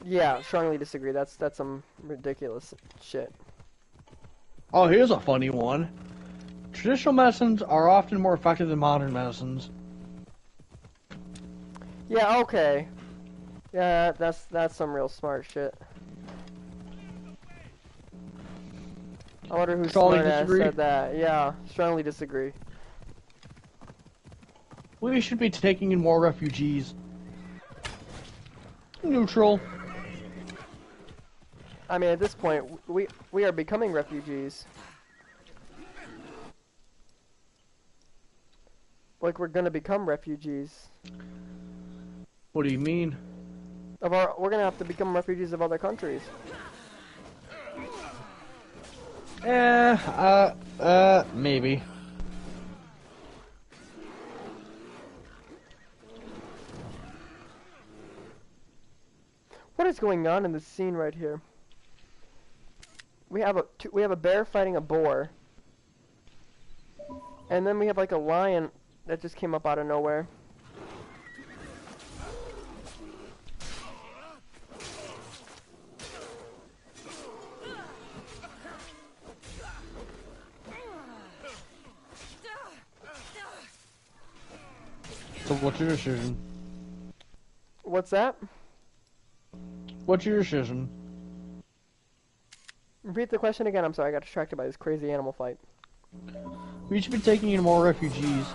Speaker 1: Yeah, strongly disagree. That's some ridiculous shit.
Speaker 2: Oh, here's a funny one. Traditional medicines are often more effective than modern medicines.
Speaker 1: Yeah, okay. Yeah, that's some real smart shit. I wonder who
Speaker 2: Strongly
Speaker 1: smart ass
Speaker 2: disagree.
Speaker 1: said that. Yeah, strongly disagree.
Speaker 2: We should be taking in more refugees. Neutral.
Speaker 1: I mean, at this point, we are becoming refugees. Like, we're gonna become refugees.
Speaker 2: What do you mean?
Speaker 1: We're gonna have to become refugees of other countries.
Speaker 2: Maybe.
Speaker 1: What is going on in this scene right here? We have a bear fighting a boar, and then we have like a lion that just came up out of nowhere.
Speaker 2: So what's your decision?
Speaker 1: What's that?
Speaker 2: What's your decision?
Speaker 1: Repeat the question again. I'm sorry, I got distracted by this crazy animal fight.
Speaker 2: We should be taking in more refugees.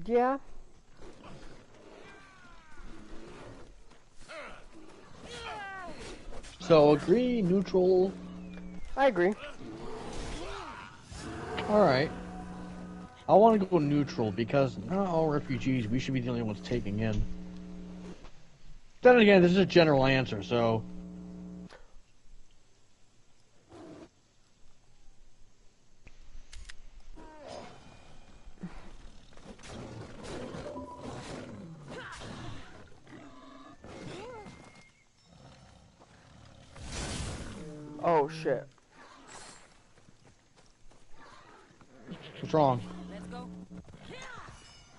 Speaker 1: Yeah.
Speaker 2: So agree, neutral.
Speaker 1: I agree.
Speaker 2: Alright. I want to go neutral because not all refugees, we should be the only ones taking in. Then again, this is a general answer, so...
Speaker 1: Oh shit.
Speaker 2: What's wrong?
Speaker 4: Let's go.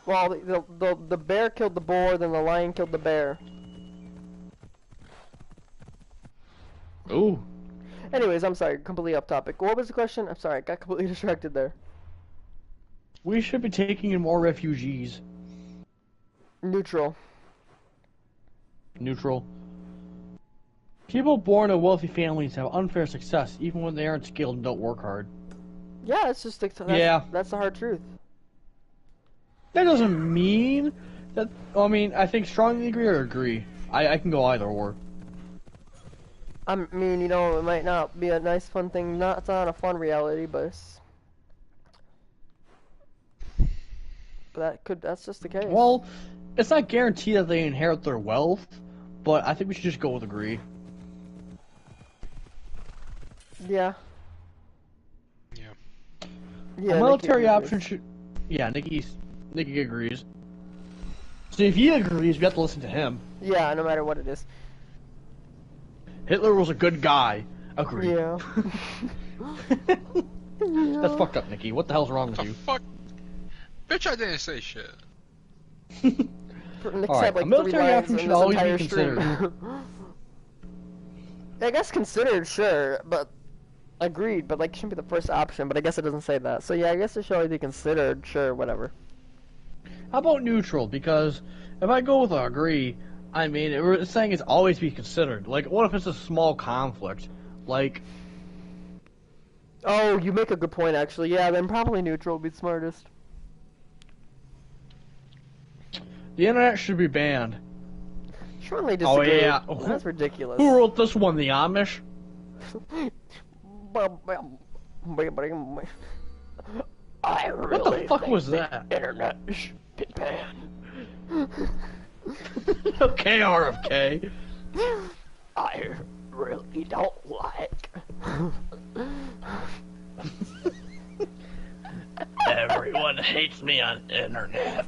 Speaker 1: Well, the bear killed the boar, then the lion killed the bear.
Speaker 2: Ooh.
Speaker 1: Anyways, I'm sorry, completely off topic. What was the question? I'm sorry, I got completely distracted there.
Speaker 2: We should be taking in more refugees.
Speaker 1: Neutral.
Speaker 2: Neutral. People born in wealthy families have unfair success even when they aren't skilled and don't work hard.
Speaker 1: Yeah, it's just that's the hard truth.
Speaker 2: That doesn't mean that... I mean, I think strongly agree or agree. I can go either or.
Speaker 1: I mean, you know, it might not be a nice, fun thing. It's not a fun reality, but that's just the case.
Speaker 2: Well, it's not guaranteed that they inherit their wealth, but I think we should just go with agree.
Speaker 1: Yeah.
Speaker 5: Yeah.
Speaker 1: Yeah.
Speaker 2: A military
Speaker 1: Nikki
Speaker 2: option
Speaker 1: agrees.
Speaker 2: should... Yeah, Nikki agrees. So if he agrees, we have to listen to him.
Speaker 1: Yeah, no matter what it is.
Speaker 2: Hitler was a good guy. Agree.
Speaker 1: Yeah.
Speaker 2: That's fucked up, Nikki. What the hell's wrong with
Speaker 5: The
Speaker 2: you?
Speaker 5: fuck? Bitch, I didn't say shit.
Speaker 1: Nick
Speaker 2: Alright,
Speaker 1: said like
Speaker 2: a military
Speaker 1: 3 lines
Speaker 2: option
Speaker 1: in
Speaker 2: should
Speaker 1: this
Speaker 2: always be
Speaker 1: entire
Speaker 2: considered.
Speaker 1: stream. I guess considered, sure, but agreed. But like, shouldn't be the first option. But I guess it doesn't say that. So yeah, I guess it should always be considered. Sure, whatever.
Speaker 2: How about neutral? Because if I go with agree, I mean, it's saying it's always be considered. Like, what if it's a small conflict? Like...
Speaker 1: Oh, you make a good point, actually. Yeah, then probably neutral would be smartest.
Speaker 2: The internet should be banned.
Speaker 1: Strongly disagree.
Speaker 2: Oh, yeah.
Speaker 1: That's ridiculous.
Speaker 2: Who wrote this one? The Amish?
Speaker 1: I really
Speaker 2: What the fuck
Speaker 1: think
Speaker 2: was
Speaker 1: the
Speaker 2: that?
Speaker 1: internet should be banned.
Speaker 2: Okay, RFK.
Speaker 1: I really don't like.
Speaker 2: Everyone hates me on internet.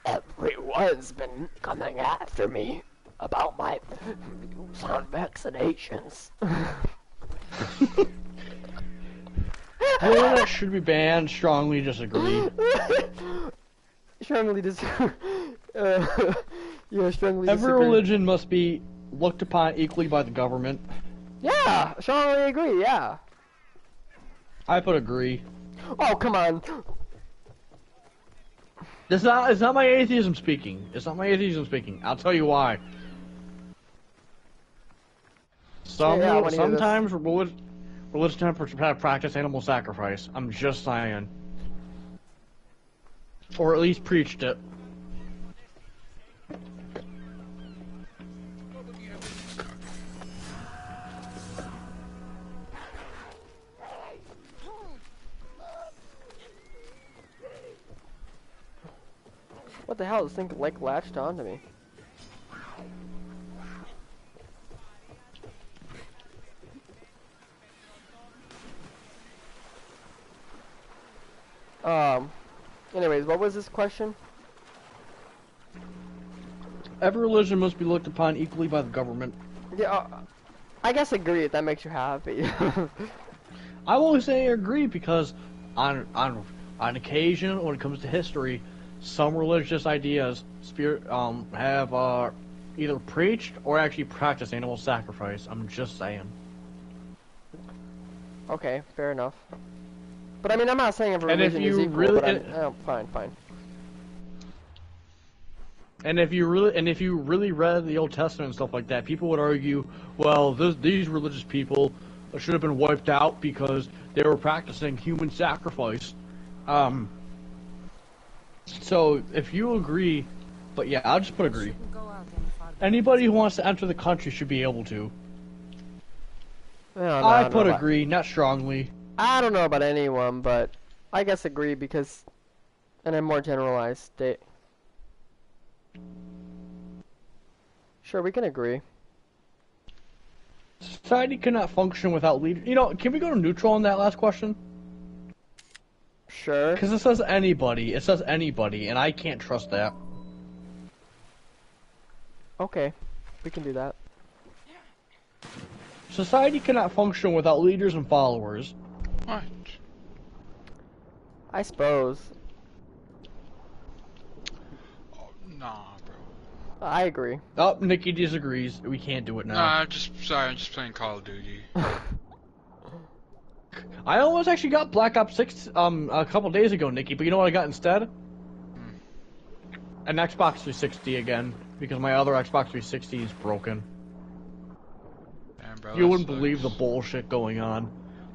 Speaker 1: Everyone's been coming after me about my views on vaccinations.
Speaker 2: The internet should be banned. Strongly disagree.
Speaker 1: Strongly disagree. Yeah, strongly
Speaker 2: Every
Speaker 1: disagree.
Speaker 2: religion must be looked upon equally by the government.
Speaker 1: Yeah, strongly agree, yeah.
Speaker 2: I put agree.
Speaker 1: Oh, come on.
Speaker 2: It's not my atheism speaking. It's not my atheism speaking. I'll tell you why.
Speaker 1: Yeah, I wanna hear this.
Speaker 2: Sometimes religious temples practice animal sacrifice. I'm just saying. Or at least preached it.
Speaker 1: What the hell? This thing like latched onto me. Anyways, what was this question?
Speaker 2: Every religion must be looked upon equally by the government.
Speaker 1: Yeah, I guess agree if that makes you happy.
Speaker 2: I will say agree because on occasion, when it comes to history, some religious ideas have either preached or actually practiced animal sacrifice. I'm just saying.
Speaker 1: Okay, fair enough. But I mean, I'm not saying every
Speaker 2: And if
Speaker 1: religion is
Speaker 2: you
Speaker 1: equal,
Speaker 2: really-
Speaker 1: but oh, fine.
Speaker 2: And if you really read the Old Testament and stuff like that, people would argue, well, these religious people should have been wiped out because they were practicing human sacrifice. So if you agree, but yeah, I'll just put agree.
Speaker 3: Shouldn't go out any farther.
Speaker 2: Anybody who wants to enter the country should be able to.
Speaker 1: No,
Speaker 2: I put agree, not strongly.
Speaker 1: I don't know about anyone, but I guess agree because in a more generalized state. Sure, we can agree.
Speaker 2: Society cannot function without leaders. You know, can we go to neutral on that last question?
Speaker 1: Sure.
Speaker 2: Because it says anybody. It says anybody, and I can't trust that.
Speaker 1: Okay, we can do that.
Speaker 2: Society cannot function without leaders and followers.
Speaker 5: What?
Speaker 1: I suppose.
Speaker 5: Oh, nah, bro.
Speaker 1: I agree.
Speaker 2: Oh, Nikki disagrees. We can't do it now.
Speaker 5: Nah, I'm just playing Call of Duty.
Speaker 2: I almost actually got Black Ops 6 a couple days ago, Nikki, but you know what I got instead? An Xbox 360 again, because my other Xbox 360 is broken.
Speaker 5: Damn, bro,
Speaker 2: You
Speaker 5: that
Speaker 2: wouldn't
Speaker 5: sucks.
Speaker 2: believe the bullshit going on.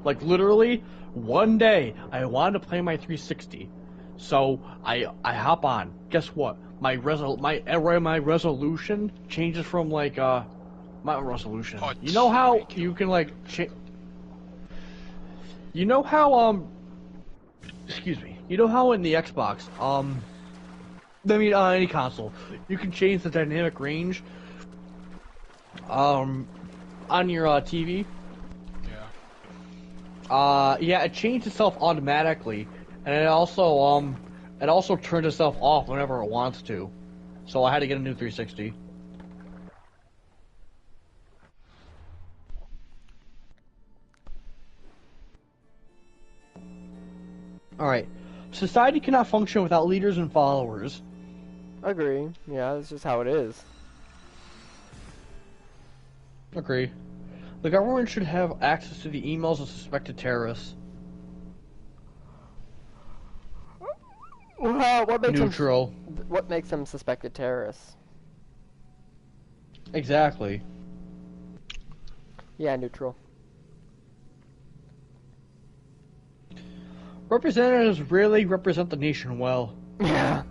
Speaker 2: Like, literally, one day, I wanted to play my 360. So, I hop on. Guess what? My resolution changes from, like, my resolution.
Speaker 5: Oh,
Speaker 2: You know how
Speaker 5: ridiculous.
Speaker 2: you can, like, you know how, excuse me. You know how in the Xbox, any console, you can change the dynamic range, on your, TV?
Speaker 5: Yeah.
Speaker 2: Yeah, it changed itself automatically, and it also turns itself off whenever it wants to. So I had to get a new 360. Alright. Society cannot function without leaders and followers.
Speaker 1: Agree. Yeah, that's just how it is.
Speaker 2: Agree. The government should have access to the emails of suspected terrorists.
Speaker 1: Well, what makes
Speaker 2: Neutral.
Speaker 1: What makes them suspected terrorists?
Speaker 2: Exactly.
Speaker 1: Yeah, neutral.
Speaker 2: Representatives rarely represent the nation well.
Speaker 1: Yeah.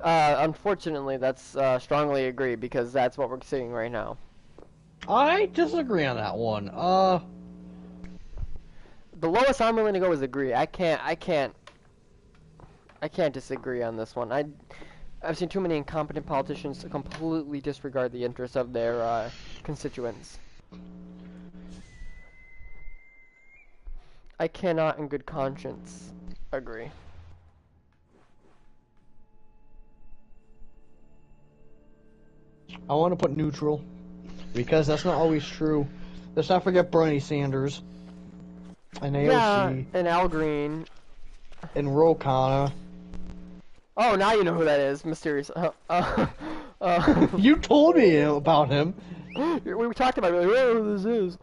Speaker 1: Unfortunately, that's strongly agree because that's what we're seeing right now.
Speaker 2: I disagree on that one.
Speaker 1: The lowest I'm willing to go is agree. I can't disagree on this one. I've seen too many incompetent politicians completely disregard the interests of their constituents. I cannot, in good conscience, agree.
Speaker 2: I want to put neutral, because that's not always true. Let's not forget Bernie Sanders, and AOC,
Speaker 1: Yeah, and Al Green.
Speaker 2: and Ro Khanna.
Speaker 1: Oh, now you know who that is. Mysterious.
Speaker 2: You told me about him.
Speaker 1: We talked about it. Like, oh, who this is.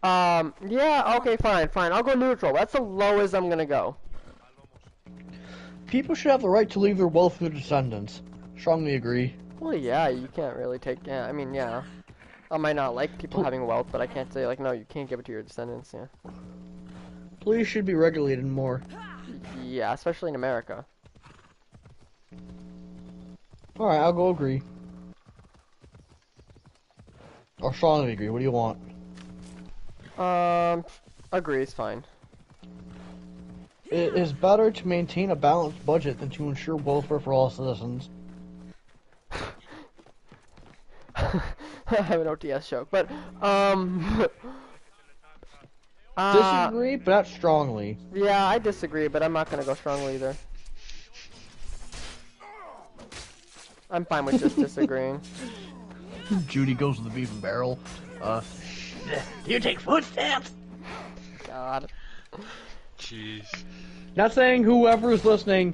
Speaker 1: Yeah, okay, fine. I'll go neutral. That's the lowest I'm gonna go.
Speaker 2: People should have the right to leave their wealth to their descendants. Strongly agree.
Speaker 1: Well, yeah, you can't really take. Yeah, I mean, yeah. I might not like people having wealth, but I can't say like, no, you can't give it to your descendants. Yeah.
Speaker 2: Police should be regulated more.
Speaker 1: Yeah, especially in America.
Speaker 2: Alright, I'll go agree. Or strongly agree. What do you want?
Speaker 1: Agree is fine.
Speaker 2: It is better to maintain a balanced budget than to ensure welfare for all citizens.
Speaker 1: I have an OTS joke, but
Speaker 2: Disagree, but not strongly.
Speaker 1: yeah, I disagree, but I'm not gonna go strongly either. I'm fine with just disagreeing.
Speaker 2: Judy goes to the beef and barrel. Do you take food stamps?
Speaker 1: God.
Speaker 5: Jeez.
Speaker 2: Not saying whoever is listening,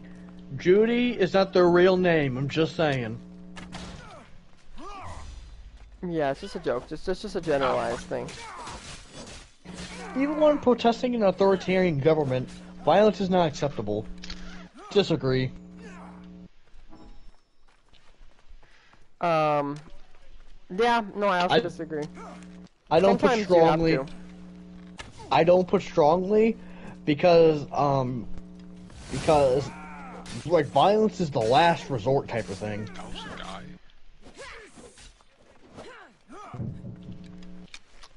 Speaker 2: Judy is not their real name. I'm just saying.
Speaker 1: Yeah, it's just a joke. Just a generalized thing.
Speaker 2: Even when protesting an authoritarian government, violence is not acceptable. Disagree.
Speaker 1: Yeah, no, I also disagree.
Speaker 2: I don't put
Speaker 1: Sometimes you have
Speaker 2: strongly.
Speaker 1: to.
Speaker 2: I don't put strongly because like violence is the last resort type of thing.
Speaker 5: That was a guy.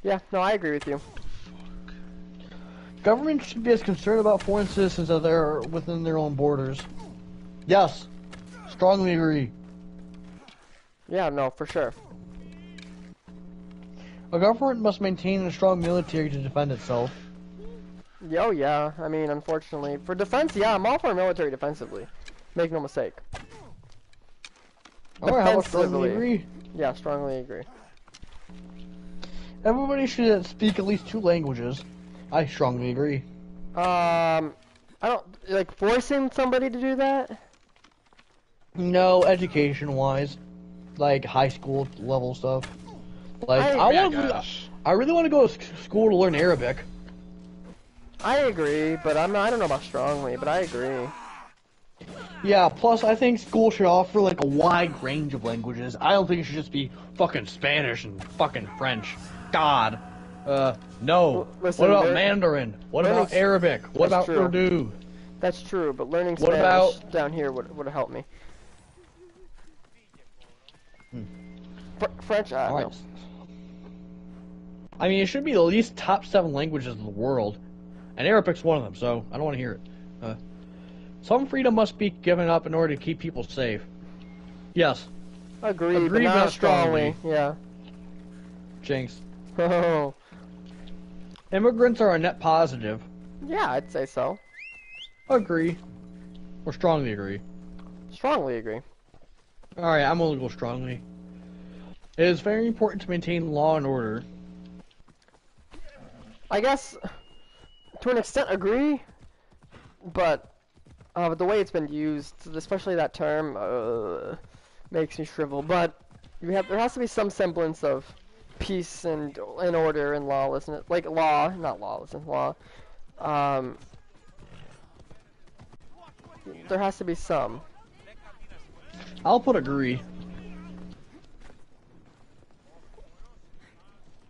Speaker 1: Yeah, no, I agree with you.
Speaker 2: Government should be as concerned about foreign citizens as they are within their own borders. Yes, strongly agree.
Speaker 1: Yeah, no, for sure.
Speaker 2: A government must maintain a strong military to defend itself.
Speaker 1: Oh yeah, I mean, unfortunately, for defense, yeah, I'm all for military defensively. Make no mistake.
Speaker 2: Alright, how about strongly
Speaker 1: Defensively.
Speaker 2: agree?
Speaker 1: Yeah, strongly agree.
Speaker 2: Everybody should speak at least 2 languages. I strongly agree.
Speaker 1: I don't like forcing somebody to do that.
Speaker 2: No, education-wise, like high school level stuff. Like I really want to go to school to learn Arabic.
Speaker 1: I agree, but I don't know about strongly, but I agree.
Speaker 2: Yeah, plus I think school should offer like a wide range of languages. I don't think it should just be fucking Spanish and fucking French. God. No.
Speaker 1: Listen,
Speaker 2: what about Mandarin? What about Arabic? What about
Speaker 1: true.
Speaker 2: Urdu?
Speaker 1: That's true, but learning
Speaker 2: What
Speaker 1: Spanish
Speaker 2: about-
Speaker 1: down here would have helped me. French, I don't know.
Speaker 2: I mean, it should be the least top 7 languages in the world, and Arabic's one of them. So I don't want to hear it. Some freedom must be given up in order to keep people safe. Yes.
Speaker 1: Agree, but not strongly. Yeah.
Speaker 2: Jinx.
Speaker 1: Oh.
Speaker 2: Immigrants are a net positive.
Speaker 1: Yeah, I'd say so.
Speaker 2: Agree. Or strongly agree.
Speaker 1: Strongly agree.
Speaker 2: Alright, I'm gonna go strongly. It is very important to maintain law and order.
Speaker 1: I guess, to an extent, agree, but the way it's been used, especially that term, makes me shrivel. But there has to be some semblance of peace and order and lawlessness, like law, not lawlessness, law. There has to be some.
Speaker 2: I'll put agree.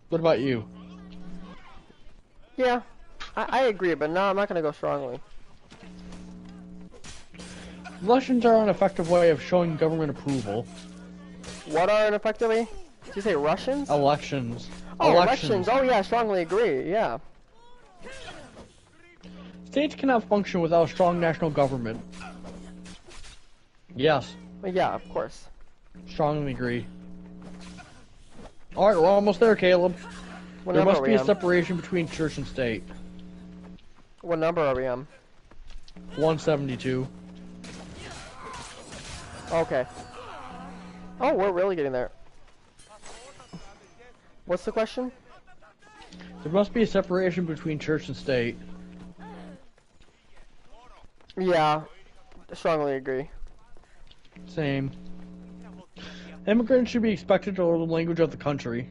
Speaker 2: What about you?
Speaker 1: Yeah, I agree, but no, I'm not gonna go strongly.
Speaker 2: Elections are an effective way of showing government approval.
Speaker 1: What are an effective way? Did you say Russians?
Speaker 2: Elections.
Speaker 1: Oh, elections. Oh yeah, strongly agree. Yeah.
Speaker 2: States cannot function without a strong national government. Yes.
Speaker 1: Yeah, of course.
Speaker 2: Strongly agree. Alright, we're almost there, Caleb.
Speaker 1: What
Speaker 2: There
Speaker 1: number
Speaker 2: must
Speaker 1: are
Speaker 2: be
Speaker 1: we
Speaker 2: a
Speaker 1: on?
Speaker 2: separation between church and state.
Speaker 1: What number are we on?
Speaker 2: 172.
Speaker 1: Okay. Oh, we're really getting there. What's the question?
Speaker 2: There must be a separation between church and state.
Speaker 1: Yeah, strongly agree.
Speaker 2: Same. Immigrants should be expected to learn the language of the country.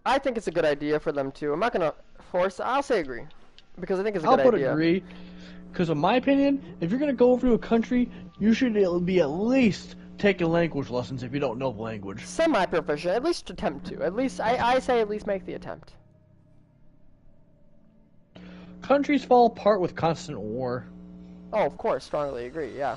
Speaker 1: I think it's a good idea for them to. I'm not gonna force. I'll say agree, because I think it's a
Speaker 2: I'll
Speaker 1: good
Speaker 2: put
Speaker 1: idea.
Speaker 2: agree, because in my opinion, if you're gonna go over to a country, you should be at least taking language lessons if you don't know the language.
Speaker 1: Semi-proficient, at least attempt to. At least, I say at least make the attempt.
Speaker 2: Countries fall apart with constant war.
Speaker 1: Oh, of course, strongly agree, yeah.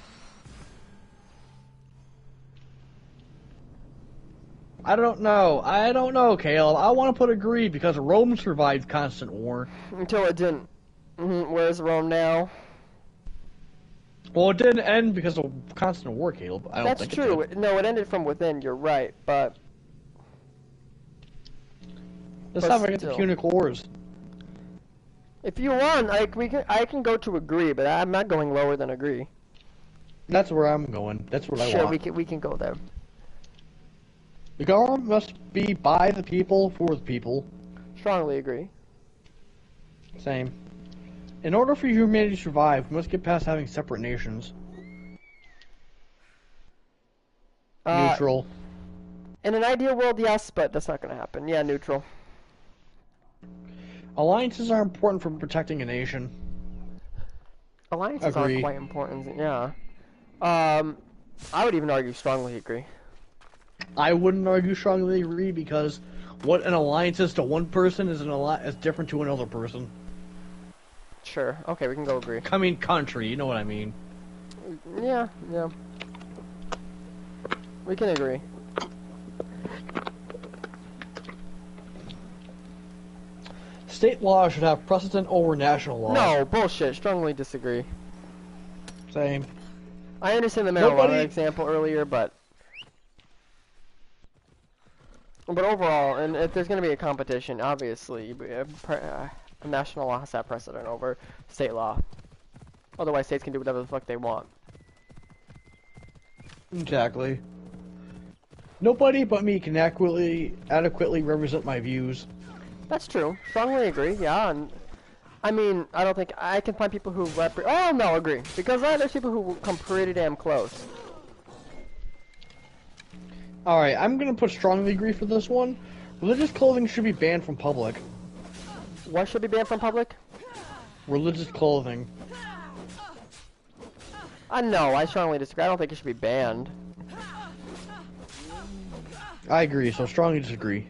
Speaker 2: I don't know, Caleb. I want to put agree because Rome survived constant war.
Speaker 1: Until it didn't. Where's Rome now?
Speaker 2: Well, it didn't end because of constant war, Caleb. I don't
Speaker 1: That's
Speaker 2: think
Speaker 1: true.
Speaker 2: It did.
Speaker 1: No, it ended from within, you're right, but...
Speaker 2: Let's not forget the Punic Wars.
Speaker 1: If you want, I can go to agree, but I'm not going lower than agree.
Speaker 2: That's where I'm going. That's what I want.
Speaker 1: Sure, we can go there.
Speaker 2: The government must be by the people, for the people.
Speaker 1: Strongly agree.
Speaker 2: Same. In order for humanity to survive, we must get past having separate nations. Neutral.
Speaker 1: In an ideal world, yes, but that's not going to happen. Yeah, neutral.
Speaker 2: Alliances are important for protecting a nation.
Speaker 1: Alliances
Speaker 2: Agree.
Speaker 1: are quite important, yeah. I would even argue strongly agree.
Speaker 2: I wouldn't argue strongly agree because what an alliance is to one person is different to another person.
Speaker 1: Sure. Okay, we can go agree.
Speaker 2: I mean, country, you know what I mean.
Speaker 1: Yeah. We can agree.
Speaker 2: State law should have precedent over national law.
Speaker 1: No, bullshit. Strongly disagree.
Speaker 2: Same.
Speaker 1: I understand the marijuana example earlier, but overall, and if there's going to be a competition, obviously, national law has that precedent over state law. Otherwise, states can do whatever the fuck they want.
Speaker 2: Exactly. Nobody but me can adequately represent my views.
Speaker 1: That's true. Strongly agree, yeah, and I mean, I don't think I can find people who oh, no, agree. Because there's people who come pretty damn close.
Speaker 2: Alright, I'm gonna put strongly agree for this one. Religious clothing should be banned from public.
Speaker 1: What should be banned from public?
Speaker 2: Religious clothing.
Speaker 1: No, I strongly disagree. I don't think it should be banned.
Speaker 2: I agree, so strongly disagree.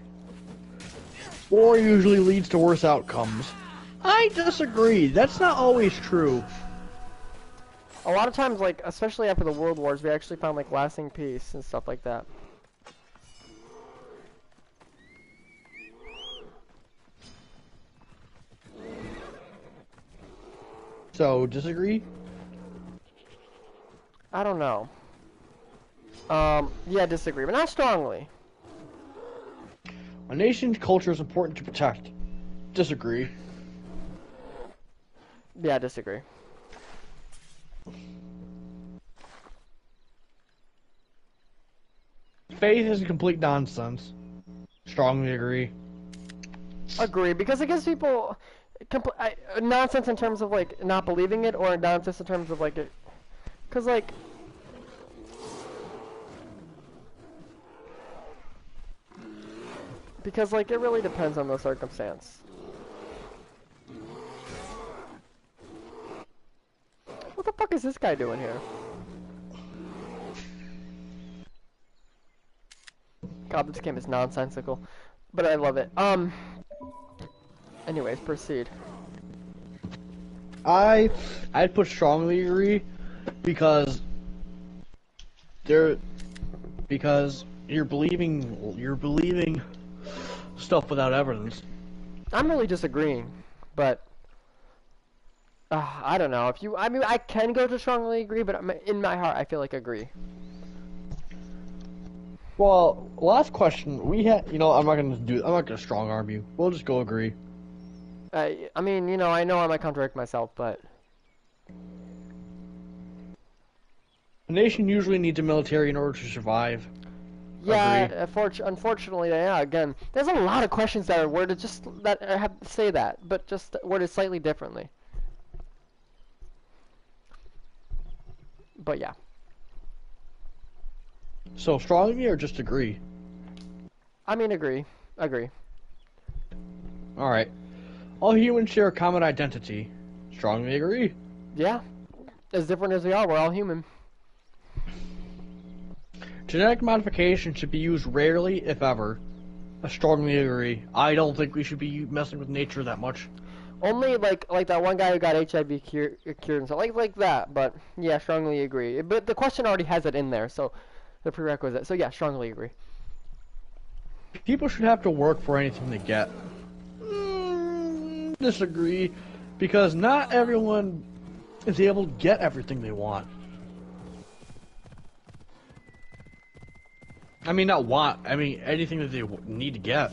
Speaker 2: War usually leads to worse outcomes. I disagree. That's not always true.
Speaker 1: A lot of times, like, especially after the World Wars, we actually found, like, lasting peace and stuff like that.
Speaker 2: So, disagree?
Speaker 1: I don't know. Yeah, disagree, but not strongly.
Speaker 2: A nation's culture is important to protect. Disagree.
Speaker 1: Yeah, disagree.
Speaker 2: Faith is complete nonsense. Strongly agree.
Speaker 1: Agree, because it gives people nonsense in terms of, like, not believing it, or nonsense in terms of, like, it... Because, like... Because, like, it really depends on the circumstance. What the fuck is this guy doing here? God, this game is nonsensical. But I love it. Anyways, proceed.
Speaker 2: I'd put strongly agree because you're believing stuff without evidence.
Speaker 1: I'm really disagreeing, but I don't know. I mean, I can go to strongly agree, but in my heart, I feel like agree.
Speaker 2: Well, last question we had. I'm not gonna strong arm you. We'll just go agree.
Speaker 1: I mean, I know I might contradict myself, but
Speaker 2: A nation usually needs a military in order to survive.
Speaker 1: yeah, unfortunately, yeah. Again, there's a lot of questions that are worded that I have to say that, but just worded slightly differently. But yeah.
Speaker 2: So strongly or just agree?
Speaker 1: I mean, agree.
Speaker 2: Alright. All humans share a common identity. Strongly agree.
Speaker 1: Yeah. As different as we are, we're all human.
Speaker 2: Genetic modification should be used rarely, if ever. I strongly agree. I don't think we should be messing with nature that much.
Speaker 1: Only like that one guy who got HIV cured and stuff like that. But yeah, strongly agree. But the question already has it in there, so the prerequisite. So yeah, strongly agree.
Speaker 2: People should have to work for anything they get. Disagree, because not everyone is able to get everything they want. I mean, not want. I mean, anything that they need to get.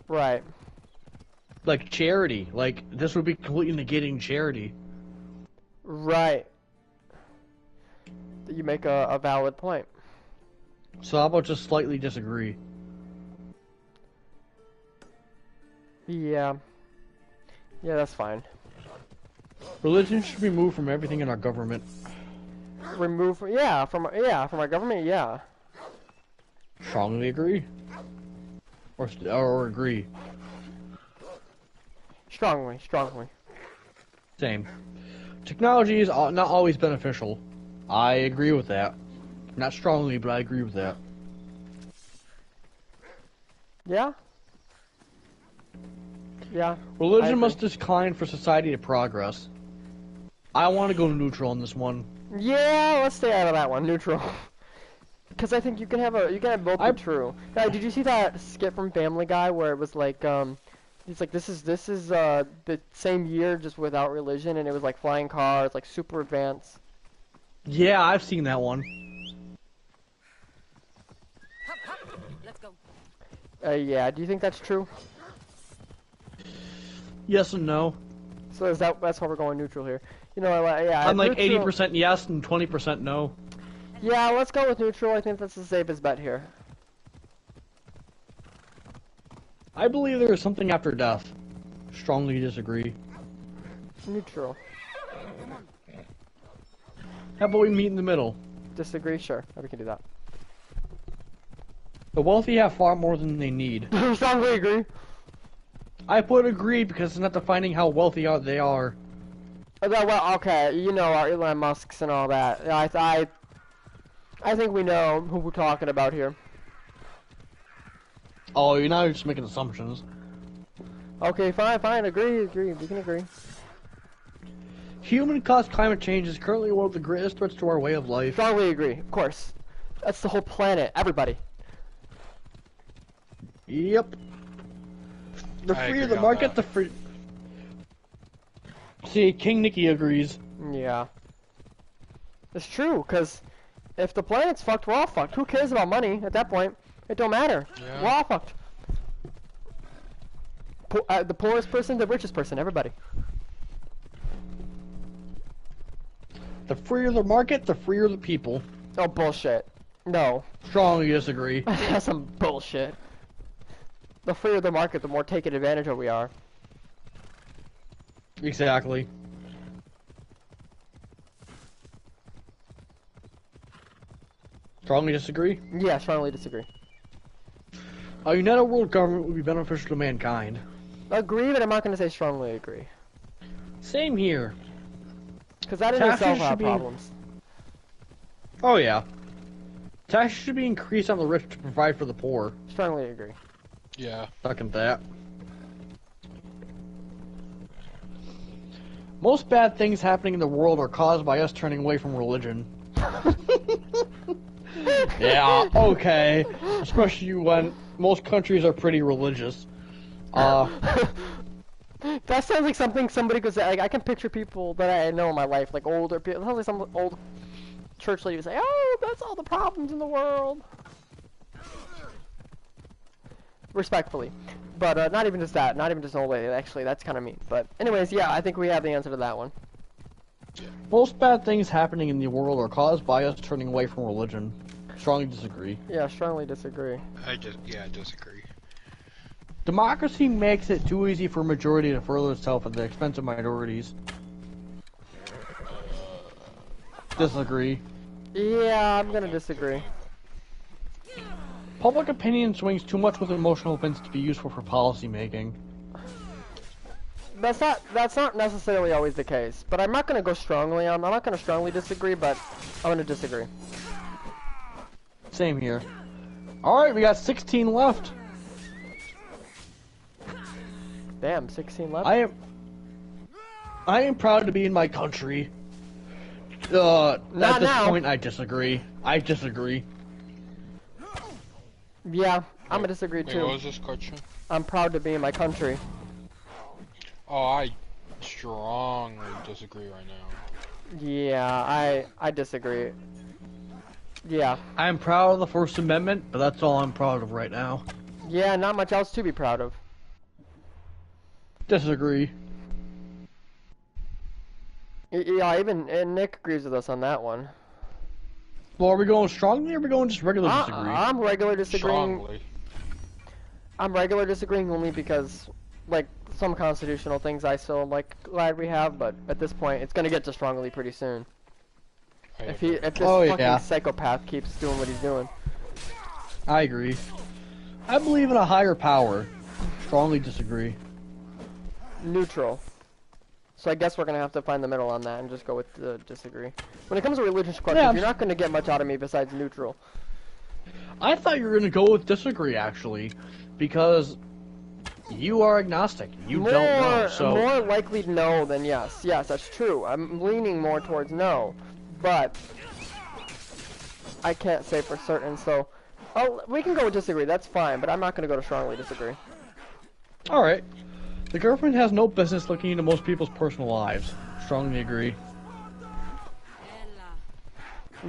Speaker 1: Right.
Speaker 2: Like charity. Like, this would be completely negating charity.
Speaker 1: Right. You make a valid point.
Speaker 2: So how about just slightly disagree?
Speaker 1: Yeah. Yeah, that's fine.
Speaker 2: Religion should be removed from everything in our government.
Speaker 1: Remove, from our government, yeah.
Speaker 2: Strongly agree. Or agree.
Speaker 1: Strongly.
Speaker 2: Same. Technology is not always beneficial. I agree with that. Not strongly, but I agree with that.
Speaker 1: Yeah? Yeah.
Speaker 2: Religion must decline for society to progress. I want to go neutral on this one.
Speaker 1: Yeah, let's stay out of that one. Neutral. Because I think you can have both be true. Did you see that skit from Family Guy where it was like, he's like, this is the same year just without religion, and it was like flying cars, like super advanced.
Speaker 2: Yeah, I've seen that one.
Speaker 3: Let's go.
Speaker 1: Yeah. Do you think that's true?
Speaker 2: Yes and no.
Speaker 1: So that's why we're going neutral here. You know, yeah.
Speaker 2: I'm like
Speaker 1: neutral,
Speaker 2: 80% yes and 20% no.
Speaker 1: Yeah, let's go with neutral. I think that's the safest bet here.
Speaker 2: I believe there is something after death. Strongly disagree.
Speaker 1: Neutral.
Speaker 2: How about we meet in the middle?
Speaker 1: Disagree? Sure. We can do that.
Speaker 2: The wealthy have far more than they need.
Speaker 1: Strongly agree.
Speaker 2: I put agree because it's not defining how wealthy they are.
Speaker 1: Well, okay, you know our Elon Musks and all that. I think we know who we're talking about here.
Speaker 2: Oh, you're not just making assumptions.
Speaker 1: Okay, fine, agree, we can agree.
Speaker 2: Human-caused climate change is currently one of the greatest threats to our way of life.
Speaker 1: Strongly agree, of course. That's the whole planet, everybody.
Speaker 2: Yep. The freer the market, the free... See, King Nicky agrees.
Speaker 1: Yeah. It's true, because if the planet's fucked, we're all fucked. Who cares about money at that point? It don't matter.
Speaker 5: Yeah.
Speaker 1: We're all fucked. The poorest person, the richest person, everybody.
Speaker 2: The freer the market, the freer the people.
Speaker 1: Oh, bullshit. No.
Speaker 2: Strongly disagree.
Speaker 1: That's some bullshit. The freer the market, the more taken advantage of we are.
Speaker 2: Exactly. Strongly disagree?
Speaker 1: Yeah, strongly disagree.
Speaker 2: A united world government would be beneficial to mankind.
Speaker 1: Agree, but I'm not going to say strongly agree.
Speaker 2: Same here.
Speaker 1: Because that in
Speaker 2: Taxes
Speaker 1: itself
Speaker 2: should
Speaker 1: have
Speaker 2: be-
Speaker 1: problems.
Speaker 2: Oh yeah. Taxes should be increased on the rich to provide for the poor.
Speaker 1: Strongly agree.
Speaker 5: Yeah.
Speaker 2: Second that. Most bad things happening in the world are caused by us turning away from religion. Yeah, okay. Especially when most countries are pretty religious.
Speaker 1: That sounds like something somebody could say. Like, I can picture people that I know in my life, like older people. It sounds like some old church lady would say, "Oh, that's all the problems in the world." Respectfully, but not even just that. Not even just an old lady. Actually, that's kind of mean. But anyways, yeah, I think we have the answer to that one.
Speaker 2: Most bad things happening in the world are caused by us turning away from religion. Strongly disagree.
Speaker 1: Yeah, strongly disagree.
Speaker 5: I disagree.
Speaker 2: Democracy makes it too easy for a majority to further itself at the expense of minorities. Disagree.
Speaker 1: Yeah, I'm gonna disagree.
Speaker 2: Public opinion swings too much with emotional events to be useful for policy making.
Speaker 1: That's not necessarily always the case. But I'm not gonna go strongly on. I'm not gonna strongly disagree, but I'm gonna disagree.
Speaker 2: Same here. Alright, we got 16 left.
Speaker 1: Damn, 16 left.
Speaker 2: I am proud to be in my country. At
Speaker 1: Not
Speaker 2: this
Speaker 1: now.
Speaker 2: point, I disagree. I disagree.
Speaker 1: Yeah, I'm gonna disagree
Speaker 5: Wait,
Speaker 1: too.
Speaker 5: what was this question?
Speaker 1: I'm proud to be in my country.
Speaker 5: Oh, I strongly disagree right now.
Speaker 1: Yeah, I disagree. Yeah.
Speaker 2: I am proud of the First Amendment, but that's all I'm proud of right now.
Speaker 1: Yeah, not much else to be proud of.
Speaker 2: Disagree.
Speaker 1: Yeah, even and Nick agrees with us on that one.
Speaker 2: Well, are we going strongly or are we going just regular disagree?
Speaker 1: I'm regular disagreeing.
Speaker 5: Strongly.
Speaker 1: I'm regular disagreeing only because, like, some constitutional things I still like glad we have, but at this point, it's gonna get to strongly pretty soon. If this fucking psychopath keeps doing what he's doing.
Speaker 2: I agree. I believe in a higher power. Strongly disagree.
Speaker 1: Neutral. So I guess we're gonna have to find the middle on that and just go with the disagree. When it comes to religious questions,
Speaker 2: Yeah,
Speaker 1: you're not gonna get much out of me besides neutral.
Speaker 2: I thought you were going to go with disagree, actually, because you are agnostic. You don't know, so...
Speaker 1: More likely no than yes. Yes, that's true. I'm leaning more towards no, but I can't say for certain, so... we can go with disagree, that's fine, but I'm not gonna go to strongly disagree.
Speaker 2: Alright. The government has no business looking into most people's personal lives. Strongly agree.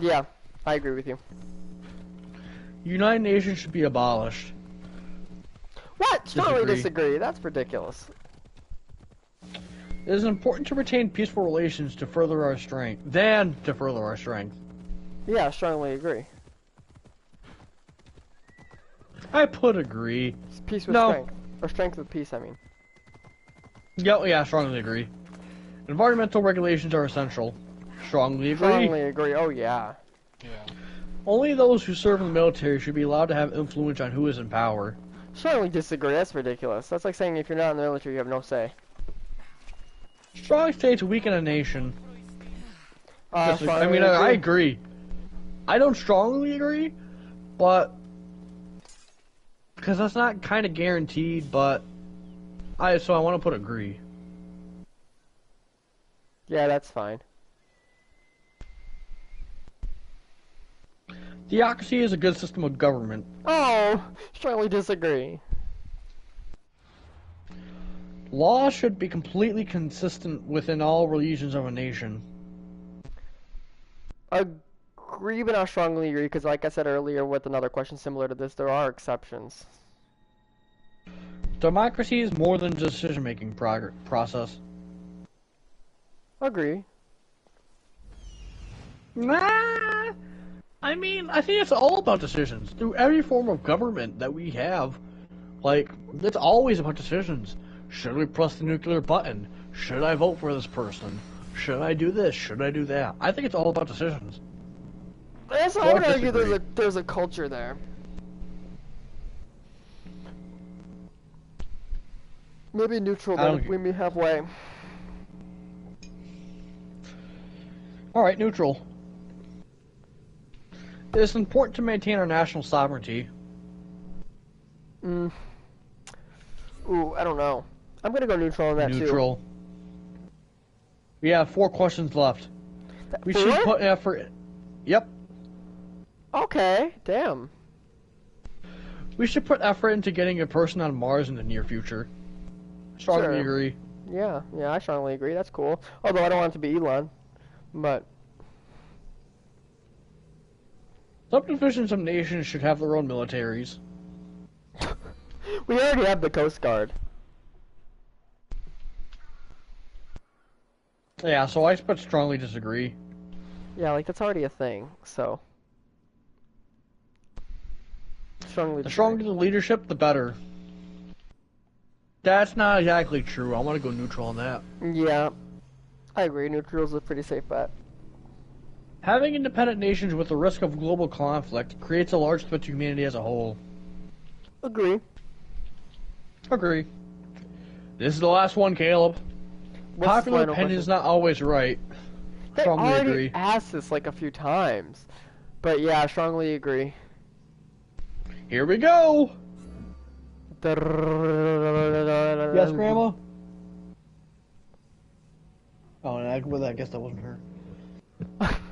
Speaker 1: Yeah, I agree with you.
Speaker 2: United Nations should be abolished.
Speaker 1: What? Strongly
Speaker 2: Disagree.
Speaker 1: disagree. That's ridiculous.
Speaker 2: It is important to retain peaceful relations to further our strength.
Speaker 1: Yeah, strongly agree.
Speaker 2: I put agree.
Speaker 1: It's peace with
Speaker 2: No.
Speaker 1: strength. Or strength with peace, I mean.
Speaker 2: Yeah, strongly agree. Environmental regulations are essential. Strongly agree.
Speaker 1: Strongly agree. Oh, yeah.
Speaker 5: Yeah.
Speaker 2: Only those who serve in the military should be allowed to have influence on who is in power.
Speaker 1: Strongly disagree. That's ridiculous. That's like saying if you're not in the military, you have no say.
Speaker 2: Strong states weaken a nation. I
Speaker 1: Strongly
Speaker 2: mean, I agree. I don't strongly agree, but because that's not kind of guaranteed. But so I want to put agree.
Speaker 1: Yeah, that's fine.
Speaker 2: Theocracy is a good system of government.
Speaker 1: Oh, strongly disagree.
Speaker 2: Law should be completely consistent within all religions of a nation.
Speaker 1: Agree, but not strongly agree, because like I said earlier with another question similar to this, there are exceptions.
Speaker 2: Democracy is more than just decision-making process.
Speaker 1: Agree.
Speaker 2: Nah. I mean, I think it's all about decisions. Through every form of government that we have, like, it's always about decisions. Should we press the nuclear button? Should I vote for this person? Should I do this? Should I do that? I think it's all about decisions.
Speaker 1: Yes, I would argue there's a culture there. Maybe neutral, then we meet halfway.
Speaker 2: Alright, neutral. It is important to maintain our national sovereignty.
Speaker 1: Ooh, I don't know. I'm gonna go neutral on that
Speaker 2: Neutral. We have 4 questions left. We should put effort. Yep.
Speaker 1: Okay, damn.
Speaker 2: We should put effort into getting a person on Mars in the near future. Strongly agree.
Speaker 1: Yeah, I strongly agree. That's cool. Although I don't want it to be Elon, but
Speaker 2: Subdivisions of nations should have their own militaries.
Speaker 1: we already have the Coast Guard.
Speaker 2: Yeah, so I but strongly disagree.
Speaker 1: Yeah, like that's already a thing. So strongly.
Speaker 2: The stronger the leadership, the better. That's not exactly true. I want to go neutral on that.
Speaker 1: Yeah, I agree. Neutral's a pretty safe bet.
Speaker 2: Having independent nations with the risk of global conflict creates a large threat to humanity as a whole.
Speaker 1: Agree.
Speaker 2: Agree. This is the last one, Caleb. Popular opinion is not always right.
Speaker 1: They
Speaker 2: Strongly
Speaker 1: already
Speaker 2: agree.
Speaker 1: asked this like a few times, but yeah, strongly agree.
Speaker 2: Here we go. Yes, Grandma. Oh, and I guess that wasn't her.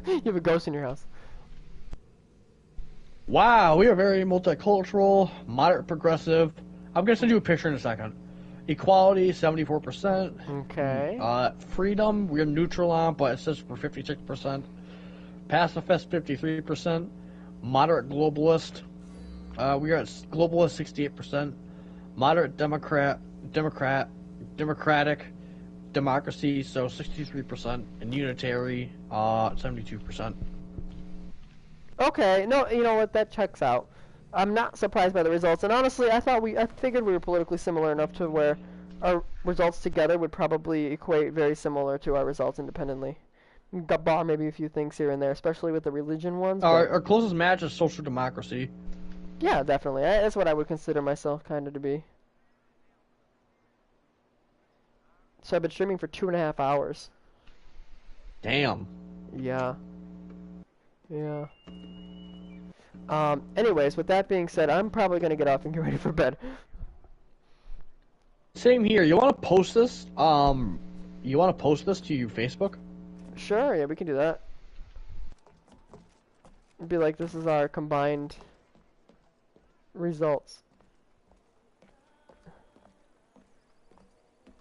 Speaker 1: You have a ghost in your house.
Speaker 2: Wow, we are very multicultural, moderate progressive. I'm gonna send you a picture in a second. Equality, 74%.
Speaker 1: Okay.
Speaker 2: Freedom, we're neutral on, but it says we're 56%. Pacifist, 53%. Moderate globalist, we are at globalist, 68%. Moderate democratic, democracy, so 63%. And unitary, 72%.
Speaker 1: Okay, no, you know what? That checks out. I'm not surprised by the results, and honestly, I figured we were politically similar enough to where our results together would probably equate very similar to our results independently. Got bar maybe a few things here and there, especially with the religion ones.
Speaker 2: Our closest match is social democracy.
Speaker 1: Yeah, definitely. That's what I would consider myself kind of to be. So I've been streaming for 2.5 hours.
Speaker 2: Damn.
Speaker 1: Yeah. Yeah. Anyways, with that being said, I'm probably gonna get off and get ready for bed.
Speaker 2: Same here. You want to post this? You want to post this to your Facebook?
Speaker 1: Sure, yeah, we can do that. It'd be like, this is our combined results.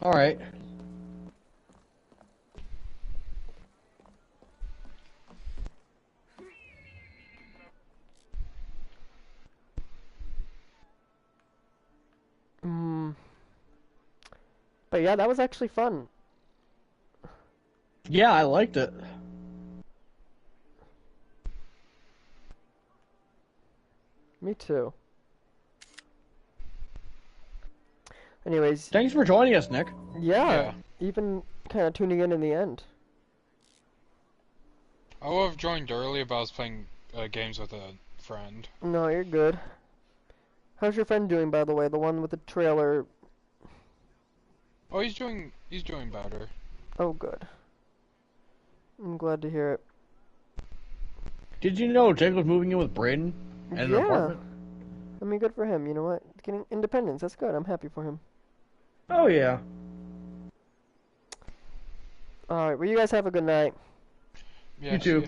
Speaker 2: Alright.
Speaker 1: But yeah, that was actually fun.
Speaker 2: Yeah, I liked it.
Speaker 1: Me too. Anyways.
Speaker 2: Thanks for joining us, Nick.
Speaker 1: Yeah. Even kind of tuning in the end.
Speaker 5: I would have joined early, but I was playing games with a friend.
Speaker 1: No, you're good. How's your friend doing, by the way? The one with the trailer.
Speaker 5: Oh, he's doing better.
Speaker 1: Oh, good. I'm glad to hear it.
Speaker 2: Did you know Jake was moving in with Braden and an apartment?
Speaker 1: I mean, good for him. You know what? Getting independence. That's good. I'm happy for him.
Speaker 2: Oh, yeah.
Speaker 1: Alright, well, you guys have a good night.
Speaker 5: Yeah,
Speaker 2: You too.